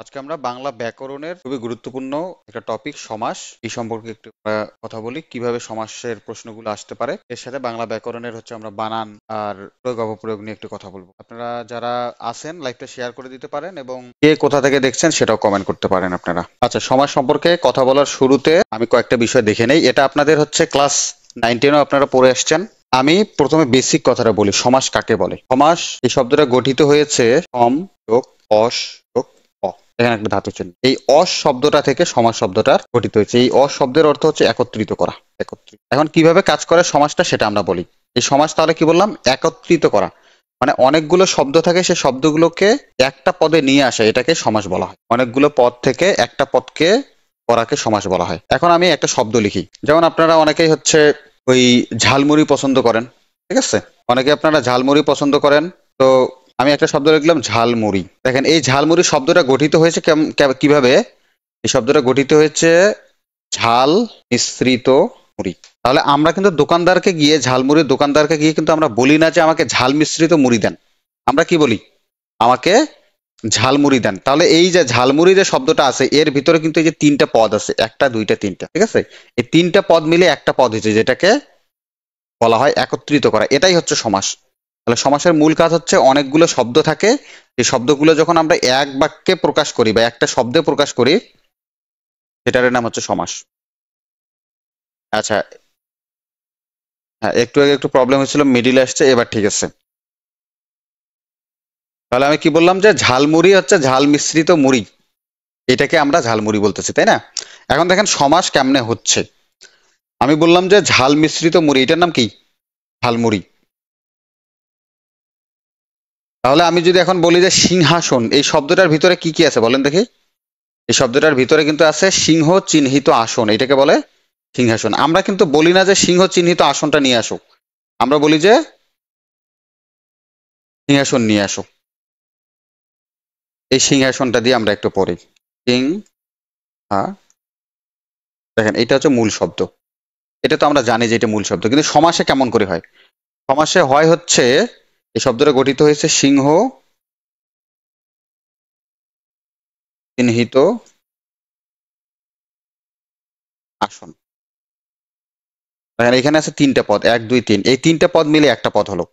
আজকে আমরা বাংলা ব্যাকরণের খুবই গুরুত্বপূর্ণ একটা টপিক সমাস এই সম্পর্কে একটু কথা বলি কিভাবে সমাসের প্রশ্নগুলো আসতে পারে এর সাথে বাংলা ব্যাকরণের আমরা বানান আর প্রয়োগ অপপ্রয়োগ নিয়ে একটু কথা বলবো। আপনারা যারা আছেন লাইভটা শেয়ার করে দিতে পারেন এবং কে কোথা থেকে দেখছেন সেটাও কমেন্ট করতে পারেন আপনারা। আচ্ছা, সমাস সম্পর্কে কথা বলার শুরুতে আমি কয়েকটা বিষয় দেখে নেই। এটা আপনাদের ক্লাস 9-10 আপনারা পড়ে আসছেন। আমি প্রথমে বেসিক কথাটা বলি, সমাস কাকে বলে। সমাস এই শব্দটা গঠিত হয়েছে সম যোগ অস যোগ অ, এখানে একটা ধাতু চিহ্ন। এই অস শব্দটা থেকে সমাস শব্দটার গঠিত হয়েছে। এই অস শব্দের অর্থ হচ্ছে একত্রিত করা, একত্রিত। এখন কিভাবে কাজ করে সমাসটা সেটা আমরা বলি। এই সমাস তাহলে কি বললাম, একত্রিত করা, মানে অনেকগুলো শব্দ থাকে, সেই শব্দগুলোকে একটা পদে নিয়ে আসা, এটাকে সমাস বলা হয়। অনেকগুলো পদ থেকে একটা পদকে করাকে সমাস বলা হয়। এখন আমি একটা শব্দ লিখি, যেমন আপনারা অনেকেই ওই ঝালমুড়ি পছন্দ করেন, ঠিক আছে? অনেকে আপনারা ঝালমুড়ি পছন্দ করেন, তো আমি একটা শব্দ লিখলাম ঝালমুড়ি। দেখেন এই ঝালমুড়ি শব্দটা গঠিত হয়েছে কিভাবে। এই শব্দটা গঠিত হয়েছে ঝাল মিশ্রিত মুড়ি। তাহলে আমরা কিন্তু দোকানদারকে গিয়ে, ঝালমুড়ির দোকানদারকে গিয়ে কিন্তু আমরা বলি না যে আমাকে ঝাল মিশ্রিত মুড়ি দেন, আমরা কি বলি, আমাকে ঝালমুড়ি দেন। তাহলে এই যে ঝালমুড়ি যে শব্দটা আছে এর ভিতরে কিন্তু এই যে তিনটা পদ আছে, একটা দুইটা তিনটা, ঠিক আছে? এই তিনটা পদ মিলে একটা পদ হয়েছে, যেটাকে বলা হয় একত্রিত করা। এটাই হচ্ছে সমাস। তাহলে সমাসের মূল কাজ হচ্ছে অনেকগুলো শব্দ থাকে, এই শব্দগুলো যখন আমরা এক বাক্যে প্রকাশ করি বা একটা শব্দে প্রকাশ করি, সেটার নাম হচ্ছে সমাস। আচ্ছা, হ্যাঁ, একটু আগে একটু প্রবলেম হয়েছিল, মিডিলে আসছে, এবার ঠিক আছে। তাহলে আমি কি বললাম যে ঝালমুড়ি হচ্ছে ঝাল মিশ্রিত মুড়ি, এটাকে আমরা ঝালমুড়ি বলতেছি, তাই না? এখন দেখেন সমাস কেমনে হচ্ছে। আমি বললাম যে ঝাল মিশ্রিত মুড়ি, এটার নাম কি, ঝালমুড়ি। তাহলে আমি যদি এখন বলি যে সিংহাসন, এই শব্দটার ভিতরে কি কি আছে বলেন দেখি। এই শব্দটার ভিতরে কিন্তু আছে সিংহ চিহ্নিত আসন, এটাকে বলে সিংহাসন। আমরা কিন্তু বলি না যে সিংহ চিহ্নিত আসনটা নিয়ে আসো, আমরা বলি যে সিংহাসন নিয়ে আসো। এই সিংহাসনটা দিয়ে আমরা একটু পড়ি, সিং হা। দেখেন এটা হচ্ছে মূল শব্দ, এটা তো আমরা জানি যে এটা মূল শব্দ, কিন্তু সমাসে কেমন করে হয়। সমাসে হয় এই শব্দটা গঠিত হয়েছে সিংহ চিহ্নিত আসন। দেখেন এখানে আছে তিনটা পদ, এক দুই তিন, এই তিনটা পদ মিলে একটা পদ হলো,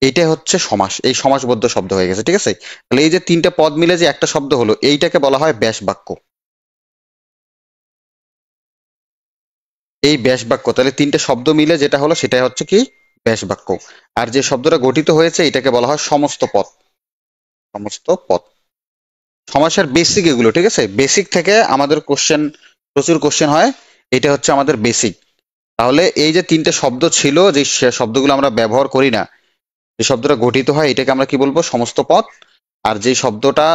এইটা হচ্ছে সমাস। এই সমাসবদ্ধ শব্দ হয়ে গেছে, ঠিক আছে? তাহলে এই যে তিনটা পদ মিলে যে একটা শব্দ হলো, এইটাকে বলা হয় ব্যাস বাক্য। এই ব্যাস বাক্য, তাহলে তিনটা শব্দ মিলে যেটা হলো সেটাই হচ্ছে কি, ব্যাস বাক্য। আর যে শব্দটা গঠিত হয়েছে এটাকে বলা হয় সমস্ত পদ, সমস্ত পদ। সমাসের বেসিক এগুলো, ঠিক আছে? বেসিক থেকে আমাদের কোশ্চেন, প্রচুর কোশ্চেন হয়, এটা হচ্ছে আমাদের বেসিক। তাহলে এই যে তিনটে শব্দ ছিল, যে শব্দগুলো আমরা ব্যবহার করি না, যে শব্দটা গঠিত হয় এটাকে আমরা কি বলবো, সমস্ত পদ। আর যে শব্দটা,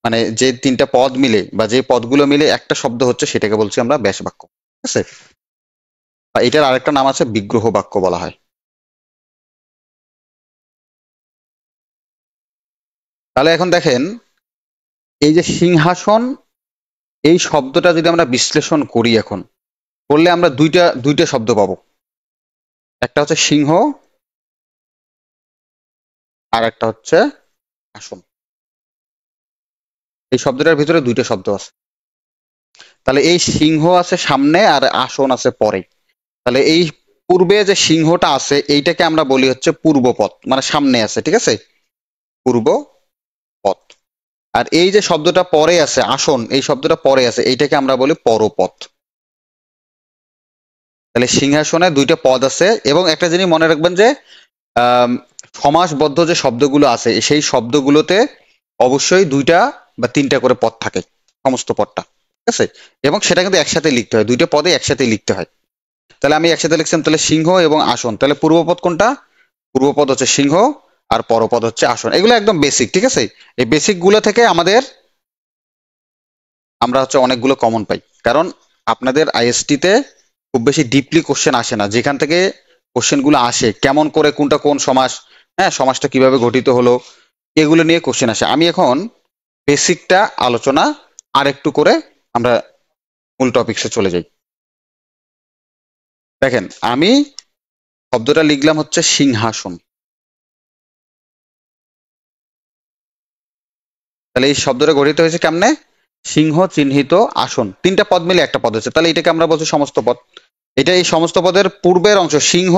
মানে যে তিনটা পদ মিলে বা যে পদগুলো মিলে একটা শব্দ হচ্ছে, সেটাকে বলছি আমরা ব্যাস বাক্য, ঠিক আছে? বা এটার আরেকটা নাম আছে বিগ্রহ বাক্য বলা হয়। তাহলে এখন দেখেন এই যে সিংহাসন, এই শব্দটা যদি আমরা বিশ্লেষণ করি এখন, করলে আমরা দুইটা দুইটা শব্দ পাবো। একটা হচ্ছে সিংহ, আর একটা হচ্ছে আসন। এই শব্দটার ভিতরে দুইটা শব্দ আছে। তাহলে এই সিংহ আছে সামনে আর আসন আছে পরে। তাহলে এই পূর্বে যে সিংহটা আছে এইটাকে আমরা বলি হচ্ছে পূর্বপদ, মানে সামনে আছে, ঠিক আছে? পূর্ব পথ। আর এই যে শব্দটা পরে আছে আসন, এই শব্দটা পরে আছে, এইটাকে আমরা বলি পরপথ। তাহলে সিংহাসনে দুইটা পদ আছে, এবং একটা জিনিস মনে রাখবেন যে আম, সমাসবদ্ধ যে শব্দগুলো আছে সেই শব্দগুলোতে অবশ্যই দুইটা বা তিনটা করে পদ থাকে, সমস্ত পদটা, ঠিক আছে? এবং সেটা কিন্তু একসাথে লিখতে হয়, দুইটা পদে একসাথে লিখতে হয়। তাহলে আমি একসাথে লিখছিলাম, তাহলে সিংহ এবং আসন, তাহলে পূর্বপদ কোনটা, পূর্বপদ হচ্ছে সিংহ, আর পরপদ হচ্ছে আসন। এগুলো একদম বেসিক, ঠিক আছে? এই বেসিক গুলো থেকে আমরা অনেকগুলো কমন পাই, কারণ আপনাদের আইএসটি তে খুব বেশি ডিপলি কোশ্চেন আসে না। যেখান থেকে কোশ্চেন গুলো আসে, কেমন করে কোনটা কোন সমাস, হ্যাঁ, সমাসটা কিভাবে গঠিত হলো, এগুলো নিয়ে কোশ্চেন আসে। আমি এখন বেসিকটা আলোচনা আর একটু করে আমরা মূল টপিকসে চলে যাই। দেখেন আমি শব্দটা লিখলাম হচ্ছে সিংহাসন। তাহলে এই শব্দটা গঠিত হয়েছে কেমনে, সিংহ চিহ্নিত আসন, তিনটা পদ মিলে একটা পদ হচ্ছে, তাহলে এটাকে আমরা বলছি সমস্ত পদ। এটা এই সমস্ত পদের পূর্বের অংশ সিংহ,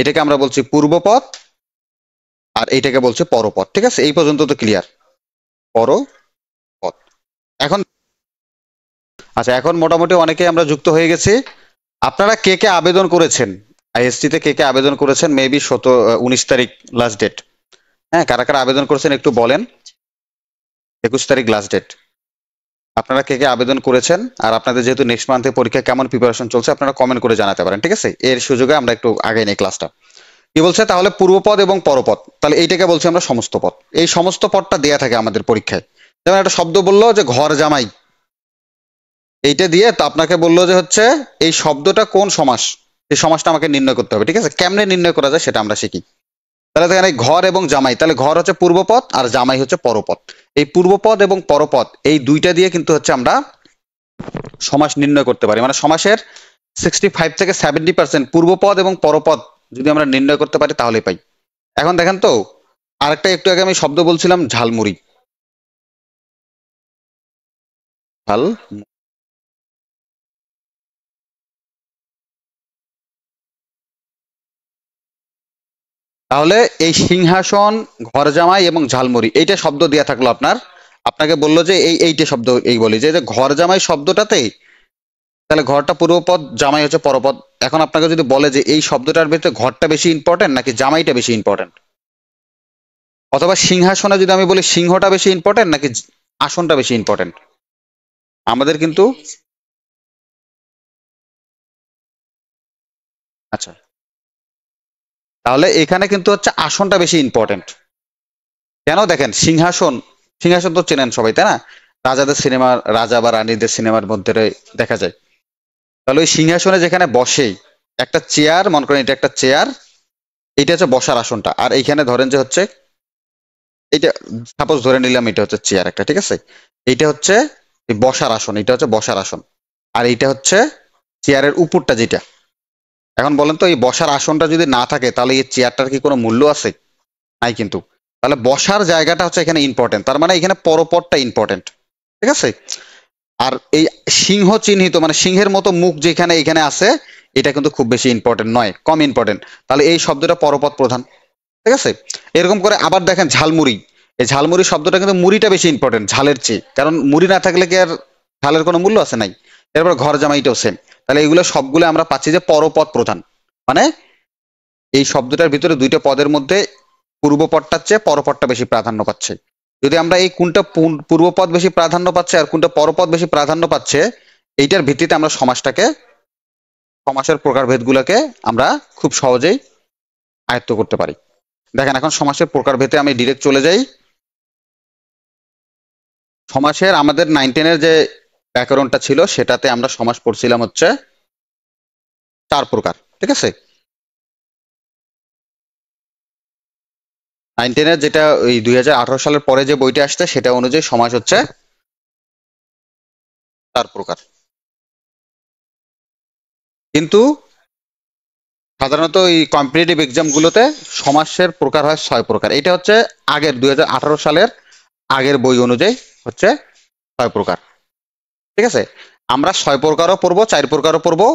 এটাকে আমরা বলছি পূর্বপদ, আর এইটাকে বলছে পরপদ। ঠিক আছে, এই পর্যন্ত তো ক্লিয়ার? পরপদ। এখন আচ্ছা, এখন মোটামুটি অনেকে আমরা যুক্ত হয়ে গেছি। আপনারা কে কে আবেদন করেছেন আইএসটি তে? কে কে আবেদন করেছেন? মেবি 19 তারিখ লাস্ট ডেট। হ্যাঁ, কারা কারা আবেদন করেছেন একটু বলেন। 21 তারিখ লাস্ট ডেট। আপনারা কে কে আবেদন করেছেন, আর আপনাদের যেহেতু নেক্সট মান্থে পরীক্ষা, কেমন প্রিপারেশন চলছে আপনারা কমেন্ট করে জানাতে পারেন। ঠিক আছে, এর সুযোগে আমরা একটু আগে নেই ক্লাসটা। কি বলছে তাহলে? পূর্বপদ এবং পরপদ, তাহলে এইটাকে বলছি আমরা সমস্ত পদ। এই সমস্ত পদটা দেয়া থাকে আমাদের পরীক্ষায়। যেমন একটা শব্দ বললো যে ঘর জামাই, এইটা দিয়ে তো আপনাকে বললো যে হচ্ছে এই শব্দটা কোন সমাস, এই সমাসটা আমাকে নির্ণয় করতে হবে। ঠিক আছে, কেমনে নির্ণয় করা যায় সেটা আমরা শিখি। তাহলে দেখেন এই ঘর এবং জামাই, তাহলে ঘর হচ্ছে পূর্বপদ আর জামাই হচ্ছে পরপদ। এই পূর্বপদ এবং পরপদ এই দুইটা দিয়ে কিন্তু হচ্ছে আমরা সমাস নির্ণয় করতে পারি। মানে সমাসের 65 থেকে 70% পূর্বপদ এবং পরপদ যদি আমরা নির্ণয় করতে পারি তাহলেই পাই। এখন দেখেন তো, আরেকটা একটু আগে আমি শব্দ বলছিলাম ঝালমুড়ি। ঝাল, তাহলে এই সিংহাসন, ঘর জামাই এবং ঝালমুড়ি এইটা শব্দ দেয়া থাকলো আপনার। আপনাকে বললো যে এইটা শব্দ এই বলি যে যে ঘর জামাই শব্দটাতে, তাহলে ঘরটা পূর্বপদ, জামাই হচ্ছে পরপদ। এখন আপনাকে যদি বলে যে এই শব্দটার ভিতরে ঘরটা বেশি ইম্পর্টেন্ট নাকি জামাইটা বেশি ইম্পর্টেন্ট, অথবা সিংহাসনে যদি আমি বলি সিংহটা বেশি ইম্পর্টেন্ট নাকি আসনটা বেশি ইম্পর্টেন্ট, আমাদের কিন্তু আচ্ছা, তাহলে এখানে কিন্তু হচ্ছে আসনটা বেশি ইম্পর্টেন্ট। কেন? দেখেন সিংহাসন, সিংহাসন তো চেনেন সবাই তাই না? রাজাদের সিনেমার, রাজা বা রানীদের সিনেমার মধ্যে দেখা যায়। তাহলে ওই সিংহাসনে যেখানে বসে একটা চেয়ার, মনে করেন এটা একটা চেয়ার, এটা হচ্ছে বসার আসনটা। আর এইখানে ধরেন যে হচ্ছে এটা, সাপোজ ধরে নিলাম এটা হচ্ছে চেয়ার একটা, ঠিক আছে, এইটা হচ্ছে এই বসার আসন, এটা হচ্ছে বসার আসন। আর এইটা হচ্ছে চেয়ারের উপরটা যেটা। এখন বলেন তো এই বসার আসনটা যদি না থাকে তাহলে এই চেয়ারটার কি কোনো মূল্য আছে? নাই কিন্তু। তাহলে বসার জায়গাটা হচ্ছে এখানে ইম্পর্টেন্ট, তার মানে এখানে পরপরটা ইম্পর্টেন্ট। ঠিক আছে, আর এই সিংহ চিহ্নিত মানে সিংহের মতো মুখ যেখানে এখানে আছে, এটা কিন্তু খুব বেশি ইম্পর্টেন্ট নয়, কম ইম্পর্টেন্ট। তাহলে এই শব্দটা পরপদ প্রধান। ঠিক আছে, এরকম করে আবার দেখেন ঝালমুড়ি, এই ঝালমুড়ি শব্দটা কিন্তু মুড়িটা বেশি ইম্পর্টেন্ট ঝালের চেয়ে, কারণ মুড়ি না থাকলে কি আর ঝালের কোনো মূল্য আছে? নাই। এরপর ঘর জামাইটাও সেম। তাহলে এগুলো সবগুলো আমরা পাচ্ছি যে পরপদ প্রধান। মানে এই শব্দটার ভিতরে দুইটা পদের মধ্যে পূর্বপদটার চেয়ে পরপদটা বেশি প্রাধান্য পাচ্ছে। যদি আমরা এই কোনটা পূর্বপদ বেশি প্রাধান্য পাচ্ছে আর কোনটা পরপদ বেশি প্রাধান্য পাচ্ছে, এইটার ভিত্তিতে আমরা সমাসটাকে, সমাসের প্রকারভেদ গুলাকে আমরা খুব সহজেই আয়ত্ত করতে পারি। দেখেন এখন সমাসের প্রকারভেদে আমি ডিরেক্ট চলে যাই। সমাসের আমাদের 9-10-এর যে ব্যাকরণটা ছিল সেটাতে আমরা সমাস পড়ছিলাম হচ্ছে 4 প্রকার। ঠিক আছে, 9-10-এর যেটা ওই 2018 সালের পরে যে বইটা আসছে সেটা অনুযায়ী সমাস হচ্ছে 4 প্রকার। কিন্তু সাধারণত এই কম্পিটিটিভ এক্সাম গুলোতে সমাসের প্রকার হয় 6 প্রকার। এটা হচ্ছে আগের 2018 সালের আগের বই অনুযায়ী হচ্ছে 6 প্রকার। ঠিক আছে, আমরা 6 প্রকারও পড়বো, 4 প্রকারও পড়বো।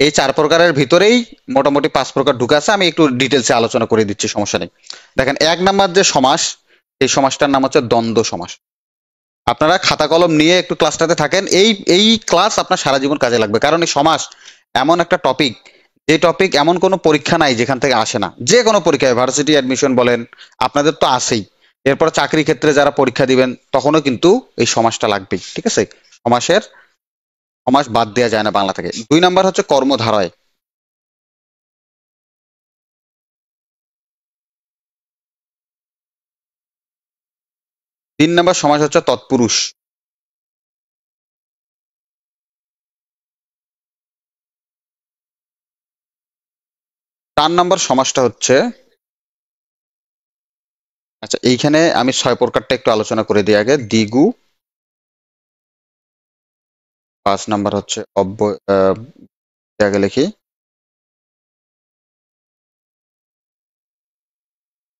এই 4 প্রকারের ভিতরেই মোটামুটি 5 প্রকার ঢুকে আছে, আমি একটু ডিটেলসে আলোচনা করে দিচ্ছি, সমস্যা নেই। দেখেন 1 নাম্বার যে সমাস, এই সমাসটার নাম হচ্ছে দ্বন্দ্ব সমাস। আপনারা খাতা কলম নিয়ে একটু ক্লাসটাতে থাকেন, এই এই ক্লাস আপনার সারা জীবন কাজে লাগবে। কারণ এই সমাস এমন একটা টপিক, যে টপিক এমন কোনো পরীক্ষা নাই যেখান থেকে আসে না। যে কোনো পরীক্ষায় ভার্সিটি অ্যাডমিশন বলেন, আপনাদের তো আছেই, এরপর চাকরি ক্ষেত্রে যারা পরীক্ষা দিবেন তখনও কিন্তু এই সমাসটা লাগবেই। ঠিক আছে, সমাসের, সমাস বাদ দেওয়া যায় না বাংলা থেকে। 2 নাম্বার হচ্ছে কর্মধারয়। 3 নাম্বার সমাস হচ্ছে তৎপুরুষ। 4 নাম্বার সমাসটা হচ্ছে, আচ্ছা এইখানে আমি 6 প্রকারটা একটু আলোচনা করে দিই আগে। দ্বিগু। 5 নাম্বার হচ্ছে অব্যয়, আগে লিখি।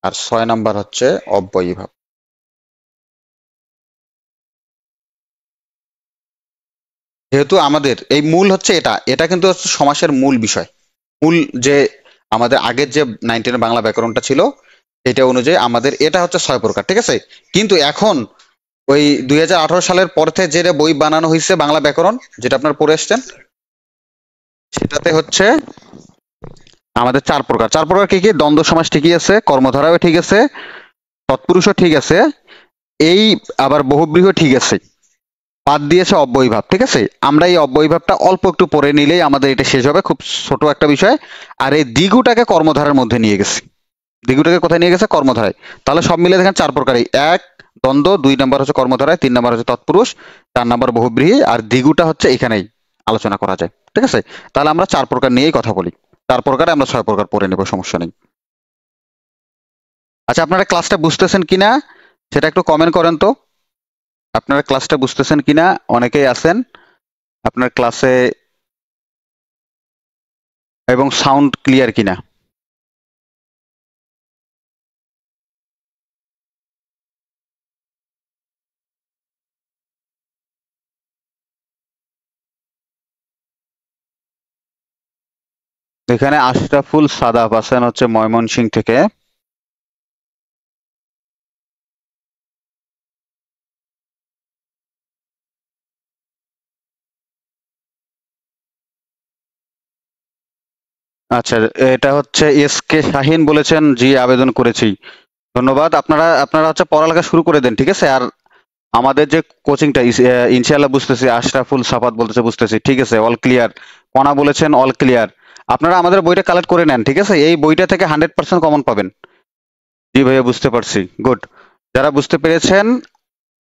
আর 6 নাম্বার হচ্ছে অব্যয়ীভাব। যেহেতু আমাদের এই মূল হচ্ছে এটা এটা কিন্তু হচ্ছে সমাসের মূল বিষয়, মূল যে আমাদের আগের যে 19 বাংলা ব্যাকরণটা ছিল এটা অনুযায়ী আমাদের এটা হচ্ছে 6 প্রকার, ঠিক আছে। কিন্তু এখন ওই 2018 সালের পর থেকে যে বই বানানো হয়েছে বাংলা ব্যাকরণ, যেটা আপনার পড়ে এসছেন, সেটাতে হচ্ছে আমাদের 4 প্রকার। 4 প্রকার কি কি? দ্বন্দ্ব সমাস ঠিকই আছে, কর্মধারাও ঠিক আছে, তৎপুরুষও ঠিক আছে, এই আবার বহুব্রীহ ঠিক আছে, বাদ দিয়েছে অব্যয়ীভাব, ঠিক আছে। আমরা এই অব্যয়ীভাবটা অল্প একটু পড়ে নিলেই আমাদের এটা শেষ হবে, খুব ছোট একটা বিষয়। আর এই দ্বিগুটাকে কর্মধারার মধ্যে নিয়ে গেছে, দ্বিগুটাকে কোথায় নিয়ে গেছে? কর্মধারায়। তাহলে সব মিলে দেখেন 4 প্রকারই, এক দ্বন্দ্ব, 2 নম্বর হচ্ছে কর্মধারায়, 3 নম্বর হচ্ছে তৎপুরুষ, 4 নম্বর বহুব্রীহি, আর দ্বিগুটা হচ্ছে এখানেই আলোচনা করা যায়, ঠিক আছে। তাহলে আমরা 4 প্রকার নিয়েই কথা বলি, 4 প্রকারে আমরা 6 প্রকার পড়ে নেব, সমস্যা নেই। আচ্ছা, আপনারা ক্লাসটা বুঝতেছেন কিনা সেটা একটু কমেন্ট করেন তো। আপনারা ক্লাসটা বুঝতেছেন কিনা, অনেকেই আছেন আপনার ক্লাসে, এবং সাউন্ড ক্লিয়ার কিনা। এখানে আশরাফুল সাদাব আছেন হচ্ছে ময়মনসিংহ থেকে। আচ্ছা, এটা হচ্ছে এস কে শাহিন বলেছেন, জি আবেদন করেছি। ধন্যবাদ। আপনারা আপনারা হচ্ছে পড়ালেখা শুরু করে দেন, ঠিক আছে। আর আমাদের যে কোচিংটা ইনশাআল্লাহ বুঝতেছি, আশরাফুল সাফাত বলতেছে বুঝতেছি, ঠিক আছে, অল ক্লিয়ার। কণা বলেছেন অল ক্লিয়ার। আপনারা আমাদের বইটা কালেক্ট করে নেন, ঠিক আছে, এই বইটা থেকে 100% কমন পাবেন। জি ভাইয়া, বুঝতে পারছি, গুড। যারা বুঝতে পেরেছেন,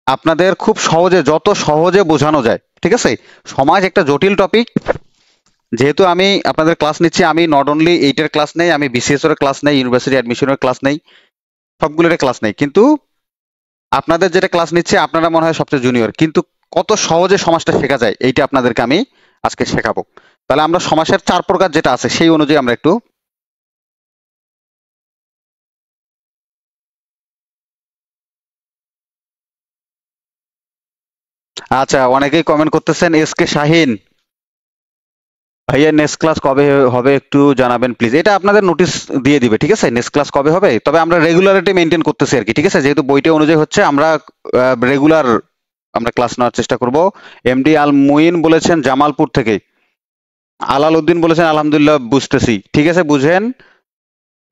আপনাদের খুব সহজে, যত সহজে বোঝানো যায়, ঠিক আছে। সমাজ একটা জটিল টপিক, যেহেতু আমি আপনাদের ক্লাস নিচ্ছি, আমি নট অনলি এইটের ক্লাস নেই, আমি বিসিএস এর ক্লাস নেই, ইউনিভার্সিটি অ্যাডমিশনের ক্লাস নেই, সবগুলোর ক্লাস নেই, কিন্তু আপনাদের যেটা ক্লাস নিচ্ছে আপনারা মনে হয় সবচেয়ে জুনিয়র, কিন্তু কত সহজে সমাজটা শেখা যায় এইটা আপনাদেরকে আমি আজকে শেখাবো। তাহলে আমরা সমাসের 4 প্রকার যেটা আছে সেই অনুযায়ী আমরা একটু, আচ্ছা, অনেকেই কমেন্ট করতেছেন, এস কে শাহিন ভাইয়া নেক্সট ক্লাস কবে হবে একটু জানাবেন প্লিজ। এটা আপনাদের নোটিশ দিয়ে দিবে, ঠিক আছে, নেক্সট ক্লাস কবে হবে। তবে আমরা রেগুলারিটি মেনটেন করতেছি আর কি, ঠিক আছে, যেহেতু বইটা অনুযায়ী হচ্ছে আমরা রেগুলার আমরা ক্লাস নেওয়ার চেষ্টা করব। এমডি আল মুইন বলেছেন জামালপুর থেকে। আলাল উদ্দিন বলেছেন আলহামদুলিল্লাহ বুঝতেছি, ঠিক আছে, বুঝেন।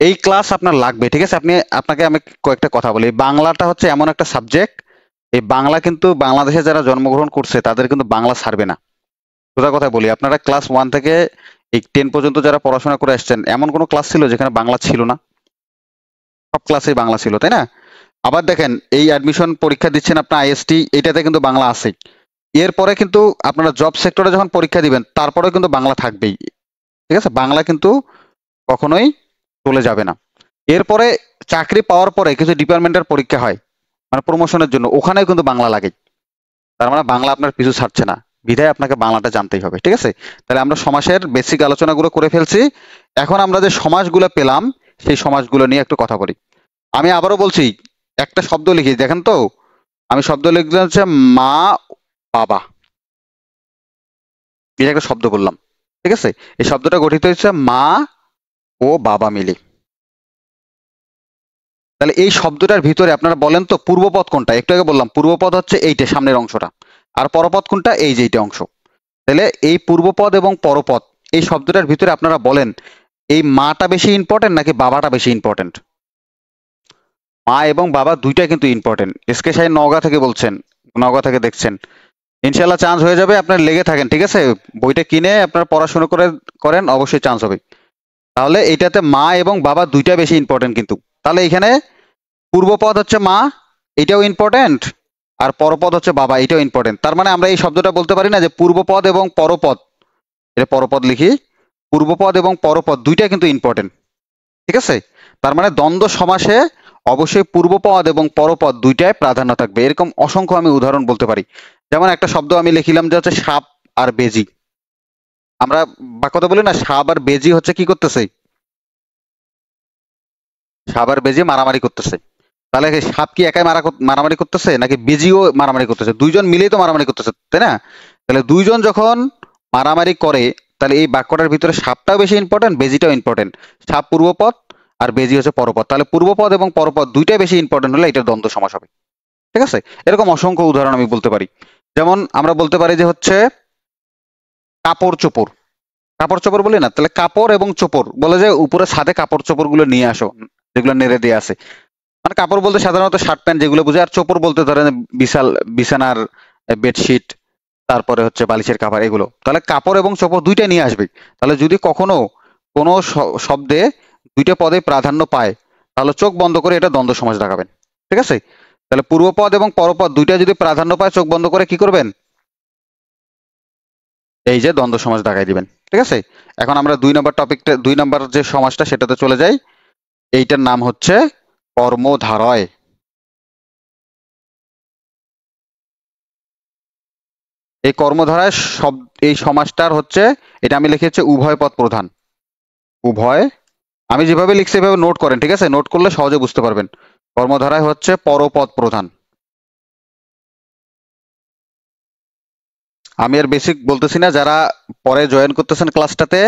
এই ক্লাস আপনার লাগবে, ঠিক আছে। আপনাকে আমি কয়েকটা কথা বলি, বাংলাটা হচ্ছে এমন একটা সাবজেক্ট, এই বাংলা কিন্তু বাংলাদেশে যারা জন্মগ্রহণ করছে তাদের কিন্তু বাংলা ছাড়বে না। সোজা কথা বলি, আপনারা ক্লাস 1 থেকে এই 10 পর্যন্ত যারা পড়াশোনা করে আসছেন, এমন কোনো ক্লাস ছিল যেখানে বাংলা ছিল না? সব ক্লাসেই বাংলা ছিল, তাই না? আবার দেখেন, এই অ্যাডমিশন পরীক্ষা দিচ্ছেন আপনার আইএসটি, এটাতে কিন্তু বাংলা আছেই। এরপরে কিন্তু আপনারা জব সেক্টরে যখন পরীক্ষা দিবেন তারপরেও কিন্তু বাংলা থাকবেই, ঠিক আছে। বাংলা কিন্তু কখনোই চলে যাবে না। এরপরে চাকরি পাওয়ার পরে কিছু ডিপার্টমেন্টের পরীক্ষা হয়, মানে প্রমোশনের জন্য, ওখানেও কিন্তু বাংলা লাগে। তার মানে বাংলা আপনার পিছু ছাড়ছে না, বিধায় আপনাকে বাংলাটা জানতেই হবে, ঠিক আছে। তাহলে আমরা সমাসের বেসিক আলোচনাগুলো করে ফেলছি। এখন আমরা যে সমাসগুলো পেলাম সেই সমাসগুলো নিয়ে একটু কথা বলি। আমি আবারও বলছি, একটা শব্দ লিখি, দেখেন তো, আমি শব্দ লিখলাম হচ্ছে মা বাবা, এটা একটা শব্দ বললাম, ঠিক আছে। এই শব্দটা গঠিত হচ্ছে মা ও বাবা মিলে। তাহলে এই শব্দটার ভিতরে আপনারা বলেন তো পূর্বপদ কোনটা? একটু আগে বললাম পূর্বপদ হচ্ছে এইটা, সামনের অংশটা। আর পরপদ কোনটা? এই যে এইটা অংশ। তাহলে এই পূর্বপদ এবং পরপদ, এই শব্দটার ভিতরে আপনারা বলেন, এই মাটা বেশি ইম্পর্টেন্ট নাকি বাবাটা বেশি ইম্পর্টেন্ট? মা এবং বাবা দুইটা কিন্তু ইম্পর্টেন্ট। এসকে সাহেব নওগাঁ থেকে বলছেন, নওগাঁ থেকে দেখছেন, ইনশাল্লাহ চান্স হয়ে যাবে, আপনার লেগে থাকেন, ঠিক আছে। বইটা কিনে আপনার পড়াশোনা করে করেন, অবশ্যই চান্স হবে। তাহলে এইটাতে মা এবং বাবা দুইটা বেশি ইম্পর্টেন্ট কিন্তু। তাহলে এখানে পূর্বপদ হচ্ছে মা, এটাও ইম্পর্টেন্ট, আর পরপদ হচ্ছে বাবা, এটাও ইম্পর্টেন্ট। তার মানে আমরা এই শব্দটা বলতে পারি না যে পূর্বপদ এবং পরপদ, এটা পরপদ লিখি, পূর্বপদ এবং পরপদ দুইটা কিন্তু ইম্পর্টেন্ট, ঠিক আছে। তার মানে দ্বন্দ্ব সমাসে অবশ্যই পূর্বপদ এবং পরপদ দুইটায় প্রাধান্য থাকবে। এরকম অসংখ্য আমি উদাহরণ বলতে পারি। যেমন একটা শব্দ আমি লিখিলাম যে হচ্ছে সাপ আর বেজি। আমরা বাক্যতে বলি না, সাপ আর বেজি হচ্ছে কি করতেছে? সাপ আর বেজি মারামারি করতেছে। তাহলে এই সাপ কি একাই মারামারি করতেছে নাকি বেজিও মারামারি করতেছে? দুইজন মিলেই তো মারামারি করতেছে, তাই না? তাহলে দুইজন যখন মারামারি করে, তাহলে এই বাক্যটার ভিতরে সাপটাও বেশি ইম্পর্টেন্ট, বেজিটাও ইম্পর্টেন্ট। সাপ পূর্বপদ আর বেজি হচ্ছে পরপদ, তাহলে পূর্বপদ এবং পরপদ দুইটাই বেশি ইম্পর্টেন্ট হলে এটা দ্বন্দ্ব সমাস হবে। ঠিক আছে, এরকম অসংখ্য উদাহরণ আমি বলতে পারি। যেমন আমরা বলতে পারি যে হচ্ছে কাপড় চোপড়। কাপড় চোপড় বলি না, তাহলে কাপড় এবং চোপড় বলে যে উপরে ছাদে কাপড় চোপড় গুলো নিয়ে আসো, যেগুলো নেড়ে দিয়ে আছে। মানে কাপড় বলতে সাধারণত শার্ট প্যান্ট যেগুলো বুঝে, আর চোপড় বলতে ধরেন বিশাল বিছানার বেডশিট, তারপরে হচ্ছে বালিশের কাভার, এগুলো। তাহলে কাপড় এবং চোপড় দুইটা নিয়ে আসবে। তাহলে যদি কখনো কোনো শব্দে দুইটা পদে প্রাধান্য পায়, তাহলে চোখ বন্ধ করে এটা দ্বন্দ্ব সমাস দেখাবেন। ঠিক আছে, তাহলে পূর্বপদ এবং পরপদ দুইটা যদি প্রাধান্য পায়, চোখ বন্ধ করে কি করবেন, এই যে দ্বন্দ্ব সমাস দেখাই দিবেন। ঠিক আছে, এখন আমরা 2 নম্বর টপিকটা, 2 নম্বর যে সমাসটা সেটাতে চলে যাই। এইটার নাম হচ্ছে কর্মধারয়। এই কর্মধারায় এই সমাসটার হচ্ছে, এটা আমি লিখেছি উভয় পদ প্রধান। উভয়, আমি যেভাবে লিখছি এভাবে নোট করেন, ঠিক আছে, নোট করলে সহজে বুঝতে পারবেন। কর্মধারায় হচ্ছে পরপদ প্রধান। আমি আর বেসিক বলতেছি না, যারা পরে জয়েন করতেছেন ক্লাসটাতে,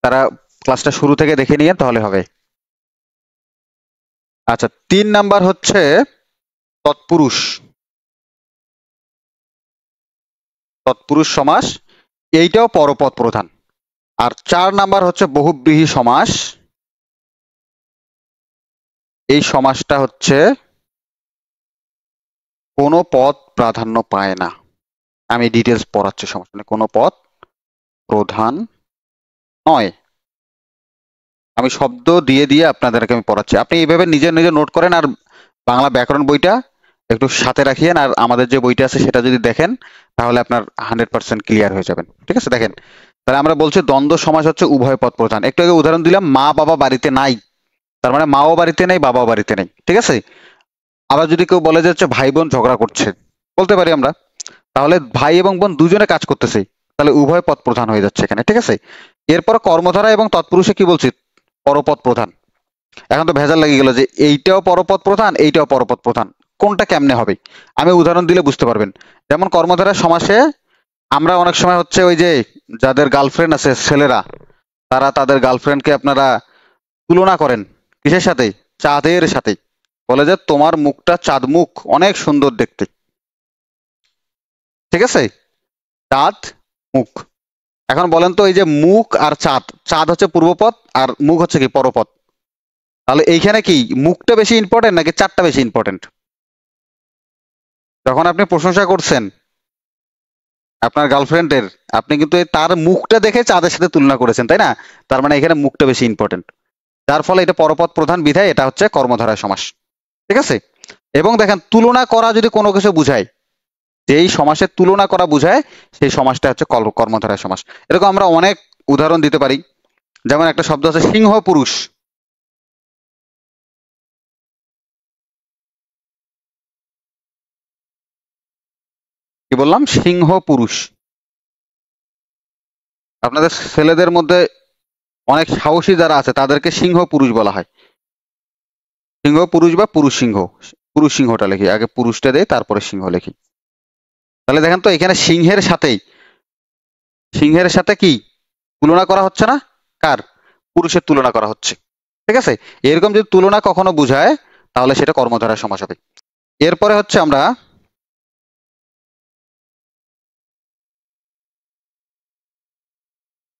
তারা ক্লাসটা শুরু থেকে দেখে নিয়ে তাহলে হবে। আচ্ছা, 3 নাম্বার হচ্ছে তৎপুরুষ। তৎপুরুষ সমাস, এইটাও পরপদ প্রধান। আর 4 নাম্বার হচ্ছে বহুব্রীহি সমাস। এই সমাসটা হচ্ছে কোনো পদ প্রাধান্য পায় না। আমি ডিটেলস পড়াচ্ছি, সমস্যা নেই। কোনো পদ প্রধান নয়। আমি শব্দ দিয়ে দিয়ে আপনাদেরকে আমি পড়াচ্ছি, আপনি এইভাবে নিজে নিজে নোট করেন। আর বাংলা ব্যাকরণ বইটা একটু সাথে রাখিয়েন, আর আমাদের যে বইটা আছে সেটা যদি দেখেন, তাহলে আপনার 100% ক্লিয়ার হয়ে যাবেন। ঠিক আছে, দেখেন, তাহলে আমরা বলছি দ্বন্দ্ব সমাস হচ্ছে উভয় পদ প্রধান। একটু আগে উদাহরণ দিলাম, মা বাবা বাড়িতে নাই, তার মানে মাও বাড়িতে নেই, বাবাও বাড়িতে নেই। ঠিক আছে, আবার যদি কেউ বলে যে হচ্ছে ভাই বোন ঝগড়া করছে, বলতে পারি আমরা, তাহলে ভাই এবং বোন দুজনে কাজ করতেছে, তাহলে উভয় পদ প্রধান হয়ে যাচ্ছে এখানে। ঠিক আছে, এরপর কর্মধারা এবং তৎপুরুষে কি বলছি, পরপদ প্রধান। এখন তো ভেজাল লেগে গেল যে এইটাও পরপদ প্রধান, এইটাও পরপদ প্রধান, কোনটা কেমনে হবে। আমি উদাহরণ দিলে বুঝতে পারবেন। যেমন কর্মধারা সমাসে আমরা অনেক সময় হচ্ছে ওই যে যাদের গার্লফ্রেন্ড আছে ছেলেরা, তারা তাদের গার্লফ্রেন্ডকে আপনারা তুলনা করেন কিসের সাথে, চাঁদের সাথে। বলে যে তোমার মুখটা চাঁদ মুখ, অনেক সুন্দর দেখতে। ঠিক আছে, চাঁদ মুখ। এখন বলেন তো, এই যে মুখ আর চাঁদ, চাঁদ হচ্ছে পূর্বপদ আর মুখ হচ্ছে কি পরপদ, তাহলে এইখানে কি মুখটা বেশি ইম্পর্টেন্ট নাকি চাঁদটা বেশি ইম্পর্টেন্ট? যখন আপনি প্রশংসা করছেন আপনার গার্লফ্রেন্ডের, আপনি কিন্তু তার মুখটা দেখে চাঁদের সাথে তুলনা করেছেন, তাই না? তার মানে এখানে মুখটা বেশি ইম্পর্টেন্ট, যার ফলে এটা পরপদ প্রধান বিধায় এটা হচ্ছে কর্মধারয় সমাস। ঠিক আছে, এবং দেখেন তুলনা করা যদি কোনো কিছু বুঝায়, যেই সমাসের তুলনা করা বুঝায়, সেই সমাসটা হচ্ছে কর্মধারয় সমাস। এরকম আমরা অনেক উদাহরণ দিতে পারি। যেমন একটা শব্দ আছে সিংহ পুরুষ। কি বললাম, সিংহ পুরুষ। আপনাদের ছেলেদের মধ্যে অনেক সাহসী যারা আছে তাদেরকে সিংহ পুরুষ বলা হয়। সিংহ পুরুষ বা পুরুষ সিংহ। পুরুষ সিংহটা লিখি, আগে পুরুষটা দেই তারপরে সিংহ লিখি। তাহলে দেখেন তো এখানে সিংহের সাথে কি তুলনা করা হচ্ছে না, কার, পুরুষের তুলনা করা হচ্ছে। ঠিক আছে, এরকম যদি তুলনা কখনো বুঝায়, তাহলে সেটা কর্মধারয় সমাস হবে। এরপরে হচ্ছে আমরা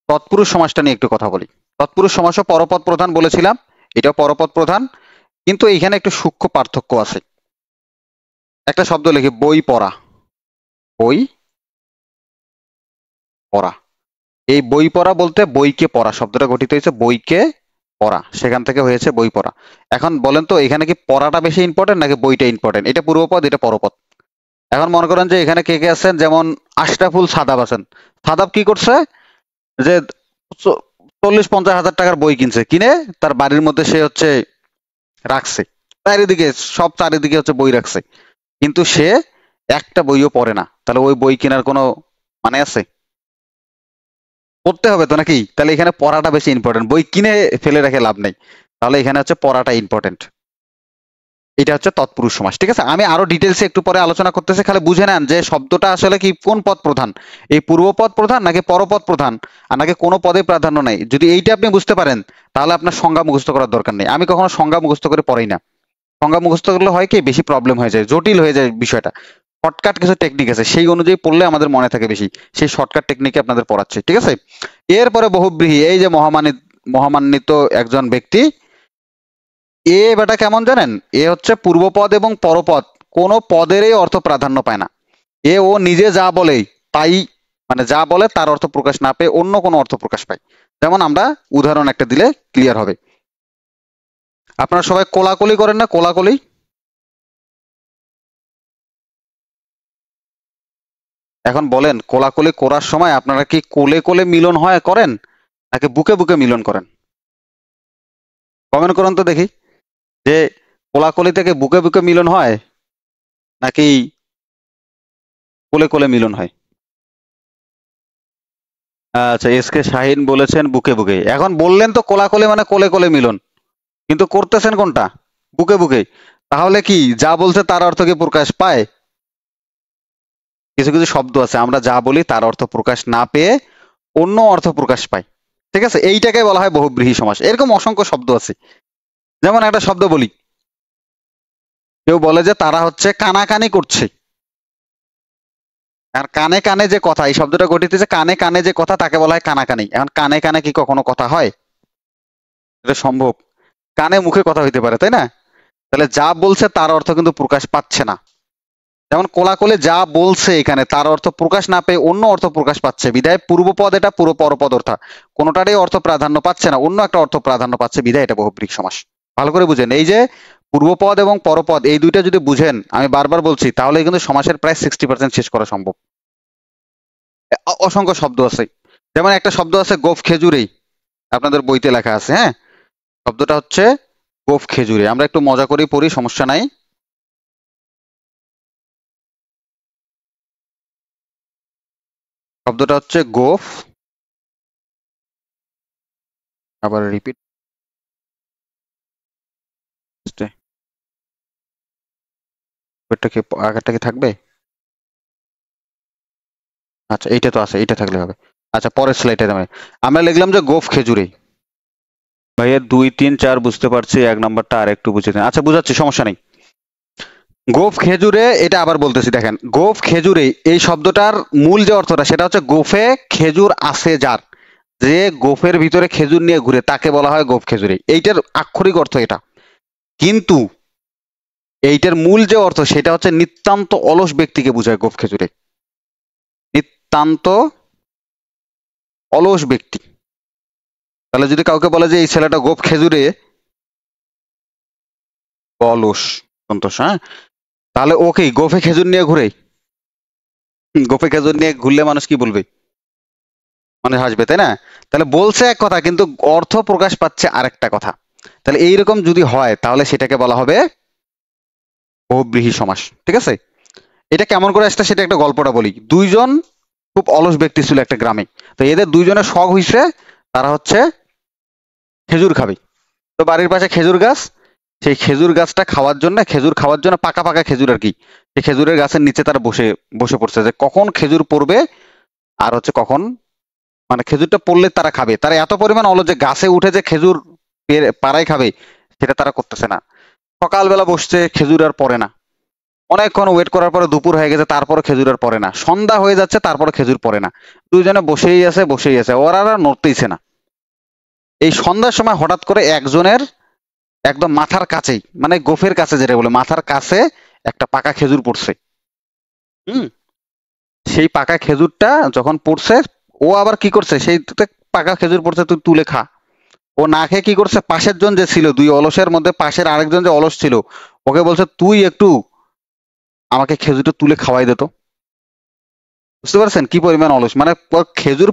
তৎপুরুষ সমাসটা নিয়ে একটু কথা বলি। তৎপুরুষ সমাসও পরপদ প্রধান বলেছিলাম, এটাও পরপদ প্রধান, কিন্তু এইখানে একটু সূক্ষ্ম পার্থক্য আছে। একটা শব্দ লিখি, বই পড়া। বই পড়া, এই বই পড়া বলতে বইকে পড়া শব্দটা গঠিত হয়েছে বইকে পড়া, সেখান থেকে হয়েছে বই পড়া। এখন বলেন তো এখানে কি পড়াটা বেশি ইম্পর্টেন্ট নাকি বইটা ইম্পর্টেন্ট? এটা পূর্বপদ, এটা পরপদ। এখন মনে করেন যে এখানে কে কে আছেন, যেমন আশরাফুল সাদাব আছেন। সাদাব কি করছে, যে 40-50 হাজার টাকার বই কিনছে, কিনে তার বাড়ির মধ্যে সে হচ্ছে রাখছে, চারিদিকে সব চারিদিকে হচ্ছে বই রাখছে, কিন্তু সে একটা বইও পড়ে না। তাহলে ওই বই কেনার কোনো মানে আছে? পড়তে হবে তো নাকি? তাহলে এখানে পড়াটা বেশি ইম্পর্টেন্ট, বই কিনে ফেলে রেখে লাভ নেই। তাহলে এখানে হচ্ছে পড়াটা ইম্পর্টেন্ট। এটা হচ্ছে তৎপুরুষ সমাস। ঠিক আছে, আমি আরো ডিটেলসে একটু পরে আলোচনা করতেছি, খালি বুঝে নেন যে শব্দটা আসলে কি, কোন পদ প্রধান, এই পূর্বপদ প্রধান নাকি পরপদ প্রধান, আর নাকি কোনো পদে প্রাধান্য নাই। যদি এইটা আপনি বুঝতে পারেন তাহলে আপনার সংজ্ঞা মুখস্থ করার দরকার নেই। আমি কখনো সংজ্ঞা মুখস্থ করে পড়াই না। সংজ্ঞা মুখস্থ করলে হয় কি, বেশি প্রবলেম হয়ে যায়, জটিল হয়ে যায় বিষয়টা। শর্টকাট কিছু টেকনিক আছে, সেই অনুযায়ী পড়লে আমাদের মনে থাকে বেশি, সেই শর্টকাট টেকনিকে আপনাদের পড়াচ্ছে। ঠিক আছে, এরপরে বহুব্রীহি, এই যে মহামান্বিত একজন ব্যক্তি, এ বেটা কেমন জানেন, এ হচ্ছে পূর্বপদ এবং পরপদ কোনো পদেরই অর্থ প্রাধান্য পায় না। এ ও নিজে যা বলে তাই, মানে যা বলে তার অর্থ প্রকাশ না পেয়ে অন্য কোনো অর্থ প্রকাশ পায়। যেমন আমরা উদাহরণ একটা দিলে ক্লিয়ার হবে। আপনারা সবাই কোলাকুলি করেন না, কোলাকুলি? এখন বলেন, কোলাকুলি করার সময় আপনারা কি কোলে কোলে মিলন হয় করেন, নাকি বুকে বুকে মিলন করেন? কমেন্ট করুন তো দেখি, যে কোলাকুলি থেকে বুকে বুকে মিলন হয় নাকি কোলে কোলে মিলন হয়? আচ্ছা, এস কে শাহিন বলেছেন বুকে বুকে। এখন বললেন তো কোলাকুলি মানে কোলে কোলে মিলন, কিন্তু করতেছেন কোনটা? বুকে বুকে। তাহলে কি যা বলছে তার অর্থ কি প্রকাশ পায়? কিছু কিছু শব্দ আছে আমরা যা বলি তার অর্থ প্রকাশ না পেয়ে অন্য অর্থ প্রকাশ পায়। ঠিক আছে, এইটাকে বলা হয় বহুব্রীহি সমাস। এরকম অসংখ্য শব্দ আছে। যেমন একটা শব্দ বলি, কেউ বলে যে তারা হচ্ছে কানাকানি করছে। আর কানে কানে যে কথা, এই শব্দটা গঠিত যে কানে কানে যে কথা, তাকে বলা হয় কানাকানি। এখন কানে কানে কি কখনো কথা হয়? এটা সম্ভব? কানে মুখে কথা হইতে পারে, তাই না? তাহলে যা বলছে তার অর্থ কিন্তু প্রকাশ পাচ্ছে না। যেমন কোলাকুলি যা বলছে এখানে তার অর্থ প্রকাশ না পেয়ে অন্য অর্থ প্রকাশ পাচ্ছে, বিধায় পূর্বপদ এটা পুরো পরপদ অর্থ কোনোটারই অর্থ প্রাধান্য পাচ্ছে না, অন্য একটা অর্থ প্রাধান্য পাচ্ছে, বিধায় এটা বহুব্রীহি সমাস। ভালো করে বুঝেন, এই যে পূর্বপদ এবং পরপদ এই দুইটা যদি বুঝেন, আমি বারবার বলছি, তাহলে কিন্তু সমাসের প্রায় 60% শেষ করা সম্ভব। অসংখ্য শব্দ আছে। যেমন একটা শব্দ আছে গোফ খেজুরেই, আপনাদের বইতে লেখা আছে, হ্যাঁ? শব্দটা হচ্ছে গোফ খেজুরে। আমরা একটু মজা করেই পড়ি, সমস্যা নাই। শব্দটা হচ্ছে গোফ, আবার রিপিট, আগেরটা কি থাকবে? আচ্ছা, এইটা তো আছে, এইটা থাকলে হবে। আচ্ছা, পরের স্লাইডে আমরা লিখলাম যে গোফ খেজুরে। ভাইয়া 2, 3, 4 বুঝতে পারছি, 1 নম্বরটা আর একটু বুঝে দেন। আচ্ছা, বুঝাচ্ছি, সমস্যা নেই। গোফ খেজুরে, এটা আবার বলতেছি, দেখেন গোফ খেজুরে এই শব্দটার মূল যে অর্থটা সেটা হচ্ছে গোফে খেজুর আছে যার, যে গোফের ভিতরে খেজুর নিয়ে ঘুরে তাকে বলা হয় গোফ খেজুরে। এইটার আক্ষরিক অর্থ এটা। কিন্তু এইটার মূল যে অর্থ সেটা হচ্ছে নিতান্ত অলস ব্যক্তিকে বোঝায় গোফ খেজুরে। নিতান্ত অলস ব্যক্তি। তাহলে যদি কাউকে বলে যে এই ছেলেটা গোফ খেজুরে, অলস, সন্তোষ, হ্যাঁ, তাহলে ওকে গোফে খেজুর নিয়ে ঘুরে, গোফে খেজুর নিয়ে ঘুরলে মানুষ কি বলবে? মানে হাসবে, তাই না? তাহলে বলছে এক কথা কিন্তু অর্থ প্রকাশ পাচ্ছে আরেকটা কথা। তাহলে এইরকম যদি হয় তাহলে সেটাকে বলা হবে বহুব্রীহি সমাস। ঠিক আছে, এটা কেমন করে আসছে সেটা একটা গল্পটা বলি। দুইজন খুব অলস ব্যক্তি ছিল একটা গ্রামে। তো এদের দুইজনের শখ হইছে তারা হচ্ছে খেজুর খাবে। তো বাড়ির পাশে খেজুর গাছ, সেই খেজুর গাছটা খাওয়ার জন্য, খেজুর খাওয়ার জন্য, পাকা পাকা খেজুর আর কি, সেই খেজুরের গাছের নিচে তারা বসে বসে পড়ছে যে কখন খেজুর পড়বে, আর হচ্ছে কখন মানে খেজুরটা পড়লে তারা খাবে। তারা এত পরিমাণ অলস যে গাছে উঠে যে খেজুর পাড়ায় খাবে সেটা তারা করতেছে না। সকালবেলা বসছে, খেজুর আর পড়ে না। অনেকক্ষণ ওয়েট করার পরে দুপুর হয়ে গেছে, তারপরে খেজুর আর পড়ে না। সন্ধ্যা হয়ে যাচ্ছে, তারপরে খেজুর পড়ে না। দুইজনে বসেই আছে বসেই আছে, ওরা আর নড়তেইছে না। এই সন্ধ্যার সময় হঠাৎ করে একজনের একদম মাথার কাছেই, মানে গোফের কাছে যেটা বলে মাথার কাছে, একটা পাকা খেজুর পড়ছে। হুম, সেই পাকা খেজুরটা যখন পড়ছে, ও আবার কি করছে, সেই পাকা খেজুর পড়ছে, তুই তুলে খা। ও না খেয়ে কি করছে, পাশের জন যে ছিল, দুই অলসের মধ্যে পাশের আরেকজন যে অলস ছিল, ওকে বলছে তুই একটু আমাকে খেজুরটা তুলে খাওয়াই দে তো। বুঝতে পারছেন কি পরিমাণ অলস, মানে ওর খেজুর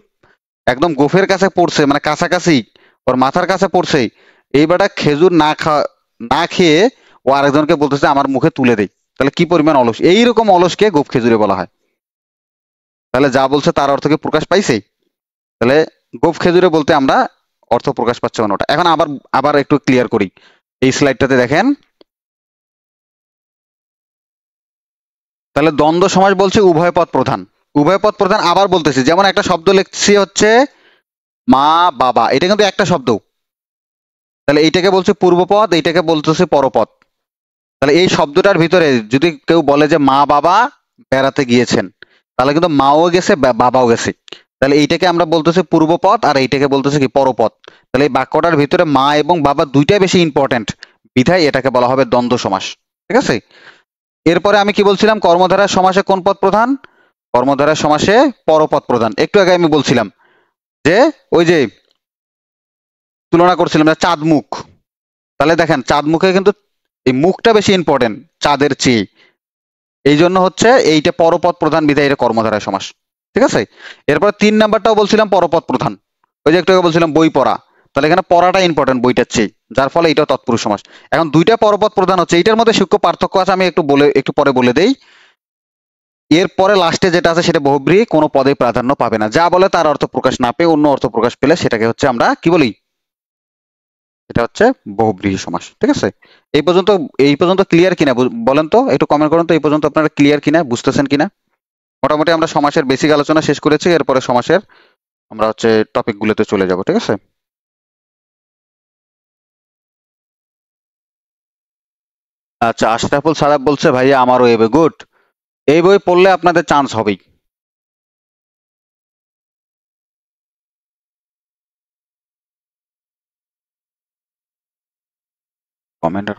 একদম গোফের কাছে পড়ছে, মানে কাছাকাছি ওর মাথার কাছে পড়ছে। এইবারটা খেজুর না খেয়ে ও আরেকজনকে বলতেছে আমার মুখে তুলে দেই। তাহলে কি পরিমাণ অলস, এইরকম অলসকে গোফ খেজুরে বলা হয়। তাহলে যা বলছে তার অর্থ কি প্রকাশ পাইছে? তাহলে গোফ খেজুরে বলতে আমরা অর্থ প্রকাশ পাচ্ছে অন্যটা। এখন আবার আবার একটু ক্লিয়ার করি, এই স্লাইডটাতে দেখেন, তাহলে দ্বন্দ্ব সমাস বলছে উভয় পদ প্রধান। উভয় পদ প্রধান আবার বলতেছি, যেমন একটা শব্দ লিখছি হচ্ছে মা বাবা, এটা কিন্তু একটা শব্দ। তাহলে এইটাকে বলছে পূর্বপদ, এইটাকে বলতেছে পরপদ। তাহলে এই শব্দটার ভিতরে যদি কেউ বলে যে মা বাবা বেড়াতে গিয়েছেন, তাহলে কিন্তু মাও গেছে বাবাও গেছে। তাহলে এইটাকে আমরা বলতেছি পূর্বপদ আর এইটাকে বলতেছে কি পরপদ। তাহলে এই বাক্যটার ভিতরে মা এবং বাবা দুইটাই বেশি ইম্পর্টেন্ট, বিধায় এটাকে বলা হবে দ্বন্দ্ব সমাস। ঠিক আছে। এরপরে আমি কি বলছিলাম, কর্মধারয় সমাসে কোন পদ প্রধান? কর্মধারয় সমাসে পরপদ প্রধান। একটু আগে আমি বলছিলাম যে ওই যে তুলনা করছিলাম না চাঁদ মুখ, তাহলে দেখেন চাঁদ মুখে কিন্তু এই মুখটা বেশি ইম্পর্টেন্ট চাঁদের চেয়ে, এই জন্য হচ্ছে এইটা পরপদ প্রধান, বিধায় এটা কর্মধারয় সমাস। ঠিক আছে। এরপর 3 নাম্বারটাও বলছিলাম পরপদ প্রধান, ওই যে একটু আগে বলছিলাম বই পড়া, তাহলে এখানে পড়াটা ইম্পর্টেন্ট বইটার চেয়ে, যার ফলে এটাও তৎপুরুষ সমাস। এখন দুইটা পরপদ প্রধান হচ্ছে, এইটার মধ্যে সূক্ষ্ম পার্থক্য আছে, আমি একটু পরে বলে দেই। এরপরে লাস্টে যেটা আছে সেটা বহুব্রীহি, কোনো পদে প্রাধান্য পাবে না, যা বলে তার অর্থ প্রকাশ না পেয়ে অন্য অর্থ প্রকাশ পেলে সেটাকে হচ্ছে আমরা কি বলি, এটা হচ্ছে বহুব্রীহি সমাস। ঠিক আছে। এই পর্যন্ত ক্লিয়ার কিনা বলেন তো, একটু কমেন্ট করুন তো এই পর্যন্ত আপনারা ক্লিয়ার কিনা, বুঝতেছেন কিনা। মোটামুটি আমরা সমাসের বেসিক আলোচনা শেষ করেছি, এরপরে সমাসের আমরা হচ্ছে টপিক গুলোতে চলে যাব। ঠিক আছে। আচ্ছা, আশরাফুল সাদাব বলছে ভাইয়া আমারও এবি গুড, এই বই পড়লে আপনাদের চান্স হবেই। কমেন্ট।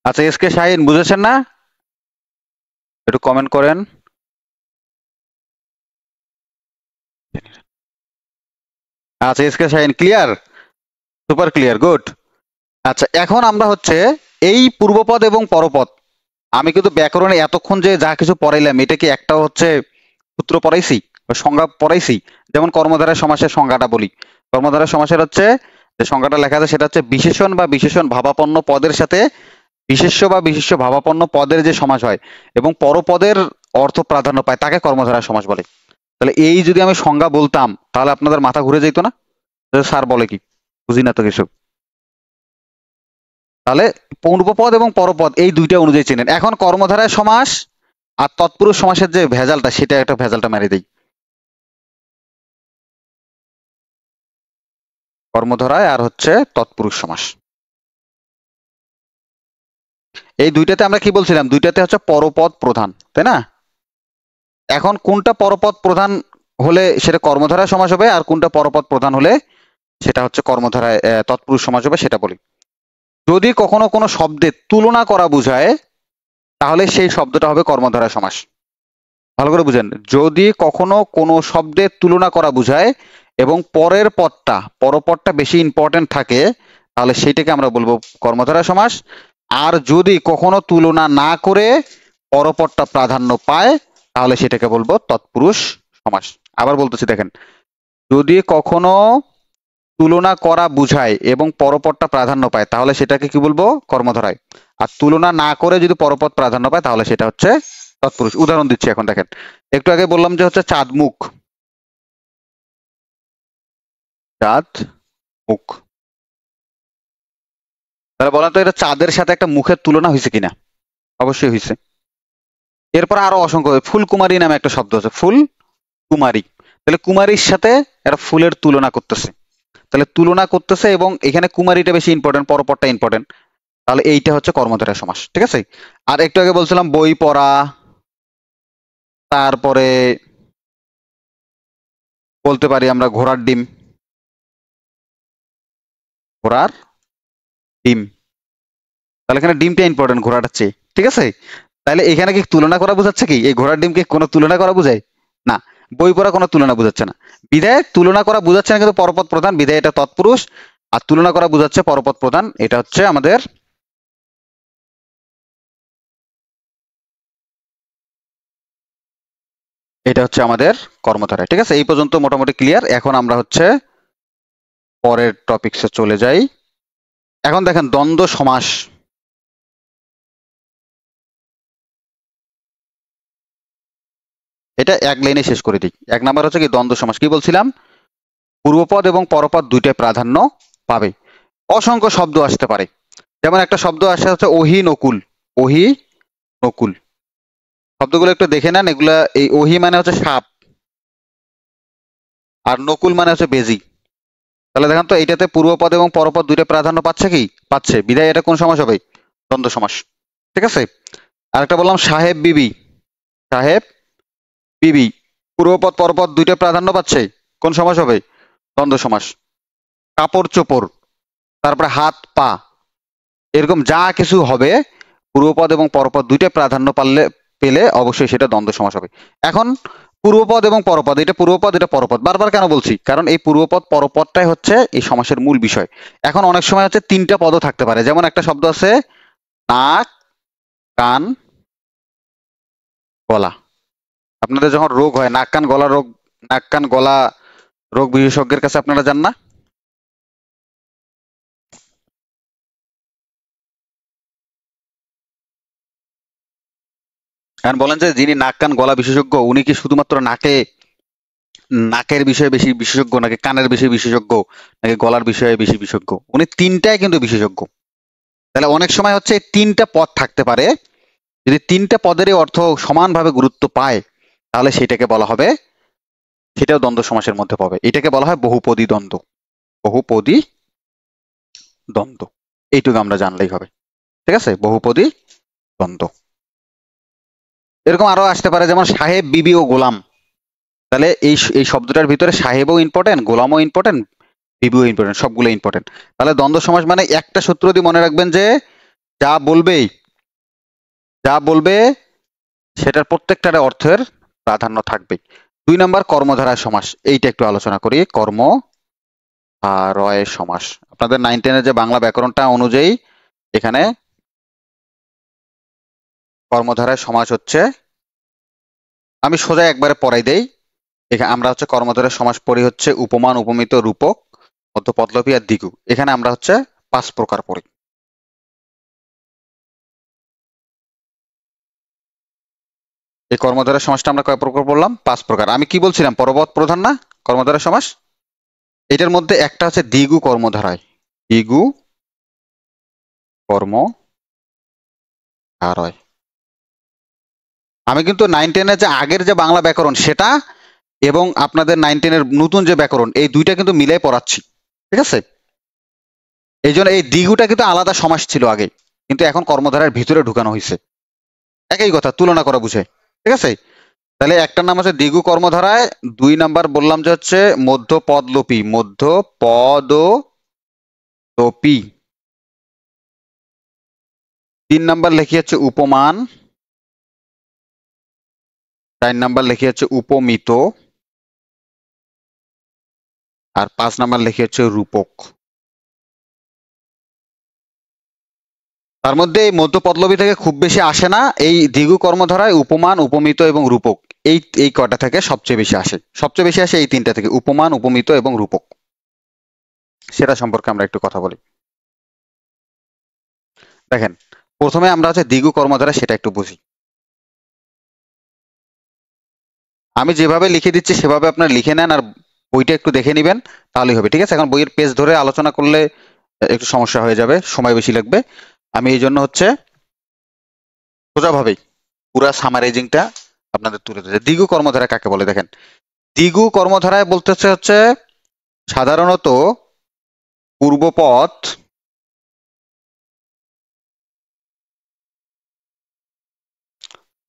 আচ্ছা, এস কে শাহিন বুঝেছেন না, একটু কমেন্ট করেন। আচ্ছা, S K Shahin clear, super clear, good. আচ্ছা, এখন আমরা হচ্ছে এই পূর্বপদ এবং পরপদ, আমি কিন্তু ব্যাকরণে এতক্ষণ যে যা কিছু পড়াইলাম এটা কি একটাও হচ্ছে সূত্র পড়াইছি বা সংজ্ঞা পড়াইছি? যেমন কর্মধারয় সমাসের সংজ্ঞাটা বলি, কর্মধারয় সমাসের হচ্ছে যে সংজ্ঞাটা লেখা আছে সেটা হচ্ছে বিশেষণ বা বিশেষণ ভাবাপন্ন পদের সাথে বিশেষ্য বা বিশেষ্য ভাবাপন্ন পদের যে সমাস হয় এবং পরপদের অর্থ প্রাধান্য পায় তাকে কর্মধারয় সমাস বলে। তাহলে এই যদি আমি সংজ্ঞা বলতাম তাহলে আপনাদের মাথা ঘুরে যেত না, স্যার বলে কি, বুঝি না তো কিছু। তাহলে পূর্বপদ এবং পরপদ এই দুইটা অনুযায়ী চেনেন। এখন কর্মধারয় সমাস আর তৎপুরুষ সমাসের যে ভেজালটা, সেটা একটা ভেজালটা মেরে দেই। কর্মধারয় আর হচ্ছে তৎপুরুষ সমাস, এই দুইটাতে আমরা কি বলছিলাম, দুইটাতে হচ্ছে পরপদ প্রধান, তাই না? এখন কোনটা পরপদ প্রধান হলে সেটা কর্মধারয় সমাস হবে আর কোনটা পরপদ প্রধান হলে সেটা হচ্ছে কর্মধারয় তৎপুরুষ সমাস হবে, সেটা বলি। যদি কখনো কোনো শব্দের তুলনা করা বোঝায় তাহলে সেই শব্দটা হবে কর্মধারয় সমাস। ভালো করে বুঝেন, যদি কখনো কোনো শব্দের তুলনা করা বোঝায় এবং পরের পদটা পরপদটা বেশি ইম্পর্টেন্ট থাকে তাহলে সেইটাকে আমরা বলবো কর্মধারয় সমাস। আর যদি কখনো তুলনা না করে পরপদটা প্রাধান্য পায় তাহলে সেটাকে বলবো তৎপুরুষ সমাস। আবার বলতেছি দেখেন, যদি কখনো তুলনা করা বুঝায় এবং পরপদটা প্রাধান্য পায় তাহলে সেটাকে কি বলবো, কর্মধারয়। আর তুলনা না করে যদি পরপদ প্রাধান্য পায় তাহলে সেটা হচ্ছে তৎপুরুষ। উদাহরণ দিচ্ছি, এখন দেখেন, একটু আগে বললাম যে হচ্ছে চাঁদ মুখ, চাঁদ মুখ, তাহলে বলেন তো এটা চাঁদের সাথে একটা মুখের তুলনা হয়েছে কিনা? অবশ্যই হয়েছে। এরপর আরো অসংখ্য, ফুলকুমারী নামে একটা শব্দ আছে, ফুল কুমারী, তাহলে কুমারীর সাথে একটা ফুলের তুলনা করতেছে, তাহলে তুলনা করতেছে এবং এখানে কুমারীটা বেশি ইম্পর্টেন্ট, পরপরটা ইম্পর্টেন্ট, তাহলে এইটা হচ্ছে কর্মধারয় সমাস। ঠিক আছে। আর একটু আগে বলছিলাম বই পড়া, তারপরে বলতে পারি আমরা ঘোড়ার ডিম, ঘোড়ার ডিম, তাহলে এখানে ডিমটা ইম্পর্টেন্ট ঘোড়াটার চেয়ে। ঠিক আছে। তাহলে এখানে কি তুলনা করা বোঝাচ্ছে কি, এই ঘোড়ার ডিমকে কোনো তুলনা করা বোঝায় না, বই পড়া কোনো তুলনা বোঝাচ্ছে না, বিধায় তুলনা করা বোঝাচ্ছে না কিন্তু পরপদ প্রধান, বিধায় এটা তৎপুরুষ। আর তুলনা করা বোঝাচ্ছে পরপদ প্রধান, এটা হচ্ছে আমাদের কর্মধারয়। ঠিক আছে, এই পর্যন্ত মোটামুটি ক্লিয়ার। এখন আমরা হচ্ছে পরের টপিকসে চলে যাই। এখন দেখেন দ্বন্দ্ব সমাস, এটা এক লাইনে শেষ করে দিই। এক নাম্বার হচ্ছে কি দ্বন্দ্ব সমাস, কি বলছিলাম, পূর্বপদ এবং পরপদ দুইটাই প্রাধান্য পাবে। অসংখ্য শব্দ আসতে পারে। যেমন একটা শব্দ আসে হচ্ছে ওহি নকুল। ওহি নকুল শব্দগুলো একটু দেখে নেন। এগুলা, এই ওহি মানে হচ্ছে সাপ, আর নকুল মানে হচ্ছে বেজি। তাহলে দেখেন তো, এইটাতে পূর্বপদ এবং পরপদ দুইটা প্রাধান্য পাচ্ছে কি? পাচ্ছে। বিধায় এটা কোন সমাস হবে? দ্বন্দ্ব সমাস। ঠিক আছে। আরেকটা বললাম সাহেব বিবি। সাহেব বিবি, পূর্বপদ পরপদ দুইটা প্রাধান্য পাচ্ছে, কোন সমাস হবে? দ্বন্দ্ব সমাস। কাপড় চোপড়, তারপরে হাত পা, এরকম যা কিছু হবে পূর্বপদ এবং পরপদ দুইটা প্রাধান্য পেলে অবশ্যই সেটা দ্বন্দ্ব সমাস হবে। এখন পূর্বপদ এবং পরপদ, এটা পূর্বপদ এটা পরপদ, বারবার কেন বলছি? কারণ এই পূর্বপদ পরপদটাই হচ্ছে এই সমাসের মূল বিষয়। এখন অনেক সময় হচ্ছে তিনটা পদও থাকতে পারে। যেমন একটা শব্দ আছে নাক কান গলা। আপনাদের যখন রোগ হয়, নাক কান গলা রোগ, নাক কান গলা রোগ বিশেষজ্ঞের কাছে আপনারা যান না? এখন বলেন যে যিনি নাক কান গলা বিশেষজ্ঞ, উনি কি শুধুমাত্র নাকের বিষয়ে বেশি বিশেষজ্ঞ, নাকি কানের বিষয়ে বিশেষজ্ঞ, নাকি গলার বিষয়ে বেশি বিশেষজ্ঞ? উনি তিনটাই কিন্তু বিশেষজ্ঞ। তাহলে অনেক সময় হচ্ছে তিনটা পদ থাকতে পারে। যদি তিনটা পদেরই অর্থ সমানভাবে গুরুত্ব পায়, তাহলে সেটাকে বলা হবে, সেটাও দ্বন্দ্ব সমাসের মধ্যে পড়বে। এটাকে বলা হয় বহুপদী দ্বন্দ্ব। বহুপদী দ্বন্দ্ব, এইটুকু আমরা জানলেই হবে। ঠিক আছে, বহুপদী দ্বন্দ্ব। এরকম আরো আসতে পারে, যেমন সাহেব বিবি ও গোলাম। তাহলে এই এই শব্দটার ভিতরে সাহেবও ইম্পর্টেন্ট, গোলামও ইম্পর্টেন্ট, বিবিও ইম্পর্টেন্ট, সবগুলো ইম্পর্টেন্ট। তাহলে দ্বন্দ্ব সমাস মানে একটা সূত্র দিয়ে মনে রাখবেন যে যা বলবে যা বলবে সেটার প্রত্যেকটার অর্থের প্রাধান্য থাকবে। 2 নাম্বার কর্মধারয় সমাস, এইটা একটু আলোচনা করি। কর্মধারয় সমাস আপনাদের 9-10 যে বাংলা ব্যাকরণটা অনুযায়ী এখানে কর্মধারয় সমাস হচ্ছে, আমি সোজা একবারে পড়াই দেই। এখানে আমরা হচ্ছে কর্মধারয় সমাস পড়ি হচ্ছে উপমান, উপমিত, রূপক, মধ্যপদলোপী আর দ্বিগু। এখানে আমরা হচ্ছে 5 প্রকার পড়ি। এই কর্মধারয় সমাসটা আমরা কয় প্রকার পড়লাম? 5 প্রকার। আমি কি বলছিলাম, পরপদ প্রধান না কর্মধারয় সমাস? এটার মধ্যে একটা হচ্ছে দ্বিগু কর্মধারয়। দ্বিগু কর্মধারয়। আমি কিন্তু 9-10 যে আগের যে বাংলা ব্যাকরণ সেটা এবং আপনাদের 9-10 নতুন যে ব্যাকরণ, এই দুইটা কিন্তু মিলাই পড়াচ্ছি। ঠিক আছে। এই জন্য এই দ্বিগুটা কিন্তু আলাদা সমাস ছিল আগে, কিন্তু এখন কর্মধারার ভিতরে ঢুকানো হয়েছে। একই কথা, তুলনা করা বুঝে। ঠিক আছে। তাহলে একটার নাম হচ্ছে দ্বিগু কর্মধারায়। 2 নাম্বার বললাম যে হচ্ছে মধ্যপদলোপী। মধ্যপদলোপী। 3 নাম্বার লিখি হচ্ছে উপমান। 4 নাম্বার লিখি হচ্ছে উপমিত। আর 5 নাম্বার লিখি হচ্ছে রূপক। তার মধ্যে এই মধ্য পদলবী থেকে খুব বেশি আসে না। এই দ্বিগু কর্মধারায় উপমান, উপমিত এবং রূপক, এই এই কয়টা থেকে সবচেয়ে বেশি আসে। সবচেয়ে বেশি আসে এই তিনটা থেকে, উপমান, উপমিত এবং রূপক। সেটা সম্পর্কে আমরা একটু কথা বলি। দেখেন, প্রথমে আমরা হচ্ছে দ্বিগু কর্মধারা সেটা একটু বুঝি। আমি যেভাবে লিখে দিচ্ছি সেভাবে আপনারা লিখে নেন, আর বইটা একটু দেখে নিবেন, তাহলেই হবে। ঠিক আছে। এখন বইয়ের পেজ ধরে আলোচনা করলে একটু সমস্যা হয়ে যাবে, সময় বেশি লাগবে। আমি এই জন্য হচ্ছে সোজাভাবেই পুরা সামারাইজিংটা আপনাদের তুলে ধরেছে। দ্বিগু কর্মধারা কাকে বলে? দেখেন, দ্বিগু কর্মধারায় বলতেছে হচ্ছে সাধারণত পূর্বপদ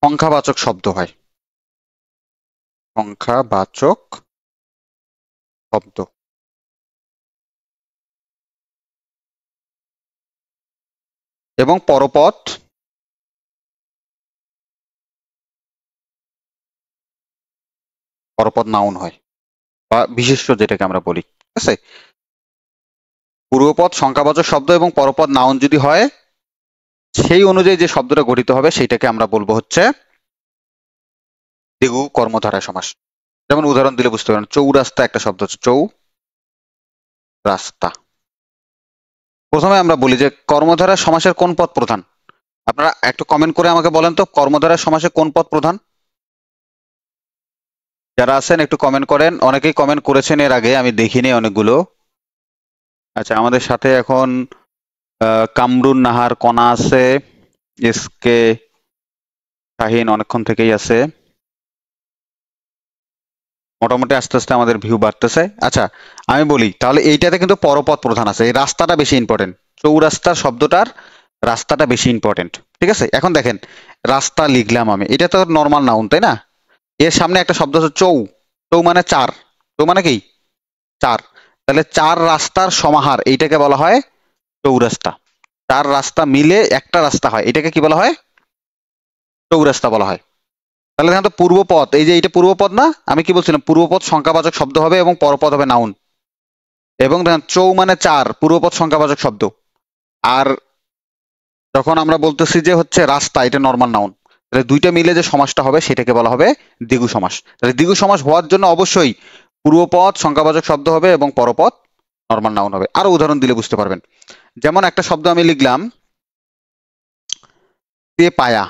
সংখ্যাবাচক শব্দ হয়। সংখ্যাবাচক শব্দ এবং পরপদ পরপদ নাউন হয়, বা বিশেষ্য যেটাকে আমরা বলি। ঠিক আছে। পূর্বপদ সংখ্যাবাচক শব্দ এবং পরপদ নাউন যদি হয়, সেই অনুযায়ী যে শব্দটা গঠিত হবে সেইটাকে আমরা বলবো হচ্ছে দ্বিগু কর্মধারয় সমাস। যেমন উদাহরণ দিলে বুঝতে পারেন, চৌরাস্তা একটা শব্দ হচ্ছে চৌরাস্তা। প্রথমে আমরা বলি যে কর্মধারয় সমাসের কোন পদ প্রধান? আপনারা একটু কমেন্ট করে আমাকে বলেন তো, কর্মধারয় সমাসে কোন পদ প্রধান? যারা আছেন একটু কমেন্ট করেন। অনেকেই কমেন্ট করেছেন এর আগে, আমি দেখিনি অনেকগুলো। আচ্ছা, আমাদের সাথে এখন কামরুন নাহার কণা আছে, এসকে শাহিন অনেকক্ষণ থেকেই আছে। মোটামুটি আস্তে আস্তে আমাদের ভিউ বাড়তেছে। আচ্ছা, আমি বলি তাহলে এইটাতে কিন্তু পরপদ প্রধান আছে, এই রাস্তাটা বেশি ইম্পর্টেন্ট। চৌরাস্তা শব্দটার রাস্তাটা বেশি ইম্পর্টেন্ট। ঠিক আছে, এখন দেখেন রাস্তা লিখলাম আমি, এটা তো নর্মাল নাউন তাই না? এর সামনে একটা শব্দ আছে চৌ। চৌ মানে চার। চৌ মানে কি? চার। তাহলে চার রাস্তার সমাহার, এইটাকে বলা হয় চৌরাস্তা। চার রাস্তা মিলে একটা রাস্তা হয়, এটাকে কি বলা হয়? চৌরাস্তা বলা হয়। তাহলে দেখেন তো পূর্বপদ, এই যে এটা পূর্বপদ না, আমি কি বলছিলাম পূর্বপদ সংখ্যাবাচক শব্দ হবে এবং পরপদ হবে নাউন। এবং দেখেন চৌ মানে চার, পূর্বপদ সংখ্যাবাচক শব্দ। আর যখন আমরা বলতেছি যে হচ্ছে রাস্তা, এটা নর্মাল নাউন। তাহলে দুইটা মিলে যে সমাসটা হবে সেটাকে বলা হবে দ্বিগু সমাস। তাহলে দ্বিগু সমাস হওয়ার জন্য অবশ্যই পূর্বপদ সংখ্যাবাচক শব্দ হবে এবং পরপদ নর্মাল নাউন হবে। আরো উদাহরণ দিলে বুঝতে পারবেন। যেমন একটা শব্দ আমি লিখলাম তে পায়া,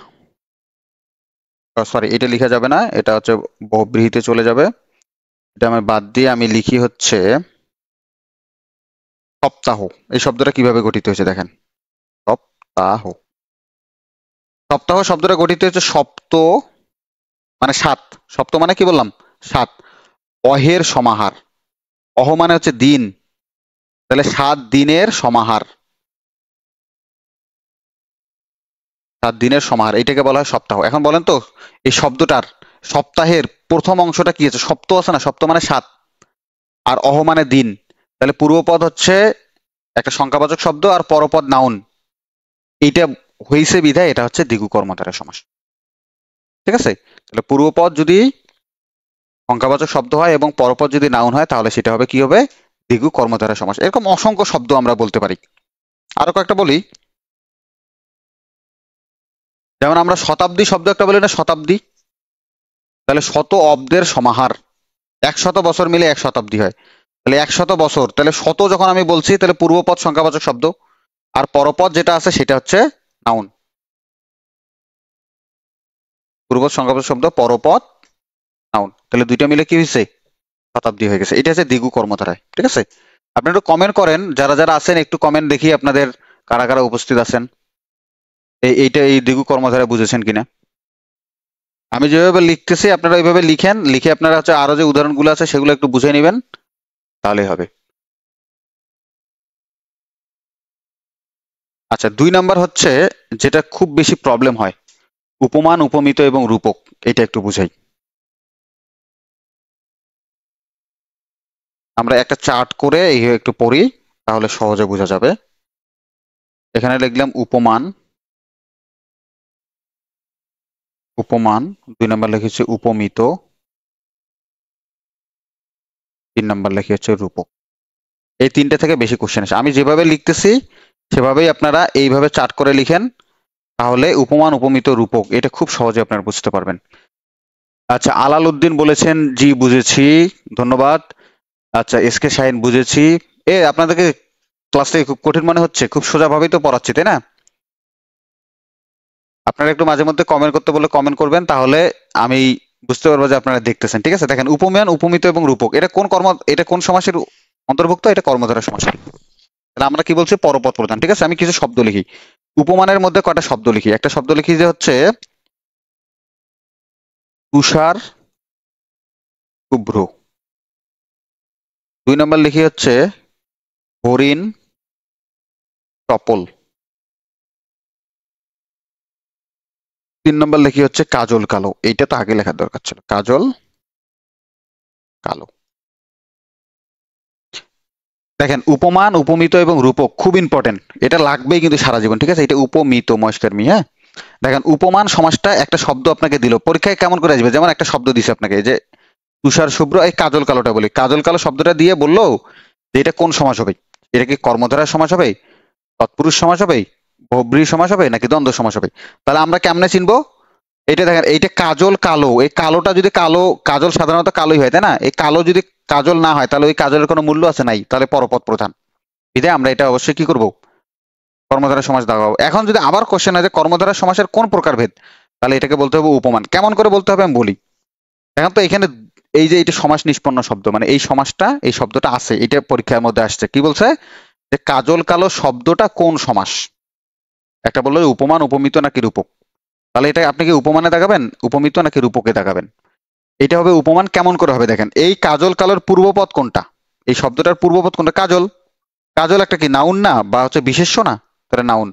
সরি এটা লিখা যাবে না, এটা হচ্ছে বহুব্রীহিতে চলে যাবে, এটা আমি বাদ দিয়ে আমি লিখি হচ্ছে সপ্তাহ। এই শব্দটা কিভাবে গঠিত হয়েছে দেখেন, সপ্তাহ। সপ্তাহ শব্দটা গঠিত হচ্ছে সপ্ত মানে সাত। সপ্ত মানে কি বললাম? সাত। অহের সমাহার। অহ মানে হচ্ছে দিন, তাহলে 7 দিনের সমাহার। 7 দিনের সমাহার, এইটাকে বলা হয় সপ্তাহ। এখন বলেন তো এই শব্দটার সপ্তাহের প্রথম অংশটা কি আছে? সপ্ত আছে না, সপ্ত মানে 7 আর অহ মানে দিন। তাহলে পূর্বপদ হচ্ছে একটা সংখ্যাবাচক শব্দ আর পরপদ নাউন, এইটা হইছে বিধায় এটা হচ্ছে দ্বিগু কর্মধারয় সমাস। ঠিক আছে, তাহলে পূর্বপদ যদি সংখ্যাবাচক শব্দ হয় এবং পরপদ যদি নাউন হয় তাহলে সেটা হবে কি হবে? দ্বিগু কর্মধারয় সমাস। এরকম অসংখ্য শব্দ আমরা বলতে পারি। আরো কয়েকটা বলি, যেমন আমরা শতাব্দী শব্দ একটা বলি না, শতাব্দী। তাহলে শত অব্দের সমাহার, 100 বছর মিলে 1 শতাব্দী হয়। তাহলে 100 বছর, তাহলে শত যখন আমি বলছি তাহলে পূর্বপদ সংখ্যাবাচক শব্দ আর পরপদ যেটা আছে সেটা হচ্ছে নাউন। পূর্বপদ সংখ্যাবাচক শব্দ, পরপদ নাউন, তাহলে দুইটা মিলে কি হয়েছে? শতাব্দী হয়ে গেছে। এটা হচ্ছে দ্বিগু কর্মধারায়। ঠিক আছে, আপনি একটু কমেন্ট করেন, যারা যারা আছেন একটু কমেন্ট দেখি আপনাদের কারা কারা উপস্থিত আছেন, এইটা এই দ্বিগু কর্মধারায় বুঝেছেন কিনা। আমি যেভাবে লিখতেছি আপনারা ওইভাবে লিখেন, লিখে আপনারা হচ্ছে আরো যে উদাহরণগুলো আছে সেগুলো একটু বুঝে নেবেন, তাহলেই হবে। আচ্ছা, 2 নাম্বার হচ্ছে যেটা খুব বেশি প্রবলেম হয়, উপমান, উপমিত এবং রূপক। এটা একটু বুঝাই। আমরা একটা চার্ট করে এই একটু পড়ি, তাহলে সহজে বোঝা যাবে। এখানে লিখলাম উপমান, উপমান। 2 নাম্বার লিখেছি উপমিত, 3 নাম্বার লিখে হচ্ছে রূপক। এই তিনটে থেকে বেশি কোশ্চেন আসে। আমি যেভাবে লিখতেছি সেভাবেই আপনারা এইভাবে চার্ট করে লিখেন, তাহলে উপমান, উপমিত, রূপক এটা খুব সহজে আপনারা বুঝতে পারবেন। আচ্ছা, আলাল উদ্দিন বলেছেন জি বুঝেছি, ধন্যবাদ। আচ্ছা, এসকে শাহিন বুঝেছি। আপনাদেরকে ক্লাসটা খুব কঠিন মনে হচ্ছে? খুব সোজা ভাবেই তো পড়াচ্ছি তাই না? আপনারা একটু মাঝে মধ্যে কমেন্ট করতে বলে কমেন্ট করবেন, তাহলে আমি বুঝতে পারবো যে আপনারা দেখতেছেন। ঠিক আছে, দেখেন উপমান, উপমিত এবং রূপক এটা কোন কর্ম, এটা কোন সমাসের অন্তর্ভুক্ত? এটা কর্মধারয় সমাস। তাহলে আমরা কি বলছি? পরপদ প্রধান। ঠিক আছে, আমি কিছু শব্দ লিখি। উপমানের মধ্যে কয়টা শব্দ লিখি? একটা শব্দ লিখি যে হচ্ছে তুষার শুভ্র। 2 নম্বর লিখি হচ্ছে হরিণ টপল। 3 নম্বর লিখি হচ্ছে কাজল কালো। এইটা তো আগে লেখার দরকার ছিল, কাজল কালো। দেখেন উপমান, উপমিত এবং রূপক খুব ইম্পর্টেন্ট, এটা লাগবেই কিন্তু সারা জীবন। ঠিক আছে, এটা উপমিত মহেশকার মি। হ্যাঁ, দেখেন উপমান সমাসটা একটা শব্দ আপনাকে দিল, পরীক্ষায় কেমন করে আসবে? যেমন একটা শব্দ দিছে আপনাকে, এই যে তুষার শুভ্র, এই কাজল কালোটা বলি, কাজল কালো শব্দটা দিয়ে বললো যে এটা কোন সমাস হবে? এটা কি কর্মধারয় সমাস হবে, তৎপুরুষ সমাস হবে, বহুব্রীহি সমাস হবে, নাকি দ্বন্দ্ব সমাস হবে? তাহলে আমরা কেমনে চিনবো? এটা দেখেন, এইটা কাজল কালো, এই কালোটা যদি কালো, কাজল সাধারণত কালোই হয় তাই না? এই কালো যদি কাজল না হয় তাহলে ওই কাজলের কোনো মূল্য আছে? নাই, তাহলে পরপদ প্রধান। বিধায় আমরা এটা অবশ্যই কি করব? কর্মধারয় সমাস দাগাবো। এখন যদি আবার কোশ্চেন আছে কর্মধারয় সমাসের কোন প্রকারভেদ, তাহলে এটাকে বলতে হবে উপমান। কেমন করে বলতে হবে আমি বলি। এখন তো এখানে এই যে এটা সমাস নিষ্পন্ন শব্দ, মানে এই সমাসটা, এই শব্দটা আছে, এটা পরীক্ষার মধ্যে আসছে। কি বলছে? যে কাজল কালো শব্দটা কোন সমাস। একটা বললো যে উপমান, উপমিত নাকি রূপক। তাহলে এটা আপনি কি উপমানে দেখাবেন, উপমিত নাকি রূপকে দেখাবেন? এটা হবে উপমান। কেমন করে হবে দেখেন, এই কাজল কালোর পূর্বপদ কোনটা, এই শব্দটার পূর্বপদ কোনটা? কাজল। কাজল একটা কি নাউন না, বা হচ্ছে বিশেষ্য না? তাহলে নাউন।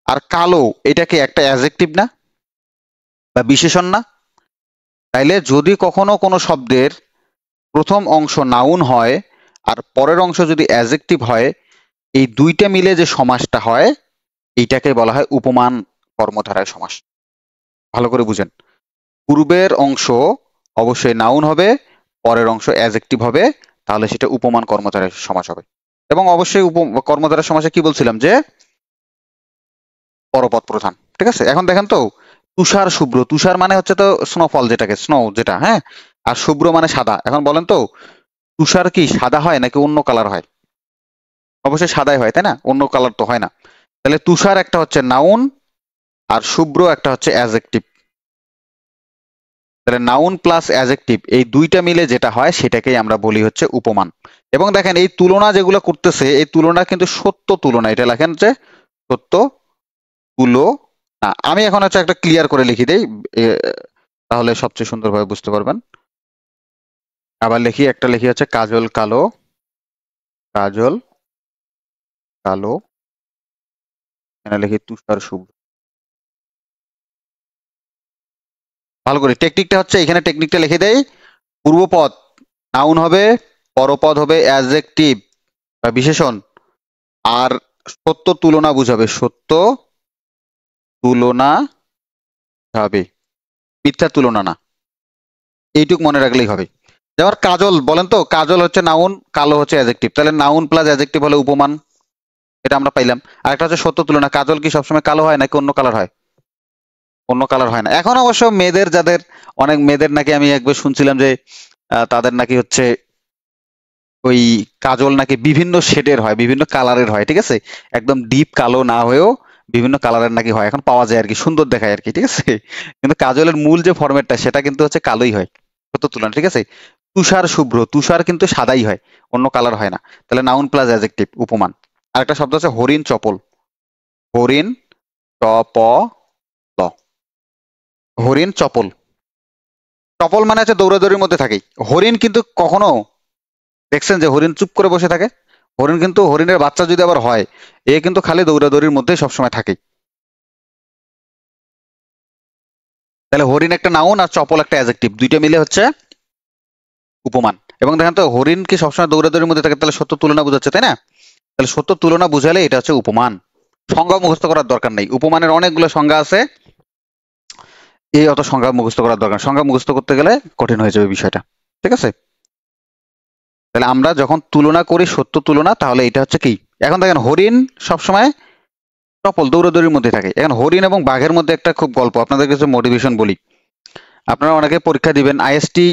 আর কালো এটা কি একটা অ্যাডজেক্টিভ না, বা বিশেষণ না? তাইলে যদি কখনো কোনো শব্দের প্রথম অংশ নাউন হয় আর পরের অংশ যদি অ্যাডজেক্টিভ হয়, এই দুইটা মিলে যে সমাসটা হয় এইটাকে বলা হয় উপমান কর্মধারয় সমাস। ভালো করে বুঝেন, পূর্বের অংশ অবশ্যই নাউন হবে, পরের অংশ অ্যাডজেক্টিভ হবে, তাহলে সেটা উপমান কর্মধারয় সমাস হবে। এবং অবশ্যই কর্মধারয় সমাসে কি বলছিলাম, যে পরপদ প্রধান। ঠিক আছে, এখন দেখেন তো, তুষার শুভ্র, তুষার মানে হচ্ছে তো স্নোফল, যেটাকে স্নো যেটা, হ্যাঁ। আর শুভ্র মানে সাদা। এখন বলেন তো, তুষার কি সাদা হয় নাকি অন্য কালার হয়? অবশ্যই সাদাই হয়, তাই না? অন্য কালার তো হয় না। তাহলে তুষার একটা হচ্ছে নাউন আর শুভ্র একটা হচ্ছে অ্যাডজেক্টিভ। তাহলে নাউন প্লাস অ্যাডজেক্টিভ এই দুইটা মিলে যেটা হয় সেটাকেই আমরা বলি হচ্ছে উপমান। এবং দেখেন এই তুলনা যেগুলো করতেছে, এই তুলনা কিন্তু সত্য তুলনা। এটা লেখেন যে সত্য তুলনা। আমি এখন হচ্ছে একটা ক্লিয়ার করে লিখি দেই, এ, তাহলে সবচেয়ে সুন্দরভাবে বুঝতে পারবেন। আবার লিখি, একটা লিখি হচ্ছে কাজল কালো, কাজল কালো, এখানে লিখি তুষার শুভ্র। ভালো করে টেকনিকটা হচ্ছে, এখানে টেকনিকটা লিখে দেই। পূর্বপদ নাউন হবে, পরপদ হবে অ্যাডজেক্টিভ বা বিশেষণ, আর সত্য তুলনা বুঝাবে, সত্য তুলনা হবে, মিথ্যা তুলনা না। এইটুক মনে রাখলেই হবে। যেমন কাজল, বলেন তো, কাজল হচ্ছে নাউন, কালো হচ্ছে অ্যাডজেক্টিভ, তাহলে নাউন প্লাস অ্যাডজেক্টিভ হলে উপমান, এটা আমরা পাইলাম। আর একটা হচ্ছে সত্য তুলনা, কাজল কি সবসময় কালো হয় নাকি অন্য কালার হয়? অন্য কালার হয় না। এখন অবশ্য মেয়েদের, যাদের অনেক মেয়েদের নাকি আমি একবার শুনছিলাম যে তাদের নাকি হচ্ছে ওই কাজল নাকি বিভিন্ন শেডের হয়, বিভিন্ন কালারের হয়, ঠিক আছে, একদম ডিপ কালো না হয়েও বিভিন্ন কালারের নাকি হয়, এখন পাওয়া যায় আর কি, সুন্দর দেখায় আর কি, ঠিক আছে। কিন্তু কাজলের মূল যে ফরম্যাটটা সেটা কিন্তু হচ্ছে কালোই হয়, সত্য তুলনা, ঠিক আছে। তুষার শুভ্র, তুষার কিন্তু সাদাই হয়, অন্য কালার হয় না। তাহলে নাউন প্লাস অ্যাডজেক্টিভ, উপমান। আরেকটা শব্দ আছে হরিণ চপল, হরিণ ল, হরিণ চপল। চপল মানে হচ্ছে দৌড়াদৌড়ির মধ্যে থাকে। হরিণ কিন্তু কখনো দেখছেন যে হরিণ চুপ করে বসে থাকে? হরিণ কিন্তু, হরিণের বাচ্চা যদি আবার হয়, এ কিন্তু খালি দৌড়াদৌড়ির মধ্যে সবসময় থাকে। তাহলে হরিণ একটা নাউন আর চপল একটা অ্যাডজেক্টিভ, দুইটা মিলে হচ্ছে উপমান। এবং দেখেন তো, হরিণ কি সবসময় দৌড়াদৌড়ির মধ্যে থাকে, তাহলে সত্য তুলনা বোঝাচ্ছে, তাই না? তাহলে সত্য তুলনা বুঝালে এটা হচ্ছে উপমান। সংজ্ঞা মুখস্থ করার দরকার নেই, উপমানের অনেকগুলো সংজ্ঞা আছে, এই অত সংজ্ঞা মুখস্থ করার দরকার নেই। সংজ্ঞা মুখস্থ করতে গেলে কঠিন হয়ে যাবে বিষয়টা, ঠিক আছে। তাহলে আমরা যখন তুলনা করি সত্য তুলনা, তাহলে এটা হচ্ছে কি, এখন দেখেন হরিণ সবসময় চপল দৌড়াদৌড়ির মধ্যে থাকে। এখন হরিণ এবং বাঘের মধ্যে একটা খুব গল্প, আপনাদের কাছে মোটিভেশন বলি। আপনারা অনেকে পরীক্ষা দিবেন, আইএসটি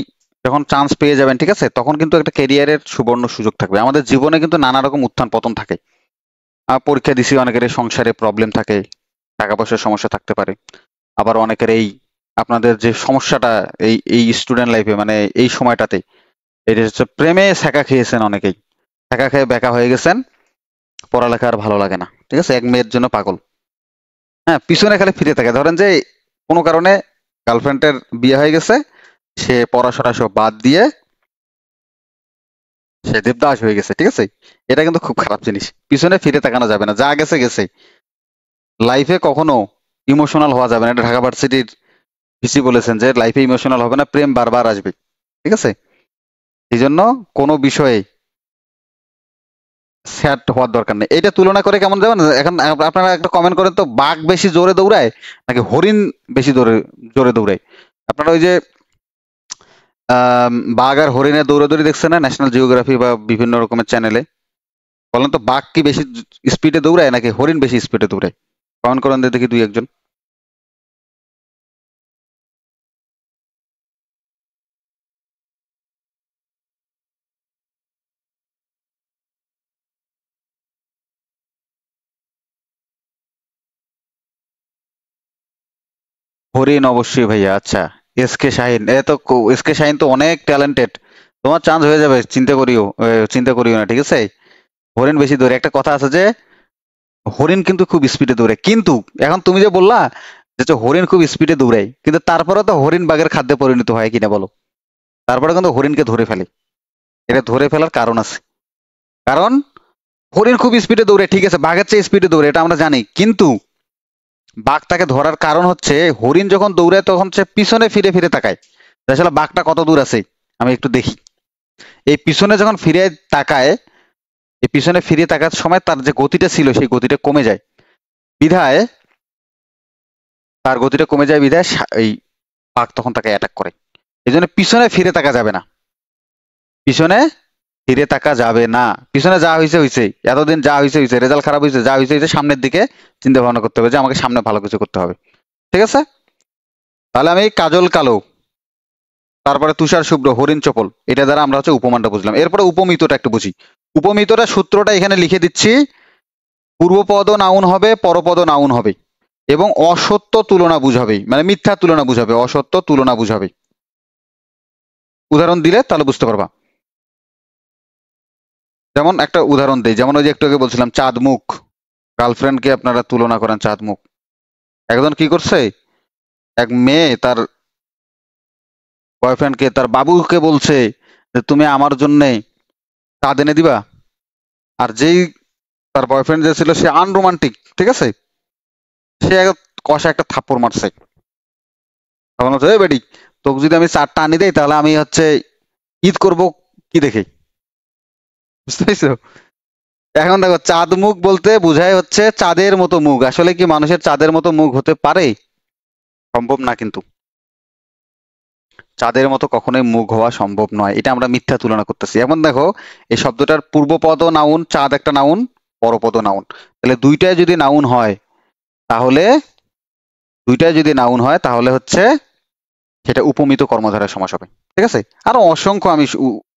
যখন চান্স পেয়ে যাবেন, ঠিক আছে, তখন কিন্তু একটা ক্যারিয়ারের সুবর্ণ সুযোগ থাকবে। আমাদের জীবনে কিন্তু নানা রকম উত্থান পতন থাকে। পরীক্ষা দিছি, অনেকের এই সংসারে প্রবলেম থাকে, টাকা পয়সার সমস্যা থাকতে পারে। আবার অনেকের এই আপনাদের যে সমস্যাটা এই এই স্টুডেন্ট লাইফে, মানে এই সময়টাতে, এটা হচ্ছে প্রেমে ছ্যাঁকা খেয়েছেন অনেকেই, ছ্যাঁকা খেয়ে বেকা হয়ে গেছেন, পড়ালেখা আর ভালো লাগে না, ঠিক আছে, এক মেয়ের জন্য পাগল। হ্যাঁ, পিছনে খালি ফিরে থাকে। ধরেন যে কোনো কারণে গার্লফ্রেন্ডের বিয়ে হয়ে গেছে, সে পড়াশোনা সব বাদ দিয়ে সে দেবদাস হয়ে গেছে, ঠিক আছে। এটা কিন্তু খুব খারাপ জিনিস, পিছনে ফিরে তাকানো যাবে না, যা গেছে গেছে। লাইফে কখনো ইমোশনাল হওয়া যাবে না, এটা ঢাকা ভার্সিটির ভিসি বলেছেন যে লাইফে ইমোশনাল হবে না, প্রেম বারবার আসবে, ঠিক আছে। এই জন্য কোনো বিষয়ে স্যাড হওয়ার দরকার নেই। এটা তুলনা করে কেমন যাবেন, এখন আপনারা একটা কমেন্ট করেন তো, বাঘ বেশি জোরে দৌড়ায় নাকি হরিণ বেশি জোরে জোরে দৌড়ায়? আপনারা ওই যে বাঘ আর হরিণের দৌড়াদৌড়ি দেখছেন না ন্যাশনাল জিওগ্রাফি বা বিভিন্ন রকমের চ্যানেলে? বলেন তো, বাঘ কি বেশি স্পিডে দৌড়ায় নাকি হরিণ বেশি স্পিডে দৌড়ায়? কমেন্ট করেন দেখি দুই একজন। হরিণ অবশ্যই ভাইয়া। আচ্ছা, এসকে শাহিন, এসকে শাহিন তো অনেক ট্যালেন্টেড, তোমার চান্স হয়ে যাবে, চিন্তা করিও না, ঠিক আছে। হরিণ বেশি দৌড়ে। একটা কথা আছে যে হরিণ কিন্তু খুব স্পিডে দৌড়ে, কিন্তু এখন তুমি যে বললা যে হরিণ খুব স্পিডে দৌড়ায়, কিন্তু তারপরে তো হরিণ বাঘের খাদ্যে পরিণত হয় কিনা বলো? তারপরে কিন্তু হরিণকে ধরে ফেলে। এটা ধরে ফেলার কারণ আছে। কারণ হরিণ খুব স্পিডে দৌড়ে, ঠিক আছে, বাঘের চেয়ে স্পিডে দৌড়ে, এটা আমরা জানি, কিন্তু বাঘ তাকে ধরার কারণ হচ্ছে হরিণ যখন দৌড়ায় তখন সে পিছনে ফিরে ফিরে তাকায় যে আসলে বাঘটা কত দূর আছে, আমি একটু দেখি। এই পিছনে যখন ফিরে তাকায়, এই পিছনে ফিরে তাকার সময় তার যে গতিটা ছিল সেই গতিটা কমে যায়, বিধায় তার গতিটা কমে যায় বিধায় এই বাঘ তখন তাকে অ্যাটাক করে। এই জন্য পিছনে ফিরে তাকা যাবে না, পিছনে ফিরে তাকা যাবে না। পিছনে যা হয়েছে হয়েছে, এতদিন যা হয়েছে হয়েছে, রেজাল্ট খারাপ হয়েছে, যা হয়েছে হয়েছে, সামনের দিকে চিন্তা ভাবনা করতে হবে যে আমাকে সামনে ভালো কিছু করতে হবে। ঠিক আছে, তাহলে আমি কাজল কালো, তারপরে তুষার শুভ্র, হরিণ চপল, এটা দ্বারা আমরা হচ্ছে উপমানটা বুঝলাম। এরপরে উপমিতটা একটু বুঝি। উপমিতটা সূত্রটা এখানে লিখে দিচ্ছি। পূর্বপদ নাউন হবে, পরপদ নাউন হবে, এবং অসত্য তুলনা বুঝাবে, মানে মিথ্যা তুলনা বুঝাবে, অসত্য তুলনা বুঝাবে। উদাহরণ দিলে তাহলে বুঝতে পারবা। যেমন একটা উদাহরণ দেই, যেমন ওই যে একটু আগে বলছিলাম চাঁদ মুখ, গার্লফ্রেন্ডকে আপনারা তুলনা করেন চাঁদ মুখ। একজন কি করছে, এক মেয়ে তার বয়ফ্রেন্ডকে, তার বাবুকে বলছে যে তুমি আমার জন্য চাঁদ এনে দিবা। আর যেই তার বয়ফ্রেন্ড যে ছিল সে আনরোমান্টিক, ঠিক আছে, সে কষা একটা থাপ্পড় মারছে। তখন হচ্ছে বেডি, তোকে যদি আমি চাঁদটা আনি দেই তাহলে আমি হচ্ছে ঈদ করব কি দেখে, বুঝতে পারছো? এখন দেখো, চাঁদ মুখ বলতে বোঝায় হচ্ছে চাঁদের মতো মুখ। আসলে কি মানুষের চাঁদের মতো মুখ হতে পারে? সম্ভব না, কিন্তু চাঁদের মতো কখনোই মুখ হওয়া সম্ভব নয়। এটা আমরা মিথ্যা তুলনা করতেছি। এখন দেখো, এই শব্দটার পূর্বপদ নাউন, চাঁদ একটা নাউন, পরপদ নাউন। তাহলে তাহলে দুইটাই যদি নাউন হয় তাহলে হচ্ছে সেটা উপমিত কর্মধারয় সমাস হবে। ঠিক আছে, আরো অসংখ্য আমি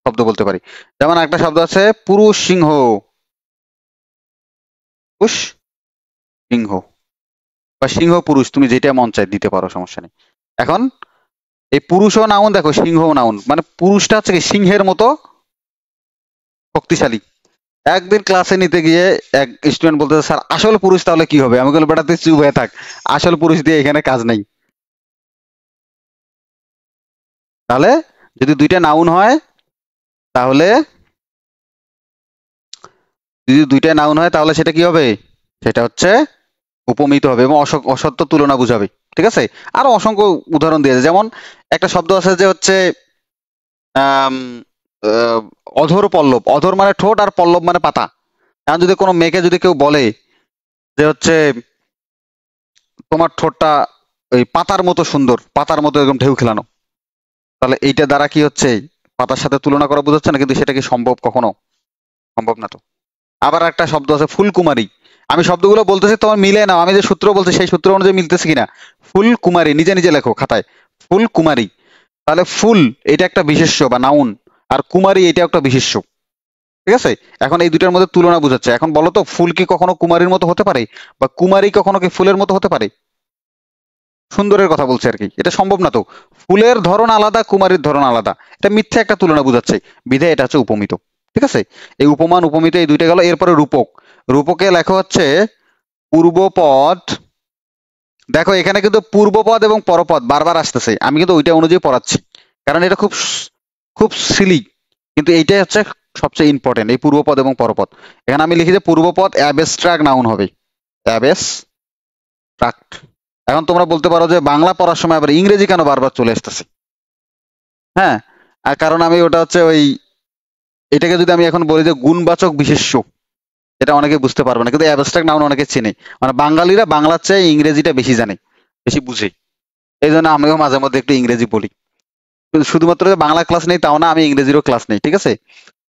শব্দ বলতে পারি। যেমন একটা শব্দ আছে পুরুষ সিংহ, পুরুষ সিংহ, বা সিংহ পুরুষ, তুমি যেটা মন চায় দিতে পারো, সমস্যা নেই। এখন এই পুরুষও নাউন, দেখো সিংহ নাউন, মানে পুরুষটা হচ্ছে কি সিংহের মতো শক্তিশালী। একদিন ক্লাসে নিতে গিয়ে এক স্টুডেন্ট বলতেছে, স্যার আসল পুরুষ তাহলে কি হবে? আমি বললাম, বেটা তুই চুপ হয়ে থাক, আসল পুরুষ দিয়ে এখানে কাজ নেই। তাহলে যদি দুইটা নাউন হয়, তাহলে তাহলে সেটা কি হবে? সেটা হচ্ছে উপমিত হবে এবং অসত্য তুলনা বুঝাবে। ঠিক আছে, আরো অসংখ্য উদাহরণ দিয়েছে। যেমন একটা শব্দ আছে যে হচ্ছে আম, আহ, অধর পল্লব। অধর মানে ঠোঁট, আর পল্লব মানে পাতা। এখন যদি কোনো মেয়েকে যদি কেউ বলে যে হচ্ছে তোমার ঠোঁটটা ওই পাতার মতো সুন্দর, পাতার মতো একদম ঢেউ খেলানো, তাহলে এইটা দ্বারা কি হচ্ছে? পাতার সাথে তুলনা করা বোঝাচ্ছে না, কিন্তু সেটা কি সম্ভব? কখনো সম্ভব না তো। আবার একটা শব্দ আছে ফুলকুমারী। আমি শব্দগুলো বলতেছি, তোমার মিলে নাও, আমি যে সূত্র বলছি সেই সূত্র অনুযায়ী মিলতেছে কিনা। ফুলকুমারী, নিজে নিজে লেখো খাতায়, ফুলকুমারী। তাহলে ফুল এটা একটা বিশেষ্য বা নাউন, আর কুমারী এটা একটা বিশেষ্য। ঠিক আছে, এখন এই দুইটার মধ্যে তুলনা বোঝাচ্ছে। এখন বলো তো, ফুল কি কখনো কুমারীর মতো হতে পারে, বা কুমারী কখনো কি ফুলের মতো হতে পারে? সুন্দরের কথা বলছে আর কি, এটা সম্ভব না তো। ফুলের ধরন আলাদা, কুমারীর ধরন আলাদা, এটা মিথ্যা একটা তুলনা বোঝাচ্ছে, বিধায় এটা হচ্ছে উপমিত। ঠিক আছে, এই উপমান উপমিত এই দুইটা গেল। এরপরে রূপক। রূপকে লেখা হচ্ছে পূর্বপদ। দেখো এখানে কিন্তু পূর্বপদ এবং পরপদ বারবার আসতেছে, আমি কিন্তু ওইটা অনুযায়ী পড়াচ্ছি, কারণ এটা খুব খুব সিলি, কিন্তু এইটাই হচ্ছে সবচেয়ে ইম্পর্টেন্ট, এই পূর্বপদ এবং পরপদ। এখানে আমি লিখি যে পূর্বপদ অ্যাবস্ট্রাক্ট নাউন হবে, অ্যাবস্ট্রাক্ট। এখন তোমরা বলতে পারো যে বাংলা পড়ার সময় আবার ইংরেজি কেন বারবার চলে আসতেছে? হ্যাঁ, আর কারণ আমি ওটা হচ্ছে ওই, এটাকে যদি আমি এখন বলি যে গুণবাচক বিশেষ্য, এটা অনেকে বুঝতে পারবে না, কিন্তু অ্যাবস্ট্রাক্ট নাউন অনেকে চেনে। মানে বাঙালিরা বাংলার চেয়ে ইংরেজিটা বেশি জানে, বেশি বুঝে। এই জন্য আমিও মাঝে মধ্যে একটু ইংরেজি বলি। কিন্তু শুধুমাত্র যে বাংলা ক্লাস নেই তাও না, আমি ইংরেজিরও ক্লাস নেই। ঠিক আছে,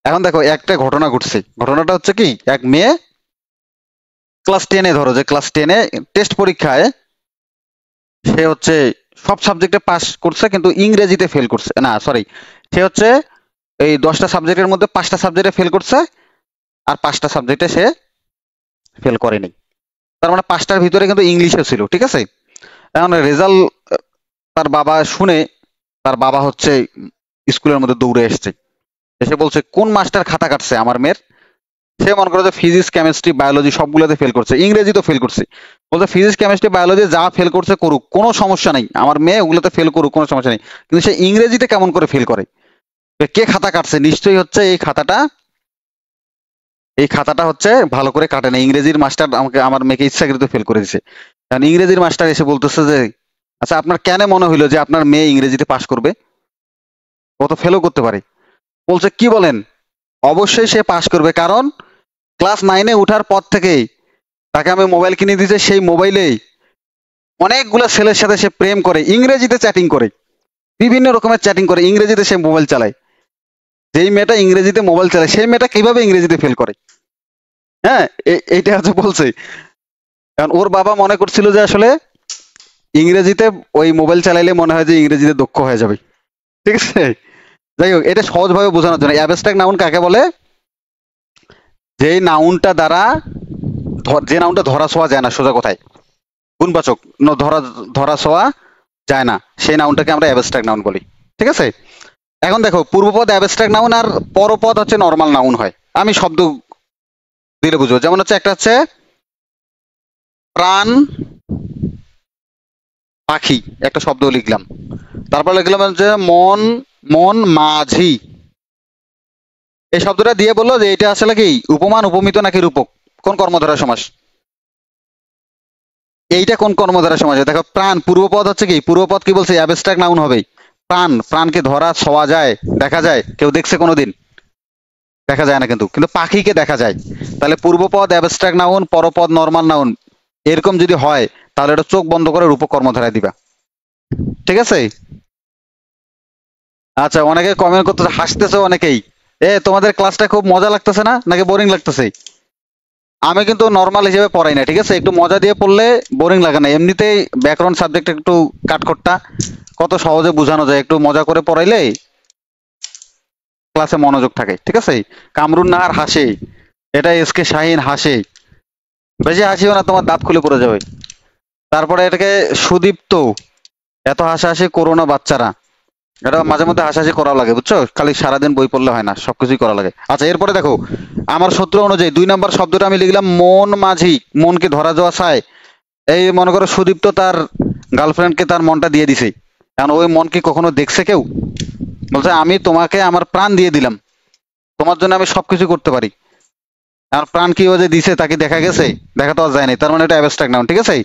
এখন দেখো একটা ঘটনা ঘটছে। ঘটনাটা হচ্ছে কি, এক মেয়ে ক্লাস 10-এ, ধরো যে ক্লাস 10-এ টেস্ট পরীক্ষায় সে হচ্ছে সব সাবজেক্টে পাস করছে, কিন্তু ইংরেজিতে ফেল করছে। না সরি, সে হচ্ছে এই 10টা সাবজেক্টের মধ্যে 5টা সাবজেক্টে ফেল করছে, আর 5টা সাবজেক্টে সে ফেল করেনি। তার মানে 5টার ভিতরে কিন্তু ইংলিশও ছিল। ঠিক আছে, এখন রেজাল্ট তার বাবা শুনে, তার বাবা হচ্ছে স্কুলের মধ্যে দৌড়ে এসছে, এসে বলছে কোন মাস্টার খাতা কাটছে আমার মেয়ের, সে মনে করো যে ফিজিক্স কেমিস্ট্রি বায়োলজি সবগুলোতে ফেল করছে, ইংরেজি তো ফেল করছে, বলছে ফিজিক্স কেমিস্ট্রি বায়োলজি যা ফেল করছে করুক, কোনো সমস্যা নেই, আমার মেয়ে ওগুলোতে ফেল করুক, কোনো সমস্যা নেই, কিন্তু সে ইংরেজিতে কেমন করে ফেল করে? কে খাতা কাটছে? নিশ্চয়ই হচ্ছে এই খাতাটা হচ্ছে ভালো করে কাটে না, ইংরেজির মাস্টার আমাকে আমার মেয়েকে ইচ্ছাকৃত ফেল করে দিছে। কারণ ইংরেজির মাস্টার এসে বলতেছে যে আচ্ছা আপনার কেন মনে হইলো যে আপনার মেয়ে ইংরেজিতে পাশ করবে, ও তো ফেলও করতে পারে। বলছে কি বলেন, অবশ্যই সে পাশ করবে, কারণ ক্লাস 9-এ উঠার পর থেকেই তাকে আমি মোবাইল কিনে দিয়েছি, সেই মোবাইলেই অনেকগুলো ছেলের সাথে সে প্রেম করে, ইংরেজিতে চ্যাটিং করে, বিভিন্ন রকমের চ্যাটিং করে, ইংরেজিতে সে মোবাইল চালায়। যেই মেয়েটা ইংরেজিতে মোবাইল চালায় সেই মেয়েটা কিভাবে ইংরেজিতে ফেল করে? হ্যাঁ, এইটা হচ্ছে বলছে। কারণ ওর বাবা মনে করছিল যে আসলে ইংরেজিতে ওই মোবাইল চালাইলে মনে হয় যে ইংরেজিতে দক্ষ হয়ে যাবে, ঠিক আছে? যাই হোক, এটা সহজভাবে বোঝানোর জন্য, অ্যাবস্ট্রাক্ট নাউন কাকে বলে? যেই নাউনটা দ্বারা যে নাউনটা ধরা ছোঁয়া যায় না, সোজা কথায় গুণবাচক ধরা ধরা ছোঁয়া যায় না, সেই নাউনটাকে আমরা অ্যাবস্ট্রাক্ট নাউন বলি, ঠিক আছে? এখন দেখো, পূর্বপদ অ্যাবস্ট্রাক্ট নাউন আর পরপদ হচ্ছে নর্মাল নাউন হয়। আমি শব্দ দিলে বুঝবো, যেমন হচ্ছে একটা হচ্ছে প্রাণ পাখি, একটা শব্দ লিখলাম, তারপর লিখলাম যে মন মন মাঝি, এই শব্দটা দিয়ে বললো যে এটা আসলে কি উপমান, উপমিত নাকি রূপক, কোন কর্মধারয় সমাস? এইটা কোন কর্মধারয় সমাস? দেখো, প্রাণ পূর্বপদ হচ্ছে কি, পূর্বপদ কি বলছে? অ্যাবস্ট্রাক্ট নাউন হবে। প্রাণ, প্রাণকে ধরা ছোঁয়া যায়, দেখা যায়, কেউ দেখছে কোনোদিন? দেখা যায় না, কিন্তু কিন্তু পাখিকে দেখা যায়। তাহলে পূর্বপদ অ্যাবস্ট্রাক্ট নাউন, পরপদ নর্মাল নাউন, এরকম যদি হয় তাহলে এটা চোখ বন্ধ করে রূপক কর্মধারায় দিবা, ঠিক আছে? আচ্ছা, অনেকে কমেন্ট করতেছে, হাসতেছে অনেকেই, তোমাদের ক্লাসটা খুব মজা লাগতেছে না নাকি বোরিং লাগতেছে? আমি কিন্তু নর্মাল হিসেবে পড়াই না, ঠিক আছে? একটু মজা দিয়ে পড়লে বোরিং লাগে না, এমনিতেই ব্যাকরণ সাবজেক্ট একটু কাঠখোট্টা, কত সহজে বোঝানো যায়, একটু মজা করে পড়াইলে ক্লাসে মনোযোগ থাকে, ঠিক আছে? কামরুন নাহার হাসে, এটা এসকে শাহিন হাসে, বেশি হাসিও না, তোমার দাঁত খুলে পড়ে যাবে। তারপরে এটাকে সুদীপ্ত, এত হাসাহাসি করো না বাচ্চারা, এটা মাঝে মধ্যে হাসাহাসি করা লাগে, বুঝছো? খালি সারাদিন বই পড়লে হয় না, সবকিছুই করা লাগে। আচ্ছা, এরপরে দেখো, আমার সূত্র অনুযায়ী 2 নম্বর শব্দটা আমি লিখলাম মন মাঝি, মনকে ধরা যাওয়া চায়। এই মনে করো সুদীপ্ত তার গার্লফ্রেন্ডকে তার মনটা দিয়ে দিছে, কারণ ওই মন কি কখনো দেখছে কেউ? বলছে আমি তোমাকে আমার প্রাণ দিয়ে দিলাম, তোমার জন্য আমি সবকিছু করতে পারি। আর প্রাণ কি ও যে দিছে তাকে দেখা গেছে? দেখা তো আর যায় নাই, তার মানে এটা অ্যাবস্ট্রাক্ট নাউন, ঠিক আছে?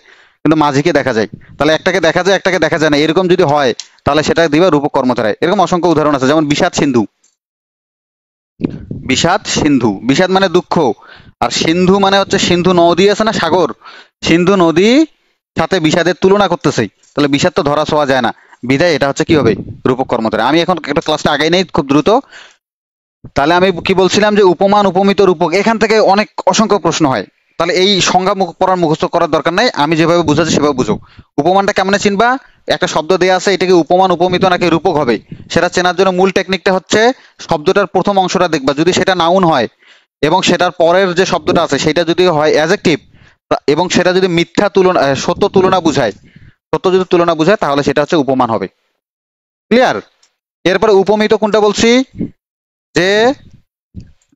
কিন্তু মাঝিকে দেখা যায়, তাহলে একটাকে দেখা যায় একটাকে দেখা যায় না, এরকম যদি হয় তাহলে সেটা দিবা রূপক কর্মধারায়। এরকম অসংখ্য উদাহরণ আছে, যেমন বিষাদ সিন্ধু। বিষাদ সিন্ধু, বিষাদ মানে দুঃখ, আর সিন্ধু মানে হচ্ছে সিন্ধু নদী আছে না, সাগর, সিন্ধু নদী সাথে বিষাদের তুলনা করতেছে, তাহলে বিষাদ তো ধরা ছোঁয়া যায় না, বিধায় এটা হচ্ছে কি হবে? রূপক কর্মধারয়। আমি এখন একটা ক্লাসটা আগাই নেই খুব দ্রুত। তাহলে আমি কি বলছিলাম যে উপমান, উপমিত, রূপক, এখান থেকে অনেক অসংখ্য প্রশ্ন হয়। তাহলে এই সংজ্ঞা পড়ার মুখস্থ করার দরকার নাই, আমি যেভাবে বুঝাচ্ছি সেভাবে বুঝো। উপমানটা কেমনে চিনবা? একটা শব্দ দেয়া আছে, এটাকে উপমান, উপমিত নাকি রূপক হবে, সেটা চেনার জন্য মূল টেকনিকটা হচ্ছে শব্দটার প্রথম অংশটা দেখবা, যদি সেটা নাউন হয় এবং সেটার পরের যে শব্দটা আছে সেটা যদি হয় অ্যাডজেক্টিভ, এবং সেটা যদি মিথ্যা তুলনা সত্য তুলনা বুঝায়, সত্য যদি তুলনা বুঝায় তাহলে সেটা হচ্ছে উপমান হবে। ক্লিয়ার? এরপরে উপমিত কোনটা বলছি, যে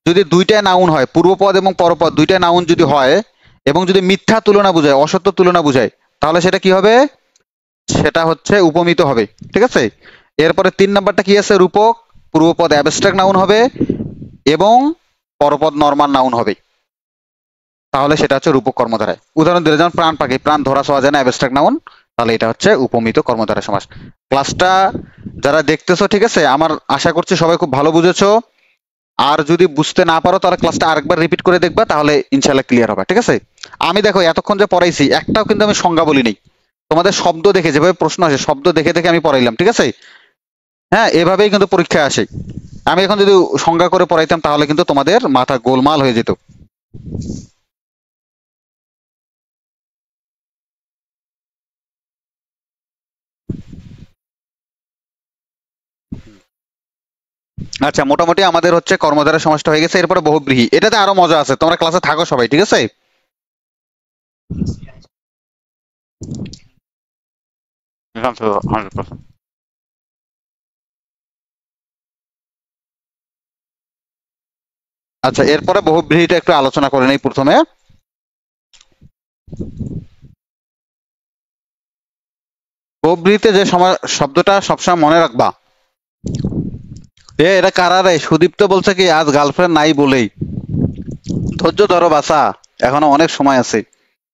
যদি দুইটাই নাউন হয়, পূর্বপদ এবং পরপদ দুইটাই নাউন যদি হয় এবং যদি মিথ্যা তুলনা বুঝায়, অসত্য তুলনা বুঝায়, তাহলে সেটা কি হবে? সেটা হচ্ছে উপমিত হবে, ঠিক আছে? এরপরে 3 নম্বরটা কি আছে? রূপক, পূর্বপদ অ্যাবস্ট্রাক্ট নাউন হবে এবং পরপদ নর্মাল নাউন হবে, তাহলে সেটা হচ্ছে রূপক কর্মধারায়। উদাহরণ দিলে, যেমন প্রাণ পাখি, প্রাণ ধরা ছোঁয়া যায় না, অ্যাবস্ট্রাক্ট নাউন, তাহলে এটা হচ্ছে উপমিত কর্মধারয় সমাস। ক্লাসটা যারা দেখতেছো, ঠিক আছে, আমার আশা করছি সবাই খুব ভালো বুঝেছো। আর যদি বুঝতে না পারো তাহলে ক্লাসটা আরেকবার রিপিট করে দেখবা, তাহলে ইনশাল্লাহ ক্লিয়ার হবে, ঠিক আছে? আমি দেখো এতক্ষণ যে পড়াইছি একটাও কিন্তু আমি সংজ্ঞা বলি নাই, তোমাদের শব্দ দেখে, যেভাবে প্রশ্ন আসে শব্দ দেখে দেখে আমি পড়াইলাম, ঠিক আছে? হ্যাঁ, এভাবেই কিন্তু পরীক্ষায় আসে। আমি এখন যদি সংজ্ঞা করে পড়াইতাম তাহলে কিন্তু তোমাদের মাথা গোলমাল হয়ে যেত। আচ্ছা, মোটামুটি আমাদের হচ্ছে কর্মধারয় সমাজটা হয়ে গেছে, এরপরে বহুব্রীহি, এটাতে আরো মজা আছে, তোমরা ক্লাসে থাকো সবাই, ঠিক আছে? এখান থেকে 100%। আচ্ছা, এরপরে বহুব্রীহিটা একটু আলোচনা করে নেই প্রথমে। বহুব্রীহিতে যে শব্দটা সবসময় মনে রাখবা, এরা কারা রে? সুদীপ্ত বলছে কি আজ গার্লফ্রেন্ড নাই বলেই। ধৈর্য ধরো বাসা, এখনো অনেক সময় আছে।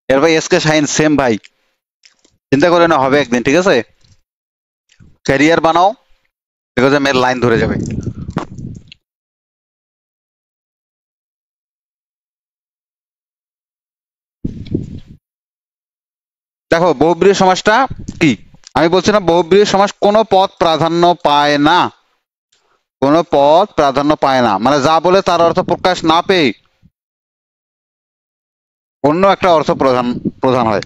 এর ভাই এসকে শাহিন সেম ভাই, চিন্তা করে না, হবে একদিন, ঠিক আছে? ক্যারিয়ার বানাও, ঠিক আছে, মেয়ের লাইন ধরে যাবে। দেখো বহুব্রীহি সমাসটা কি, আমি বলছিলাম বহুব্রীহি সমাস কোনো পদ প্রাধান্য পায় না, কোনো পদ প্রাধান্য পায় না, মানে যা বলে তার অর্থ প্রকাশ না পেয়ে অন্য একটা অর্থ প্রধান প্রধান হয়।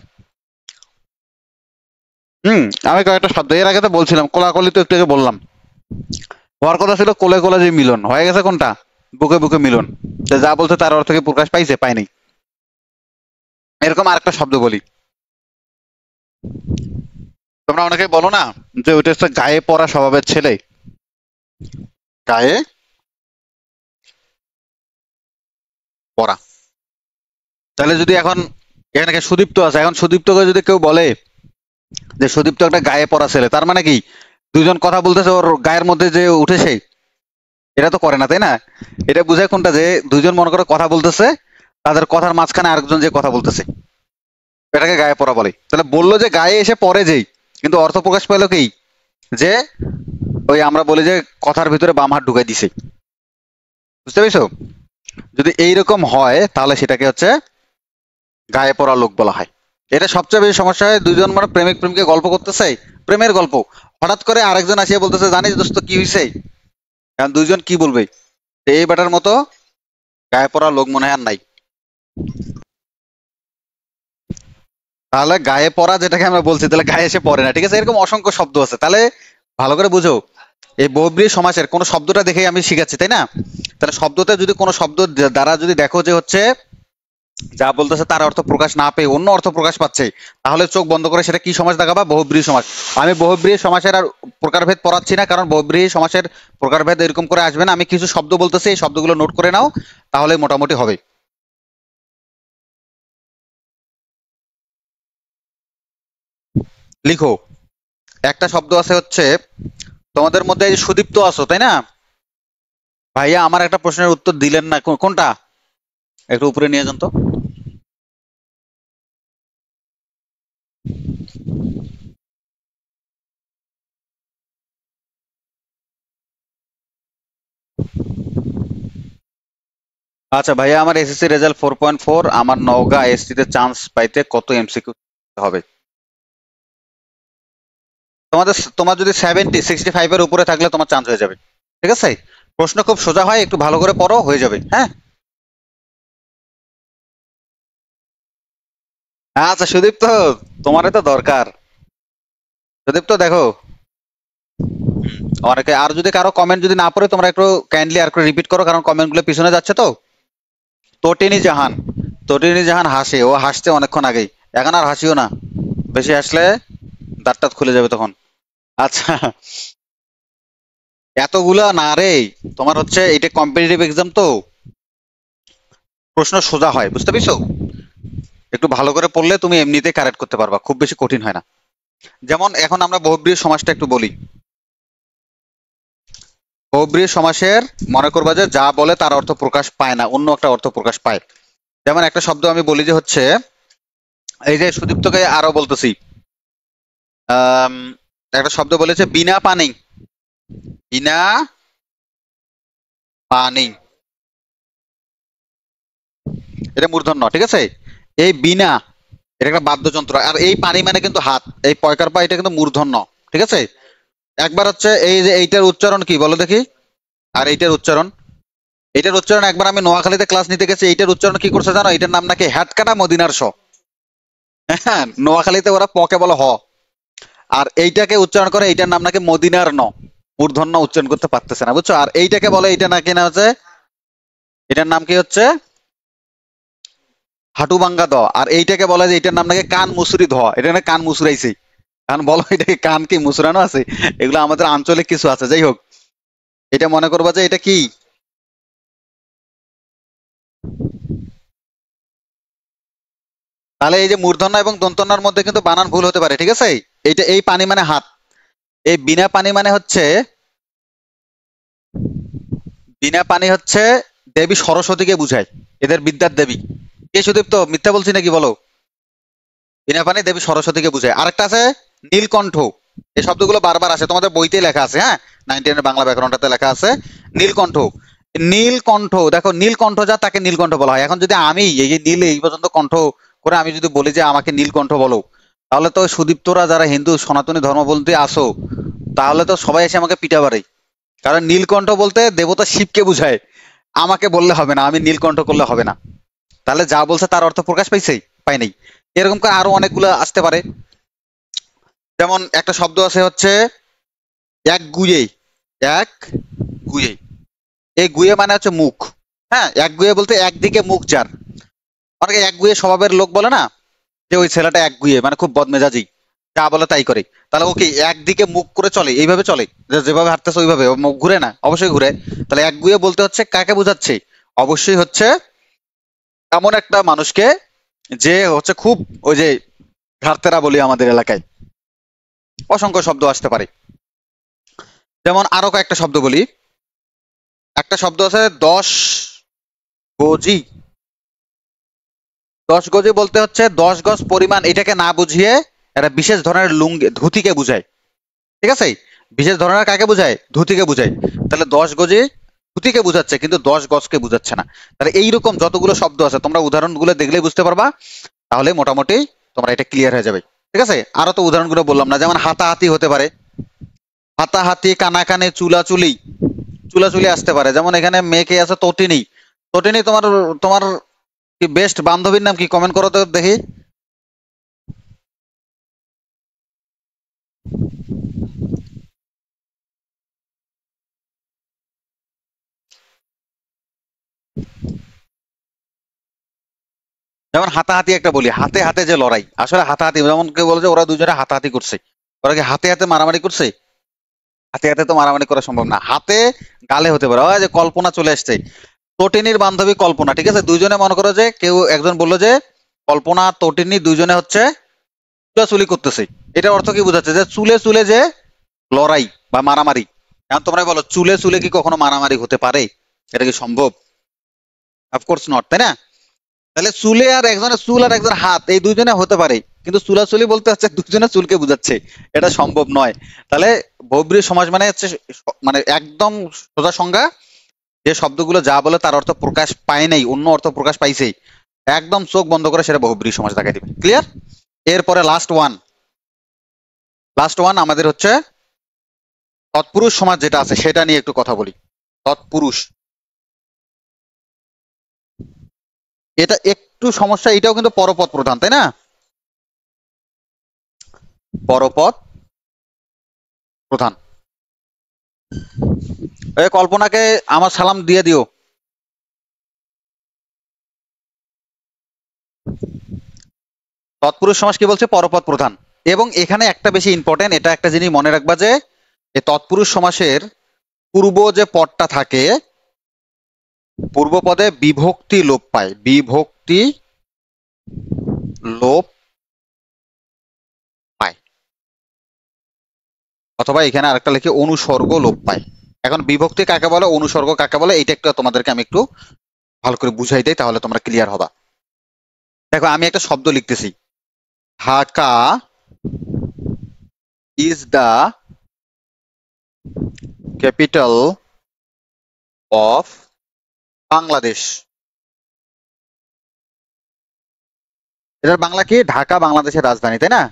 আমি কয়েকটা শব্দ এর আগে তো বলছিলাম, কোলাকুলি তো একটু আগে বললাম, হওয়ার কথা ছিল কোলে কোলে যে মিলন, হয়ে গেছে কোনটা? বুকে বুকে মিলন। তো যা বলছে তার অর্থ কি প্রকাশ পাইছে? পায়নি। এরকম আরেকটা শব্দ বলি, তোমরা অনেকে বলো না যে ওইটা হচ্ছে গায়ে পড়া স্বভাবের ছেলে, গায়ে পড়া। তাহলে যদি এখন এখানে সুদীপ্ত আছে, এখন সুদীপ্তকে যদি কেউ বলে যে সুদীপ্ত একটা গায়ে পড়া ছেলে, তার মানে কি দুজন কথা বলতেছে, ওর গায়ের মধ্যে যে উঠেছে, এটা তো করে না, তাই না? এটা বুঝায় কোনটা, যে দুজন মনে করে কথা বলতেছে, তাদের কথার মাঝখানে আরেকজন যে কথা বলতেছে, এটাকে গায়ে পড়া বলে। তাহলে বললো যে গায়ে এসে পড়ে যেই, কিন্তু অর্থ প্রকাশ পেলো কি, যে ওই আমরা বলি যে কথার ভিতরে বাম হাত ঢুকাই দিছে। বুঝতে পেরেছো? যদি এইরকম হয় তাহলে সেটাকে হচ্ছে গায়ে পড়া লোক বলা হয়। এটা সবচেয়ে বেশি সমস্যা হয়, দুইজন মানে প্রেমিক প্রেমিকে গল্প করতেছে, প্রেমের গল্প, হঠাৎ করে আরেকজন আসিয়া বলতেছে জানিস দোস্ত কি হয়েছে, কারণ দুইজন কি বলবে, এই বেটার মতো গায়ে পড়া লোক মনে হয় আর নাই। তাহলে গায়ে পড়া যেটাকে আমরা বলছি, তাহলে গায়ে এসে পড়ে না, ঠিক আছে? এরকম অসংখ্য শব্দ আছে, তাহলে ভালো করে বুঝো। এই বহুব্রীহি সমাসের কোন শব্দটা দেখে আমি শিখাচ্ছি, তাই না? তাহলে শব্দতে যদি কোনো শব্দ দ্বারা যদি দেখো যে হচ্ছে যা বলতেছে তার অর্থ প্রকাশ না পেয়ে অন্য অর্থ প্রকাশ পাচ্ছে, তাহলে চোখ বন্ধ করে সেটা কি সমাস দেখাবা? বহুব্রীহি সমাস। আমি বহুব্রীহি সমাসের আর প্রকারভেদ পড়াচ্ছি না, কারণ বহুব্রীহি সমাসের প্রকারভেদ এরকম করে আসবে না। আমি কিছু শব্দ বলতেছি, এই শব্দগুলো নোট করে নাও, তাহলে মোটামুটি হবে। লিখো, একটা শব্দ আছে হচ্ছে, তোমাদের মধ্যে এই যে সুদীপ্ত আছো, তাই না? ভাইয়া আমার একটা প্রশ্নের উত্তর দিলেন না, কোনটা? একটু উপরে নিয়ে যান তো। আচ্ছা ভাইয়া, আমার এসএসসি রেজাল্ট 4.4, আমার নওগাঁ আইএসটি তে চান্স পাইতে কত এমসিকিউ হবে? তোমার যদি 65 এর উপরে থাকলে তোমার চান্স হয়ে যাবে, ঠিক আছে? প্রশ্ন খুব সোজা হয়, একটু ভালো করে পড়ো, হয়ে যাবে, হ্যাঁ? আচ্ছা সুদীপ্ত, তোমারই তো দরকার। সুদীপ্ত দেখো, অনেকে আর যদি কারো কমেন্ট যদি না পড়ে, তোমরা একটু কাইন্ডলি আর একটু রিপিট করো, কারণ কমেন্ট গুলো পিছনে যাচ্ছে তো। তটিনী জাহান, তটিনী জাহান হাসে, ও হাসছে অনেকক্ষণ আগেই, এখন আর হাসিও না, বেশি হাসলে দাঁত টাত খুলে যাবে তখন। আচ্ছা, এতগুলা না রে, তোমার হচ্ছে এটা কম্পিটিটিভ এক্সাম তো, প্রশ্ন সোজা হয়, বুঝতে পেরেছো? একটু ভালো করে পড়লে তুমি এমনিতে কারেক্ট করতে পারবা, খুব বেশি কঠিন হয় না। যেমন এখন আমরা বহুব্রীহি সমাসটা একটু বলি। বহুব্রীহি সমাসের মনে করবা যে যা বলে তার অর্থ প্রকাশ পায় না, অন্য একটা অর্থ প্রকাশ পায়। যেমন একটা শব্দ আমি বলি যে হচ্ছে, এই যে সুদীপ্তকে আরো বলতেছি, আম, একটা শব্দ বলেছে বিনা পানি, বিনা পানি, এটা মূর্ধন্য, ঠিক আছে? এই বিনা, এটা একটা বাদ্যযন্ত্র, আর এই পানি মানে কিন্তু হাত, এই পয়কার পা, এটা কিন্তু মূর্ধন্য, ঠিক আছে? একবার হচ্ছে এই যে এইটার উচ্চারণ কি বলো দেখি, আর এইটার উচ্চারণ, এইটার উচ্চারণ একবার আমি নোয়াখালীতে ক্লাস নিতে গেছি, এইটার উচ্চারণ কি করছে জানো? এটার নাম নাকি হ্যাটকাটা মদিনার শ। হ্যাঁ, নোয়াখালীতে ওরা পকে বলে হ, আর এইটাকে উচ্চারণ করে এইটার নাম নাকি মদিনার ন, মূর্ধন্য উচ্চারণ করতে পারতেছে না, বুঝছো? আর এইটাকে বলে, এইটা নাকি না হচ্ছে, এটার নাম কি হচ্ছে হাঁটুভাঙ্গা দ, আর এইটাকে বলে যে এটার নাম নাকি কান মুসুরি ধ, এটা নাকি কান মুসুরাইছে। কারণ বলো এটাকে কান কি মুসুরানো আছে? এগুলো আমাদের আঞ্চলিক কিছু আছে, যাই হোক। এটা মনে করবা যে এটা কি, তাহলে এই যে মূর্ধন্য এবং দন্তন্যর মধ্যে কিন্তু বানান ভুল হতে পারে, ঠিক আছে? এইটা এই পানি মানে হাত, এই বিনা পানি মানে হচ্ছে, বিনা পানি হচ্ছে দেবী সরস্বতীকে বুঝায়, এদের বিদ্যার দেবী। কে সুদীপ্ত, মিথ্যা বলছি নাকি বলো? বিনা পানি দেবী সরস্বতীকে বুঝায়। আরেকটা আছে নীলকণ্ঠ, এই শব্দগুলো বারবার আসে, তোমাদের বইতে লেখা আছে, হ্যাঁ 9-10 বাংলা ব্যাকরণটাতে লেখা আছে নীলকণ্ঠ। নীলকণ্ঠ, দেখো নীলকণ্ঠ যা তাকে নীলকণ্ঠ বলা হয়। এখন যদি আমি এই যে নীল এই পর্যন্ত কণ্ঠ করে আমি যদি বলি যে আমাকে নীলকণ্ঠ বলো, তাহলে তো সুদীপ্তরা যারা হিন্দু সনাতনী ধর্মবলম্বী আসো, তাহলে তো সবাই এসে আমাকে পিটা পারে। কারণ নীলকণ্ঠ বলতে দেবতা শিবকে বুঝায়, আমাকে বললে হবে না, আমি নীলকণ্ঠ করলে হবে না। তাহলে যা বলছে তার অর্থ প্রকাশ পাইছে, পাই নাই। এরকম করে আরো অনেকগুলো আসতে পারে। যেমন একটা শব্দ আছে হচ্ছে এক গুয়ে, এক গুয়ে, এই গুয়ে মানে হচ্ছে মুখ। হ্যাঁ, এক গুয়ে বলতে একদিকে মুখ যার। অনেকে এক গুয়ে স্বভাবের লোক বলে না, যে ওই ছেলেটা এক গুয়ে মানে খুব বদমেজাজি, যা বলে তাই করে। তাহলে ও কি একদিকে মুখ করে চলে, এইভাবে চলে যেভাবে হাঁটতেছে ওইভাবে, ও মুখ ঘুরে না? অবশ্যই ঘুরে। তাহলে এক গুয়ে বলতে হচ্ছে কাকে বোঝাচ্ছে? অবশ্যই হচ্ছে এমন একটা মানুষকে যে হচ্ছে খুব ওই যে ঘাড়তেরা বলি আমাদের এলাকায়। অসংখ্য শব্দ আসতে পারে। যেমন আরো কয়েকটা শব্দ বলি। একটা শব্দ আছে 10 গজি। 10 গজি বলতে হচ্ছে 10 গজ পরিমাণ, এটাকে না বুঝিয়ে একটা বিশেষ ধরনের লুঙ্গি ধুতিকে বুঝায়, ঠিক আছে? বিশেষ ধরনের কাকে বুঝায়? ধুতিকে বুঝায়। তাহলে 10 গজি ধুতিকে বুঝাচ্ছে, কিন্তু 10 গজকে বুঝাচ্ছে না। তাহলে এইরকম যতগুলো শব্দ আছে তোমরা উদাহরণগুলো দেখলেই বুঝতে পারবা, তাহলে মোটামুটি তোমরা এটা ক্লিয়ার হয়ে যাবে, ঠিক আছে? আরো তো উদাহরণগুলো বললাম না, যেমন হাতাহাতি হতে পারে, হাতাহাতি, কানাকানি, চুলাচুলি, চুলাচুলি আসতে পারে। যেমন এখানে মেয়েকে আছে তটিনী। তটিনী তোমার তোমার কি বেস্ট বান্ধবীর নাম কি? কমেন্ট করো তো দেখি। যেমন হাতাহাতি একটা বলি, হাতে হাতে যে লড়াই, আসলে হাতাহাতি যেমন কেউ বলে যে ওরা দুজনে হাতাহাতি করছে, ওরা কি হাতে হাতে মারামারি করছে? হাতে হাতে তো মারামারি করা সম্ভব না, হাতে গালে হতে পারে। ওই যে কল্পনা চলে আসছে, তটিনীর বান্ধবী কল্পনা, ঠিক আছে? দুইজনে মনে করো যে কেউ একজন বললো যে কল্পনা আর তটিনী দুইজনে হচ্ছে চুলাচুলি করতেছে। এটার অর্থ কি বোঝাচ্ছে? যে চুলে চুলে যে লড়াই বা মারামারি। এখন তোমরা বলো চুলে চুলে কি কখনো মারামারি হতে পারে? এটা কি সম্ভব? অফকোর্স নট, তাই না? তাহলে চুলে আর একজনের চুল আর একজনের হাত, এই দুইজনে হতে পারে, কিন্তু চুলাচুলি বলতে হচ্ছে দুজনের চুলকে বুঝাচ্ছে, এটা সম্ভব নয়। তাহলে বহুব্রীহি সমাজ মানে হচ্ছে মানে একদম সোজা সংজ্ঞা, যে শব্দগুলো যা বলে তার অর্থ প্রকাশ পায় নাই, অন্য অর্থ প্রকাশ পাইছে, একদম চোখ বন্ধ করে সেটা বহুব্রীহি সমাজ দেখাই দিবে। ক্লিয়ার? এরপরে লাস্ট ওয়ান আমাদের হচ্ছে তৎপুরুষ সমাজ যেটা আছে সেটা নিয়ে একটু কথা বলি। তৎপুরুষ, এটা একটু সমস্যা, এটাও কিন্তু পরপদ প্রধান, তাই না? পরপদ প্রধান। এই কল্পনাকে আমার সালাম দিয়ে দিও। তৎপুরুষ সমাজ কি বলছে? পরপদ প্রধান। এবং এখানে একটা বেশি ইম্পর্টেন্ট, এটা একটা জিনিস মনে রাখবা যে এই তৎপুরুষ সমাসের পূর্ব যে পদটা থাকে, পূর্ব পদে বিভক্তি লোপ পায়, বিভক্তি লোপ পায়, অথবা এখানে আরেকটা লিখে অনুসর্গ লোপ পায়। এখন বিভক্তি কাকে বলে, অনুসর্গ কাকে বলে, এটা একটু তোমাদেরকে আমি একটু ভালো করে বুঝাই দেই, তাহলে তোমরা ক্লিয়ার হবা। দেখো আমি একটা শব্দ লিখতেছি, Dhaka is the capital of Bangladesh. এটার বাংলা কি? ঢাকা বাংলাদেশের রাজধানী, তাই না?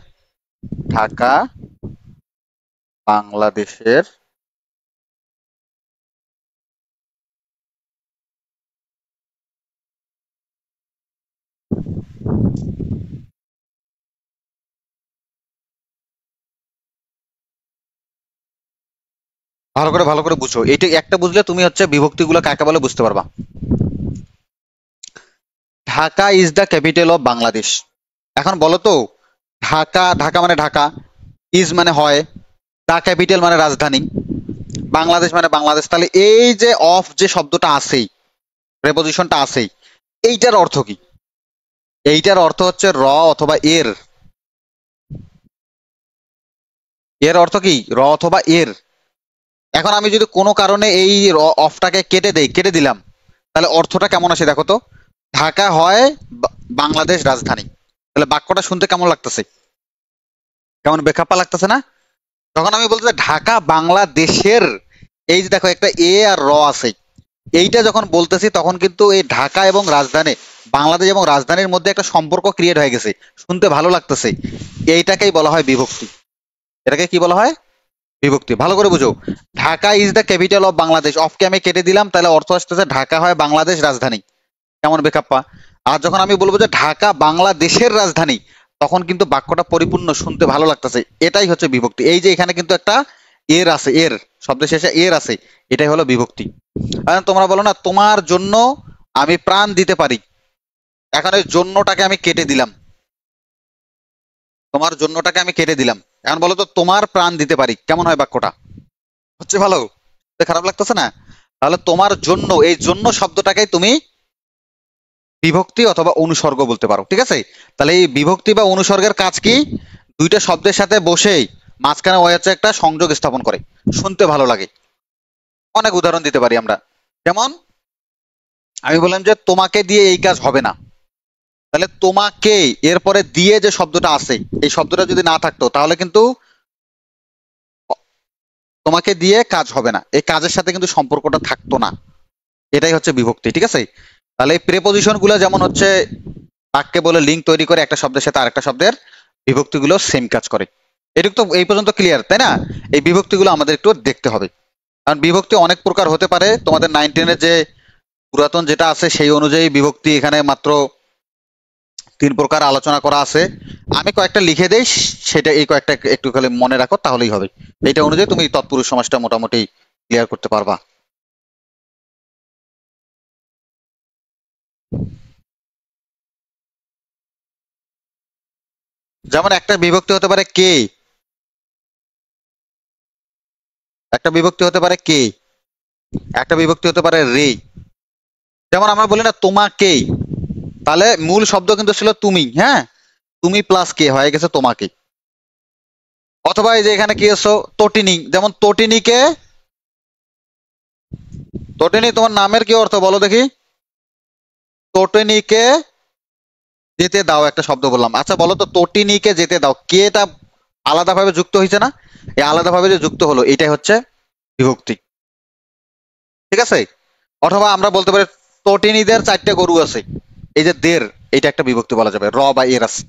ঢাকা বাংলাদেশের, ভালো করে বুঝো, এইটা একটা বুঝলে তুমি হচ্ছে বিভক্তিগুলো কাকে বলে বুঝতে পারবা। Dhaka is the capital of Bangladesh. এখন বলো তো, ঢাকা, ঢাকা মানে ঢাকা, ইজ মানে হয়, দ্য ক্যাপিটাল মানে রাজধানী, বাংলাদেশ মানে বাংলাদেশ, তাহলে এই যে অফ যে শব্দটা আছেই, প্রেপোজিশনটা আছেই, এইটার অর্থ কি? এইটার অর্থ হচ্ছে র অথবা এর। এর অর্থ কি? র অথবা এর। এখন আমি যদি কোনো কারণে এই অফটাকে কেটে দিলাম, তাহলে অর্থটা কেমন আসে দেখো তো। ঢাকা হয় বাংলাদেশ রাজধানী। তাহলে বাক্যটা শুনতে কেমন লাগতেছে? কেমন বেখাপ্পা লাগতেছে না? যখন আমি বলতে ঢাকা বাংলাদেশের, এই যে দেখো একটা এ আর র আছে, এইটা যখন বলতেছি তখন কিন্তু এই ঢাকা এবং রাজধানী, বাংলাদেশ এবং রাজধানীর মধ্যে একটা সম্পর্ক ক্রিয়েট হয়ে গেছে, শুনতে ভালো লাগতেছে। এইটাকেই বলা হয় বিভক্তি। এটাকে কি বলা হয়? বিভক্তি। ভালো করে বুঝো। Dhaka is the capital of Bangladesh, অফকে আমি কেটে দিলাম, তাহলে অর্থ আসতেছে ঢাকা হয় বাংলাদেশ রাজধানী। কেমন বেখাপ্পা? আর যখন আমি বলবো যে ঢাকা বাংলাদেশের রাজধানী, তখন কিন্তু বাক্যটা পরিপূর্ণ, শুনতে ভালো লাগতেছে। এটাই হচ্ছে বিভক্তি। এই যে এখানে কিন্তু একটা এর আছে, এর শব্দের শেষে এর আছে, এটাই হলো বিভক্তি। এখন তোমরা বলো না তোমার জন্য আমি প্রাণ দিতে পারি, এখন এই জন্যটাকে আমি কেটে দিলাম, তোমার জন্যটাকে আমি কেটে দিলাম, এখন বলো তো তোমার প্রাণ দিতে পারি, কেমন হয় বাক্যটা? হচ্ছে ভালো? খারাপ লাগতেছে না? তাহলে তোমার জন্য, এই জন্য শব্দটাকে তুমি বিভক্তি অথবা অনুসর্গ বলতে পারো, ঠিক আছে? তাহলে এই বিভক্তি বা অনুসর্গের কাজ কি? দুইটা শব্দের সাথে বসেই মাঝখানে ওই হচ্ছে একটা সংযোগ স্থাপন করে, শুনতে ভালো লাগে। অনেক উদাহরণ দিতে পারি আমরা। যেমন আমি বললাম যে তোমাকে দিয়ে এই কাজ হবে না, তাহলে তোমাকে এরপরে দিয়ে যে শব্দটা আছে, এই শব্দটা যদি না থাকতো তাহলে কিন্তু তোমাকে দিয়ে কাজ হবে না, এই কাজের সাথে কিন্তু সম্পর্কটা থাকতো না। এটাই হচ্ছে বিভক্তি, ঠিক আছে? তাহলে এই প্রেপোজিশন গুলো যেমন হচ্ছে বাক্যে বলে লিঙ্ক তৈরি করে একটা শব্দের সাথে আরেকটা শব্দের, বিভক্তিগুলো সেম কাজ করে। এটুকু তো এই পর্যন্ত ক্লিয়ার, তাই না? এই বিভক্তিগুলো আমাদের একটু দেখতে হবে, কারণ বিভক্তি অনেক প্রকার হতে পারে। তোমাদের 9-10 এর যে পুরাতন যেটা আছে সেই অনুযায়ী বিভক্তি এখানে মাত্র 3 প্রকার আলোচনা করা আছে। আমি কয়েকটা লিখে দেই, সেটা এই কয়েকটা একটু খালি মনে রাখো, তাহলেই হবে। এইটা অনুযায়ী তুমি তৎপুরুষ সমাজটা মোটামুটি ক্লিয়ার করতে পারবা। যেমন একটা বিভক্তি হতে পারে কে, একটা বিভক্তি হতে পারে কে, একটা বিভক্তি হতে পারে রে। যেমন আমরা বলি না তোমাকে, তাহলে মূল শব্দ কিন্তু ছিল তুমি, হ্যাঁ, তুমি প্লাস কে হয়ে গেছে তোমাকে। অথবা এই যে এখানে কি আছে তটিনী, যেমন তটিনীকে, তটিনী তোমার নামের কি অর্থ বলো দেখি? তটিনীকে যেতে দাও, একটা শব্দ বললাম। আচ্ছা বলো তো তটিনীকে যেতে দাও, কে এটা আলাদাভাবে যুক্ত হয়েছে না? এই আলাদাভাবে যে যুক্ত হলো, এটাই হচ্ছে বিভক্তি, ঠিক আছে? অথবা আমরা বলতে পারি তটিনীদের 4টে গরু আছে, এই যে দের, এইটা একটা বিভক্তি বলা যাবে, র বা এর আছে,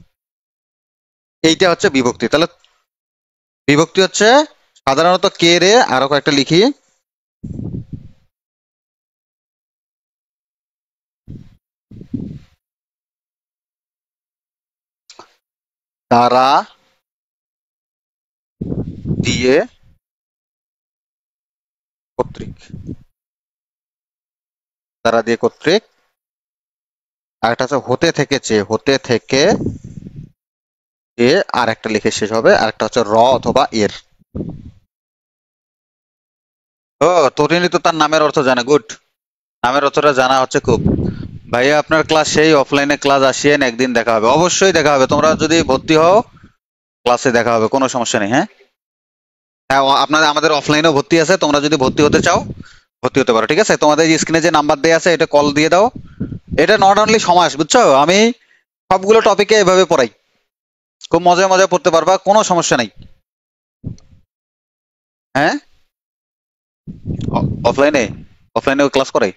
এইটা হচ্ছে বিভক্তি। তাহলে বিভক্তি হচ্ছে সাধারণত কে রে, আরো কয়েকটা লিখি, দ্বারা, দিয়ে, কর্তৃক, দ্বারা দিয়ে কর্তৃক, আর একটা হচ্ছে হতে থেকে চেয়ে, হতে থেকে এ, আর একটা লিখে শেষ হবে, আর একটা হচ্ছে র অথবা এর। ও, তরিনী তো তার নামের অর্থ জানে, গুড। নামের অর্থটা জানা হচ্ছে খুব। ভাইয়া আপনার ক্লাস সেই, অফলাইনে ক্লাস আসিয়েন, একদিন দেখা হবে, অবশ্যই দেখা হবে। তোমরা যদি ভর্তি হও ক্লাসে দেখা হবে, কোনো সমস্যা নেই। হ্যাঁ, হ্যাঁ, আপনাদের আমাদের অফলাইনেও ভর্তি আছে, তোমরা যদি ভর্তি হতে চাও ভর্তি হতে পারো, ঠিক আছে? তোমাদের স্ক্রিনে যে নাম্বার দেওয়া আছে এটা কল দিয়ে দাও। এটা নট অনলি সমাস, বুঝছো? আমি সবগুলো টপিকে এভাবে পড়াই, খুব মজায় মজায় পড়তে পারবা, কোনো সমস্যা নেই। হ্যাঁ, অফলাইনে, অফলাইনে ক্লাস করে।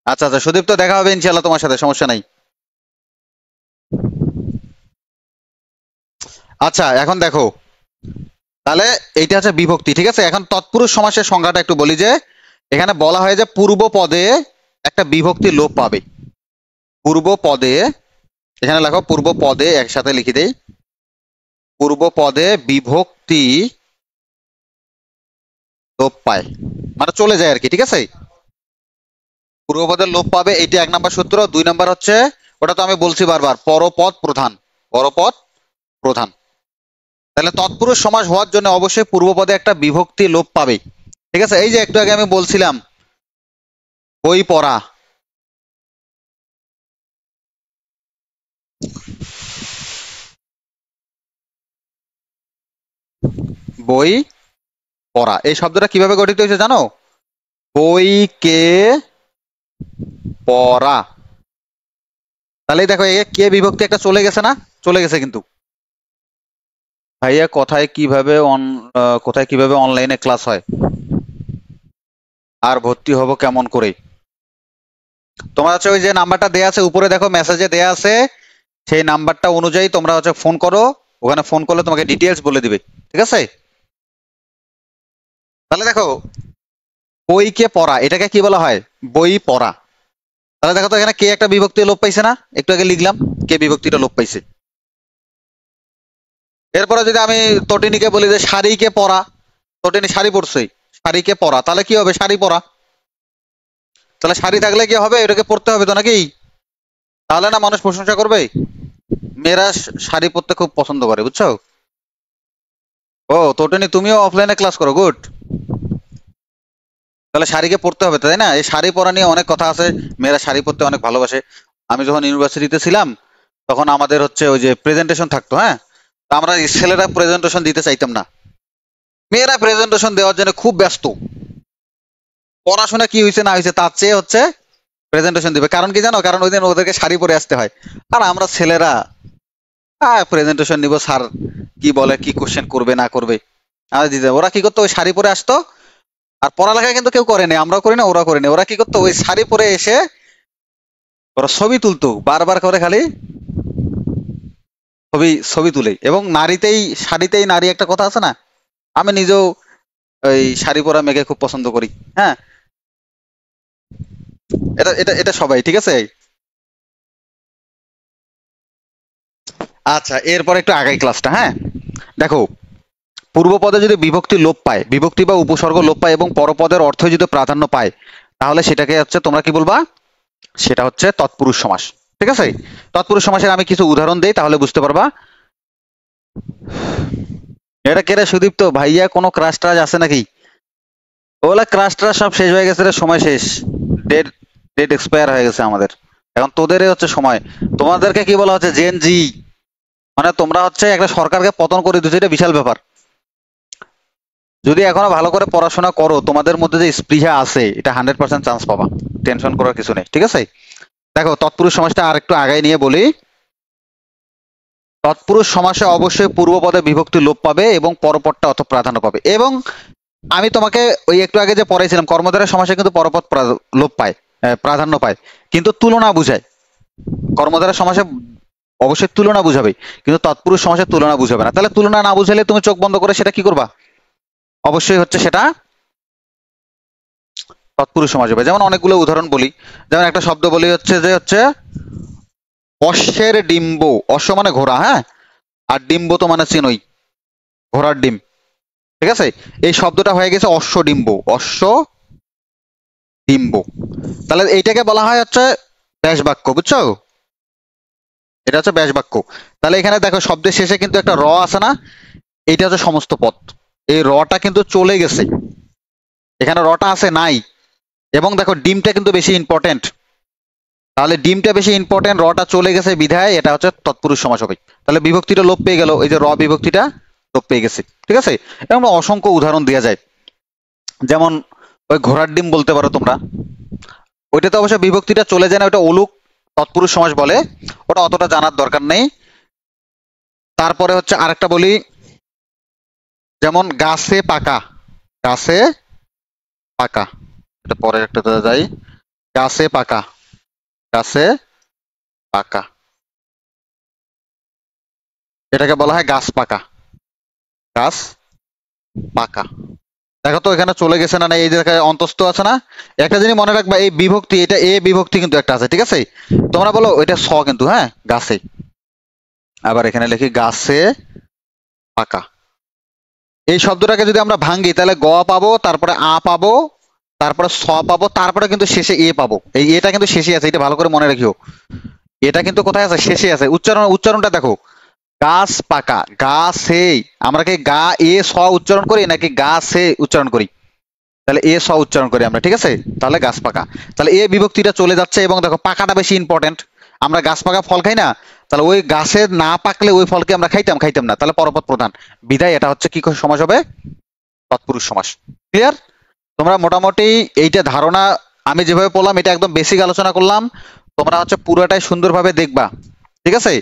আচ্ছা আচ্ছা, সুদীপ তো দেখা হবে ইনশাল্লাহ তোমার সাথে, সমস্যা নাই। আচ্ছা এখন দেখো, তাহলে এইটা হচ্ছে বিভক্তি, ঠিক আছে? এখন তৎপুরুষ সমাসের সংজ্ঞাটা একটু বলি, যে এখানে বলা হয় যে পূর্ব পদে একটা বিভক্তি লোপ পাবে। পূর্ব পদে, এখানে লেখো পূর্ব পদে, একসাথে লিখে দেই, পূর্ব পদে বিভক্তি লোপ পায়, মানে চলে যায় আর কি, ঠিক আছে? পূর্ব পদে লোপ পাবে, এইটা 1 নম্বর সূত্র। 2 নম্বর হচ্ছে, ওটা তো আমি বলছি বারবার, পরপদ প্রধান, পরপদ প্রধান। তাহলে তৎপুরুষ সমাস হওয়ার জন্য অবশ্যই পূর্ব পদে একটা বিভক্তি লোপ পাবে, ঠিক আছে? এই যে একটু আগে আমি বলছিলাম বই পড়া, বই পড়া। এই শব্দটা কিভাবে গঠিত হয়েছে জানো? বইকে পড়া। তাহলে দেখো এই কে বিভক্তি একটা চলে গেছে না? চলে গেছে কিন্তু। ভাইয়া কোথায় কিভাবে অনলাইনে ক্লাস হয় আর ভর্তি হব কেমন করে? তোমরা হচ্ছে ওই যে নাম্বারটা দেয়া আছে উপরে, দেখো মেসেজে দেয়া আছে, সেই নাম্বারটা অনুযায়ী তোমরা হচ্ছে ফোন করো। ওখানে ফোন করলে তোমাকে ডিটেলস বলে দিবে, ঠিক আছে? তাহলে দেখো বইকে পড়া, এটাকে কি বলা হয়? বই পড়া। তাহলে দেখো তো এখানে কে একটা বিভক্তি লোপ পাইছে না? একটু আগে লিখলাম কে বিভক্তিটা লোপ পাইছে। এরপরে যদি আমি তটিনীকে বলি যে শাড়িকে পরা, তটিনী শাড়ি পরছে, শাড়িকে পরা, তাহলে কি হবে? শাড়ি পরা। তাহলে শাড়ি থাকলে কি হবে? এটাকে পরতে হবে তো নাকি? তাহলে না মানুষ প্রশংসা করবে। মেয়েরা শাড়ি পরতে খুব পছন্দ করে, বুঝছো? ও তটিনী, তুমিও অফলাইনে ক্লাস করো, গুড। তাহলে শাড়িকে পরতে হবে, তাই না? এই শাড়ি পরা নিয়ে অনেক কথা আছে। মেয়েরা শাড়ি পরতে অনেক ভালোবাসে। আমি যখন ইউনিভার্সিটিতে ছিলাম তখন আমাদের হচ্ছে ওই যে প্রেজেন্টেশন থাকতো, হ্যাঁ, তা আমরা ছেলেরা প্রেজেন্টেশন দিতে চাইতাম না। মেয়েরা প্রেজেন্টেশন দেওয়ার জন্য খুব ব্যস্ত। পড়াশোনা কি হয়েছে না হয়েছে তার চেয়ে হচ্ছে প্রেজেন্টেশন দিবে। কারণ কি জানো? কারণ ওই দিন ওদেরকে শাড়ি পরে আসতে হয়। আর আমরা ছেলেরা প্রেজেন্টেশন নিব, স্যার কি বলে, কি কোশ্চেন করবে না করবে আমরা দিতে। ওরা কি করতো? ওই শাড়ি পরে আসতো। আর পড়ালেখা কিন্তু কেউ করেনি, আমরাও করি না, ওরা করেনি। ওরা কি করতো? ওই শাড়ি পরে এসে ওরা ছবি তুলতো, বারবার করে খালি ছবি ছবি তুলে। এবং নারীতেই শাড়িতেই নারী একটা কথা আছে না? আমি নিজেও ওই শাড়ি পরা মেয়েকে খুব পছন্দ করি, হ্যাঁ। এটা এটা এটা সবাই, ঠিক আছে। আচ্ছা, এরপর একটু আগাই ক্লাসটা, হ্যাঁ। দেখো, পূর্বপদে যদি বিভক্তি লোপ পায়, বিভক্তি বা উপসর্গ লোপ পায় এবং পরপদের অর্থ যদি প্রাধান্য পায়, তাহলে সেটাকে হচ্ছে তোমরা কি বলবা? সেটা হচ্ছে তৎপুরুষ সমাস, ঠিক আছে। তৎপুরুষ সমাসের আমি কিছু উদাহরণ দেই, তাহলে বুঝতে পারবা। এটা কেরে সুদীপ্ত ভাইয়া, কোনো ক্রাশ ট্রাশ আছে নাকি? ওগুলা ক্রাশ ট্রাশ সব শেষ হয়ে গেছে রে, সময় শেষ। ডেট ডেট এক্সপায়ার হয়ে গেছে আমাদের। এখন তোদেরই হচ্ছে সময়। তোমাদেরকে কি বলা হচ্ছে? জেন জি। মানে তোমরা হচ্ছে একটা সরকারকে পতন করে দিচ্ছ, এটা বিশাল ব্যাপার। যদি এখনো ভালো করে পড়াশোনা করো, তোমাদের মধ্যে যে স্পৃহা আছে এটা 100% চান্স পাবা। টেনশন করার কিছু নেই, ঠিক আছে। দেখো তৎপুরুষ সমাসটা আর একটু আগায় নিয়ে বলি। তৎপুরুষ সমাসে অবশ্যই পূর্বপদে বিভক্তি লোপ পাবে এবং পরপদটা অর্থ প্রাধান্য পাবে। এবং আমি তোমাকে ওই একটু আগে যে পড়াইছিলাম, কর্মধারয় সমাসে কিন্তু পরপদ লোপ পায়, প্রাধান্য পায়, কিন্তু তুলনা বুঝায়। কর্মধারয় সমাসে অবশ্যই তুলনা বুঝাবে, কিন্তু তৎপুরুষ সমাসে তুলনা বুঝাবে না। তাহলে তুলনা না বুঝালে তুমি চোখ বন্ধ করে সেটা কি করবা? অবশ্যই হচ্ছে সেটা তৎপুরুষ সমাস হবে। যেমন অনেকগুলো উদাহরণ বলি। যেমন একটা শব্দ বলি হচ্ছে যে হচ্ছে অশ্বের ডিম্ব। অশ্ব মানে ঘোড়া, হ্যাঁ, আর ডিম্ব তো মানে চিনই, ঘোড়ার ডিম, ঠিক আছে। এই শব্দটা হয়ে গেছে অশ্ব ডিম্ব, অশ্ব ডিম্ব। তাহলে এইটাকে বলা হয় হচ্ছে ব্যাস বাক্য, বুঝছো? এটা হচ্ছে ব্যাস বাক্য। তাহলে এখানে দেখো শব্দের শেষে কিন্তু একটা র আছে না? এইটা হচ্ছে সমস্ত পদ। এই রটা কিন্তু চলে গেছে, এখানে রটা আছে নাই। এবং দেখো ডিমটা কিন্তু বেশি ইম্পর্টেন্ট। তাহলে ডিমটা বেশি ইম্পর্টেন্ট, রটা চলে গেছে বিধায় এটা হচ্ছে তৎপুরুষ সমাস হবে। তাহলে বিভক্তিটা লোপ পেয়ে গেল, এই যে র বিভক্তিটা লোপ পেয়ে গেছে, ঠিক আছে। এবং অসংখ্য উদাহরণ দেওয়া যায়। যেমন ওই ঘোড়ার ডিম বলতে পারো তোমরা। ওইটাতে অবশ্য বিভক্তিটা চলে যায় না, ওটা অলুক তৎপুরুষ সমাস বলে, ওটা অতটা জানার দরকার নেই। তারপরে হচ্ছে আরেকটা বলি, যেমন গাছে পাকা, গাছে পাকা, এটা পরের একটা যাই। গাছে পাকা, গাছে পাকা, এটাকে বলা হয় গাছ পাকা, গাছ পাকা। দেখো তো এখানে চলে গেছে না? না, এই যে অন্তস্থ আছে না? একটা জিনিস মনে রাখবা, এই বিভক্তি, এটা এ বিভক্তি কিন্তু একটা আছে, ঠিক আছে। তোমরা বলো এটা স কিন্তু, হ্যাঁ, গাছে। আবার এখানে লিখি গাছে পাকা। এই শব্দটাকে যদি আমরা ভাঙ্গি তাহলে গ পাবো, তারপরে আ পাবো, তারপরে স পাবো, তারপরে কিন্তু শেষে এ পাবো। এই এটা কিন্তু শেষে আছে, এটা ভালো করে মনে রাখিও। এটা কিন্তু কোথায় আছে? শেষে আছে। উচ্চারণটা দেখো, গাছ পাকা, গা সে। আমরা কি গা এ স উচ্চারণ করি নাকি গা সে উচ্চারণ করি? তাহলে এ স উচ্চারণ করি আমরা, ঠিক আছে। তাহলে গাছ পাকা। তাহলে এ বিভক্তিটা চলে যাচ্ছে এবং দেখো পাকাটা বেশি ইম্পর্টেন্ট। আমরা গাছ পাকা ফল খাই না, তাহলে ওই গাছে না পাকলে ওই ফলকে আমরা খাইতাম না, তাহলে পরপদ প্রধান, বিধায় এটা হচ্ছে কি সমাস হবে, তৎপুরুষ সমাস। ক্লিয়ার? তোমরা মোটামুটি এইটা ধারণা, আমি যেভাবে বললাম এটা একদম বেসিক আলোচনা করলাম, তোমরা হচ্ছে পুরোটাই সুন্দরভাবে দেখবা, ঠিক আছে?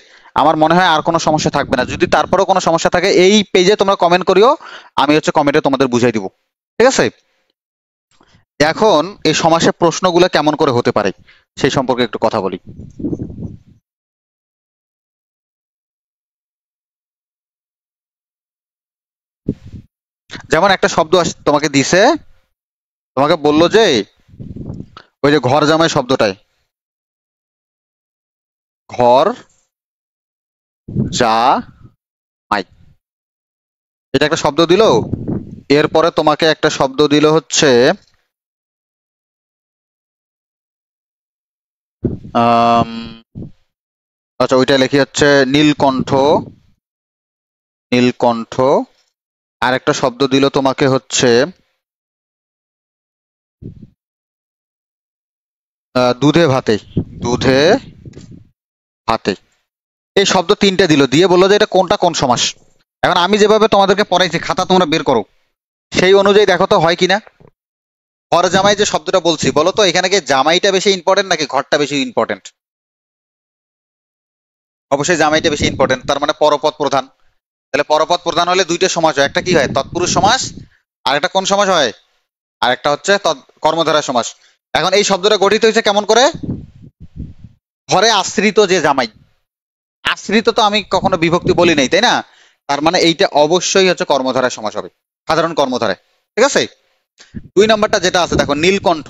আমার মনে হয় আর কোনো সমস্যা থাকবে না। যদি তারপরেও কোনো সমস্যা থাকে এই পেজে তোমরা কমেন্ট করিও, আমি হচ্ছে কমেন্টে তোমাদের বুঝাই দিব, ঠিক আছে? এখন এই সমাসের প্রশ্নগুলো কেমন করে হতে পারে সেই সম্পর্কে একটু কথা বলি। যেমন একটা শব্দ তোমাকে দিছে, তোমাকে বললো যে ওই যে ঘর জামাই শব্দটায়, ঘর জামাই, এটা একটা শব্দ দিল। এরপরে তোমাকে একটা শব্দ দিল হচ্ছে আম, আচ্ছা ওইটা লিখি হচ্ছে নীলকণ্ঠ, নীলকণ্ঠ। আর একটা শব্দ দিল তোমাকে হচ্ছে দুধে ভাতে, দুধে ভাতে। এই শব্দ তিনটা দিল, দিয়ে বললো যে এটা কোনটা কোন সমাস। এখন আমি যেভাবে তোমাদেরকে পড়াইছি খাতা তোমরা বের করো, সেই অনুযায়ী দেখো তো হয় কিনা। ঘর জামাই যে শব্দটা বলছি, বলো তো এখানে কি জামাইটা বেশি ইম্পর্টেন্ট নাকি ঘরটা বেশি ইম্পর্টেন্ট? অবশ্যই জামাইটা বেশি ইম্পর্টেন্ট, তার মানে পরপদ প্রধান। তাহলে পরপদ প্রধান হলে দুইটা সমাস হয়, একটা কি হয় তৎপুরুষ সমাস, আর একটা কোন সমাস হয়, আর একটা হচ্ছে কর্মধারয় সমাস। এখন এই শব্দটা গঠিত হয়েছে কেমন করে, ঘরে আশ্রিত যে জামাই, আশ্রিত তো আমি কখনো বিভক্তি বলি নাই তাই না, তার মানে এইটা অবশ্যই হচ্ছে কর্মধারয় সমাস হবে, সাধারণ কর্মধারায়, ঠিক আছে? দুই নাম্বারটা যেটা আছে দেখো নীলকণ্ঠ,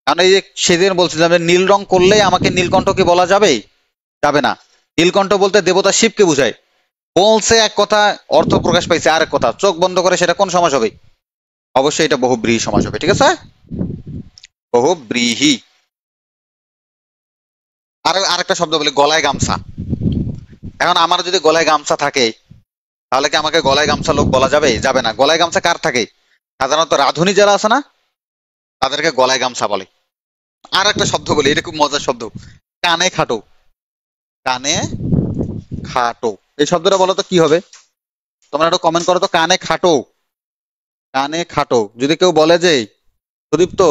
কারণ এই যে সেদিন বলছিলাম যে নীল রং করলেই আমাকে নীলকণ্ঠ কি বলা যাবে, যাবে না। নীলকণ্ঠ বলতে দেবতা শিবকে বুঝায়, বলছে এক কথা, অর্থ প্রকাশ পাইছে আরেক কথা, চোখ বন্ধ করে সেটা কোন সমাস হবে, অবশ্যই এটা বহুব্রীহি সমাস হবে, ঠিক আছে? বহুব্রীহি। আর আরেকটা শব্দ বলি গলায় গামছা। এখন আমার যদি গলায় গামছা থাকে, তাহলে কি আমাকে গলায় গামছা লোক বলা যাবে, যাবে না। গলায় গামছা কার থাকে, সাধারণত রাঁধুনি যারা আছে না, তাদেরকে গলায় গামছা বলে। আর একটা শব্দ বলি, এটা খুব মজার শব্দ, কানে খাটো, কানে খাটো। এই শব্দটা বলো তো কি হবে, তোমরা একটু কমেন্ট করো তো, কানে খাটো, কানে খাটো। যদি কেউ বলে যে সুদীপ্ত,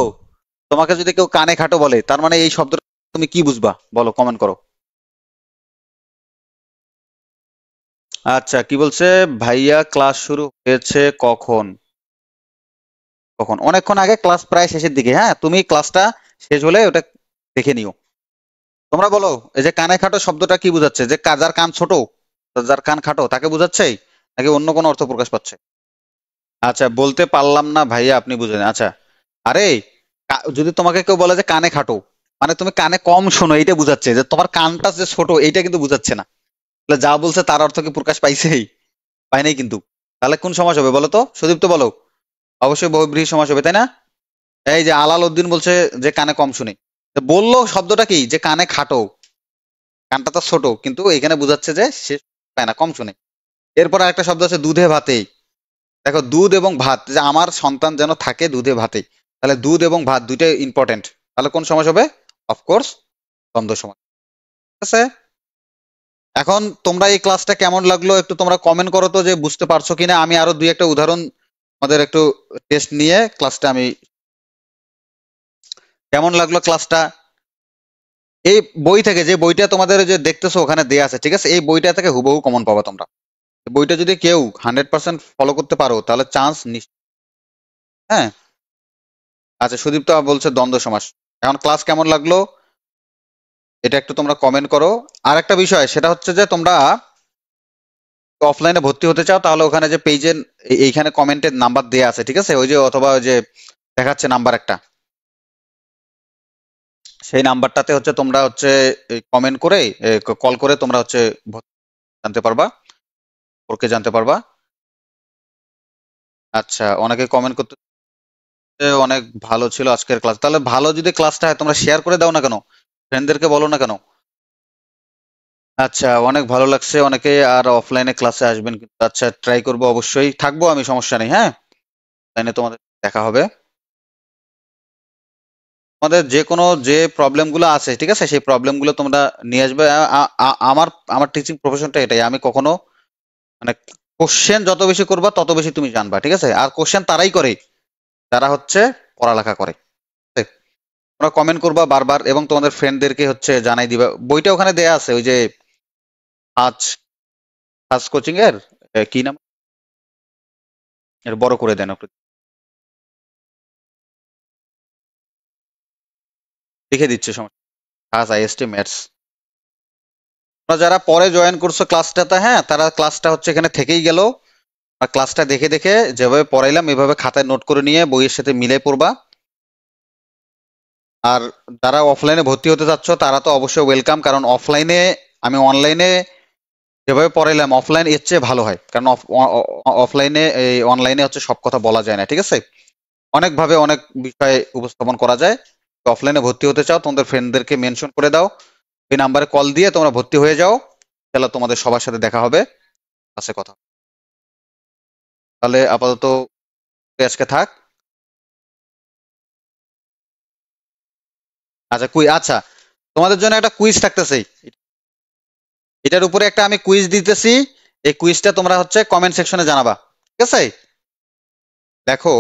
তোমাকে যদি কেউ কানে খাটো বলে, তার মানে এই শব্দটা তুমি কি বুঝবা, বলো কমেন্ট করো। আচ্ছা কি বলছে, ভাইয়া ক্লাস শুরু হয়েছে কখন? কখন? অনেকক্ষণ আগে, ক্লাস প্রায় শেষের দিকে। হ্যাঁ তুমি ক্লাসটা শেষ হলে ওটা দেখে নিও। তোমরা বলো এই যে কানে খাটো শব্দটা কি বোঝাচ্ছে, যে যার কান ছোট, যার কান খাটো তাকে বোঝাচ্ছে, নাকি অন্য কোনো অর্থ প্রকাশ পাচ্ছে? আচ্ছা বলতে পারলাম না ভাইয়া, আপনি বুঝেন। আচ্ছা আরে যদি তোমাকে কেউ বলে যে কানে খাটো, মানে তুমি কানে কম শোনো, এইটা বুঝাচ্ছে, যে তোমার কানটা যে ছোট এইটা কিন্তু বুঝাচ্ছে না। তাহলে যা বলছে তার অর্থ কি প্রকাশ পাইছেই? পাই নাই কিন্তু। তাহলে কোন সমাস হবে বলো তো, সুদীপ্ত বলো। অবশ্যই বহুব্রীহি সমাস হবে তাই না? এই যে আলাল উদ্দিন বলছে যে কানে কম শুনে, তো বললো শব্দটা কি, যে কানে খাটো, কানটা তো ছোট, কিন্তু এখানে বুঝাচ্ছে যে সে পায় না, কম শুনে। এরপর আরেকটা শব্দ আছে দুধে ভাতে। দেখো দুধ এবং ভাত, যে আমার সন্তান যেন থাকে দুধে ভাতে, তাহলে দুধ এবং ভাত দুইটাই ইম্পর্টেন্ট, তাহলে কোন সমাস হবে, অফকোর্স দ্বন্দ্ব সমাস, ঠিক আছে? এখন তোমরা এই ক্লাসটা কেমন লাগলো একটু তোমরা কমেন্ট করো তো, যে বুঝতে পারছো কিনা। আমি আরো দুই একটা উদাহরণ আমাদের একটু টেস্ট নিয়ে ক্লাসটা আমি, কেমন লাগলো ক্লাসটা? এই বই থেকে, যে বইটা তোমাদের যে দেখতেছো ওখানে দেয়া আছে, ঠিক আছে, এই বইটা থেকে হুবহু কমন পাবা তোমরা। এই বইটা যদি কেউ 100% ফলো করতে পারো তাহলে চান্স নিশ্চিত। হ্যাঁ। আচ্ছা সুদীপ্ত বলছে দ্বন্দ্ব সমাস। এখন ক্লাস কেমন লাগলো এটা একটু তোমরা কমেন্ট করো। আর একটা বিষয় সেটা হচ্ছে যে তোমরা অফলাইনে ভর্তি হতে চাও, তাহলে ওখানে যে পেজে এইখানে কমেন্টের নাম্বার দেয়া আছে, ঠিক আছে, ওই যে অথবা ওই যে দেখাচ্ছে নাম্বার একটা, সেই নাম্বারটাতে হচ্ছে তোমরা হচ্ছে কমেন্ট করে, কল করে তোমরা হচ্ছে জানতে পারবা, ওকে জানতে পারবা। আচ্ছা অনেকে কমেন্ট করতে, অনেক ভালো ছিল আজকের ক্লাস। তাহলে ভালো যদি ক্লাসটা হয় তোমরা শেয়ার করে দাও না কেন, ফ্রেন্ডদেরকে বলো না কেন? আচ্ছা অনেক ভালো লাগছে অনেকে, আর অফলাইনে ক্লাসে আসবেন কিন্তু। আচ্ছা ট্রাই করবো, অবশ্যই থাকবো আমি, সমস্যা নেই। হ্যাঁ, অনলাইনে তোমাদের দেখা হবে। তোমাদের যে কোনো যে প্রবলেম গুলো আছে, ঠিক আছে, সেই প্রবলেম গুলো তোমরা নিয়ে আসবে। আমার আমার টিচিং প্রফেশনটা এটাই, আমি কখনো মানে কোশ্চেন যত বেশি করবা তত বেশি তুমি জানবা, ঠিক আছে। আর কোশ্চেন তারাই করে যারা হচ্ছে পড়ালেখা করে। ঠিক আছে? তোমরা কমেন্ট করবা বারবার এবং তোমাদের ফ্রেন্ডদেরকে হচ্ছে জানাই দিবা। বইটা ওখানে দেয়া আছে, ওই যে আজ আজ কোচিং এর কি নাম, এর বড় করে দেন একটু, লিখে দিচ্ছে সমস্যা, আজ আইএসটি ম্যাথস। তোমরা যারা পরে জয়েন করছো ক্লাসটাতে, হ্যাঁ, তারা ক্লাসটা হচ্ছে এখানে থেকেই গেল, আর ক্লাসটা দেখে দেখে যেভাবে পড়াইলাম এভাবে খাতায় নোট করে নিয়ে বইয়ের সাথে মিলে পড়বা। আর যারা অফলাইনে ভর্তি হতে চাচ্ছ তারা তো অবশ্যই ওয়েলকাম, কারণ অফলাইনে আমি অনলাইনে যেভাবে পড়াইলাম অফলাইন এর চেয়ে ভালো হয়, কারণ অফলাইনে এই অনলাইনে হচ্ছে সব কথা বলা যায় না, ঠিক আছে। অনেকভাবে অনেক বিষয় উপস্থাপন করা যায়। অফলাইনে ভর্তি হতে চাও তোমাদের ফ্রেন্ডদেরকে মেনশন করে দাও, এই নাম্বারে কল দিয়ে তোমরা ভর্তি হয়ে যাও, তাহলে তোমাদের সবার সাথে দেখা হবে, আছে কথা। তাহলে আপাতত আজকে থাক। আচ্ছা আচ্ছা, তোমাদের জন্য একটা কুইজ থাকতেছে, এটার উপরে একটা আমি কুইজ দিতেছি, এই কুইজটা তোমরা হচ্ছে কমেন্ট সেকশনে জানাবা, ঠিক আছে। দেখো,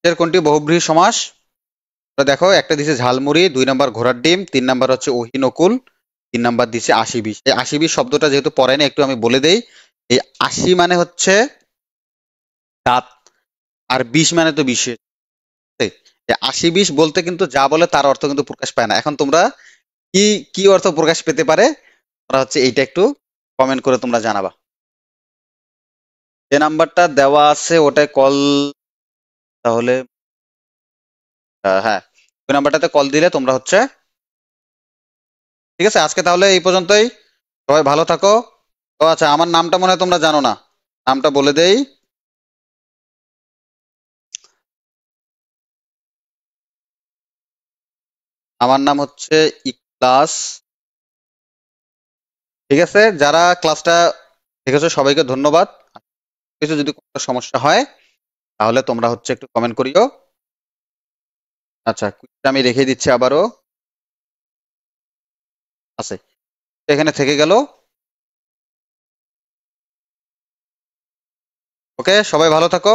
এর কোনটি বহুব্রীহি সমাস? দেখো, একটা দিছে ঝালমুড়ি, 2 নাম্বার ঘোড়ার ডিম, 3 নাম্বার হচ্ছে ওহিনকুল, 3 নাম্বার দিছে 80-20। এই 80-20 শব্দটা যেহেতু পড়ায় না, একটু আমি বলে দেই। এই 80 মানে হচ্ছে দাঁত, আর 20 মানে তো বিশেষ। 80-20 বলতে কিন্তু যা বলে তার অর্থ কিন্তু প্রকাশ পায় না। এখন তোমরা কি কি অর্থ প্রকাশ পেতে পারে, তোমরা হচ্ছে এইটা একটু কমেন্ট করে তোমরা জানাবা। যে নাম্বারটা দেওয়া আছে ওটায় কল, তাহলে হ্যাঁ, ওই নাম্বারটাতে কল দিলে তোমরা হচ্ছে, ঠিক আছে। আজকে তাহলে এই পর্যন্তই, সবাই ভালো থাকো। ও আচ্ছা, আমার নামটা মনে হয় তোমরা জানো না, নামটা বলে দেই। আমার নাম হচ্ছে ইখলাস, ঠিক আছে। যারা ক্লাসটা দেখেছো সবাইকে ধন্যবাদ। কিছু যদি কোনো সমস্যা হয় তাহলে তোমরা হচ্ছে একটু কমেন্ট করিও। আচ্ছা, কুইজটা আমি রেখে দিচ্ছি আবারও, আছে, এখানে থেকে গেল। ওকে, সবাই ভালো থাকো।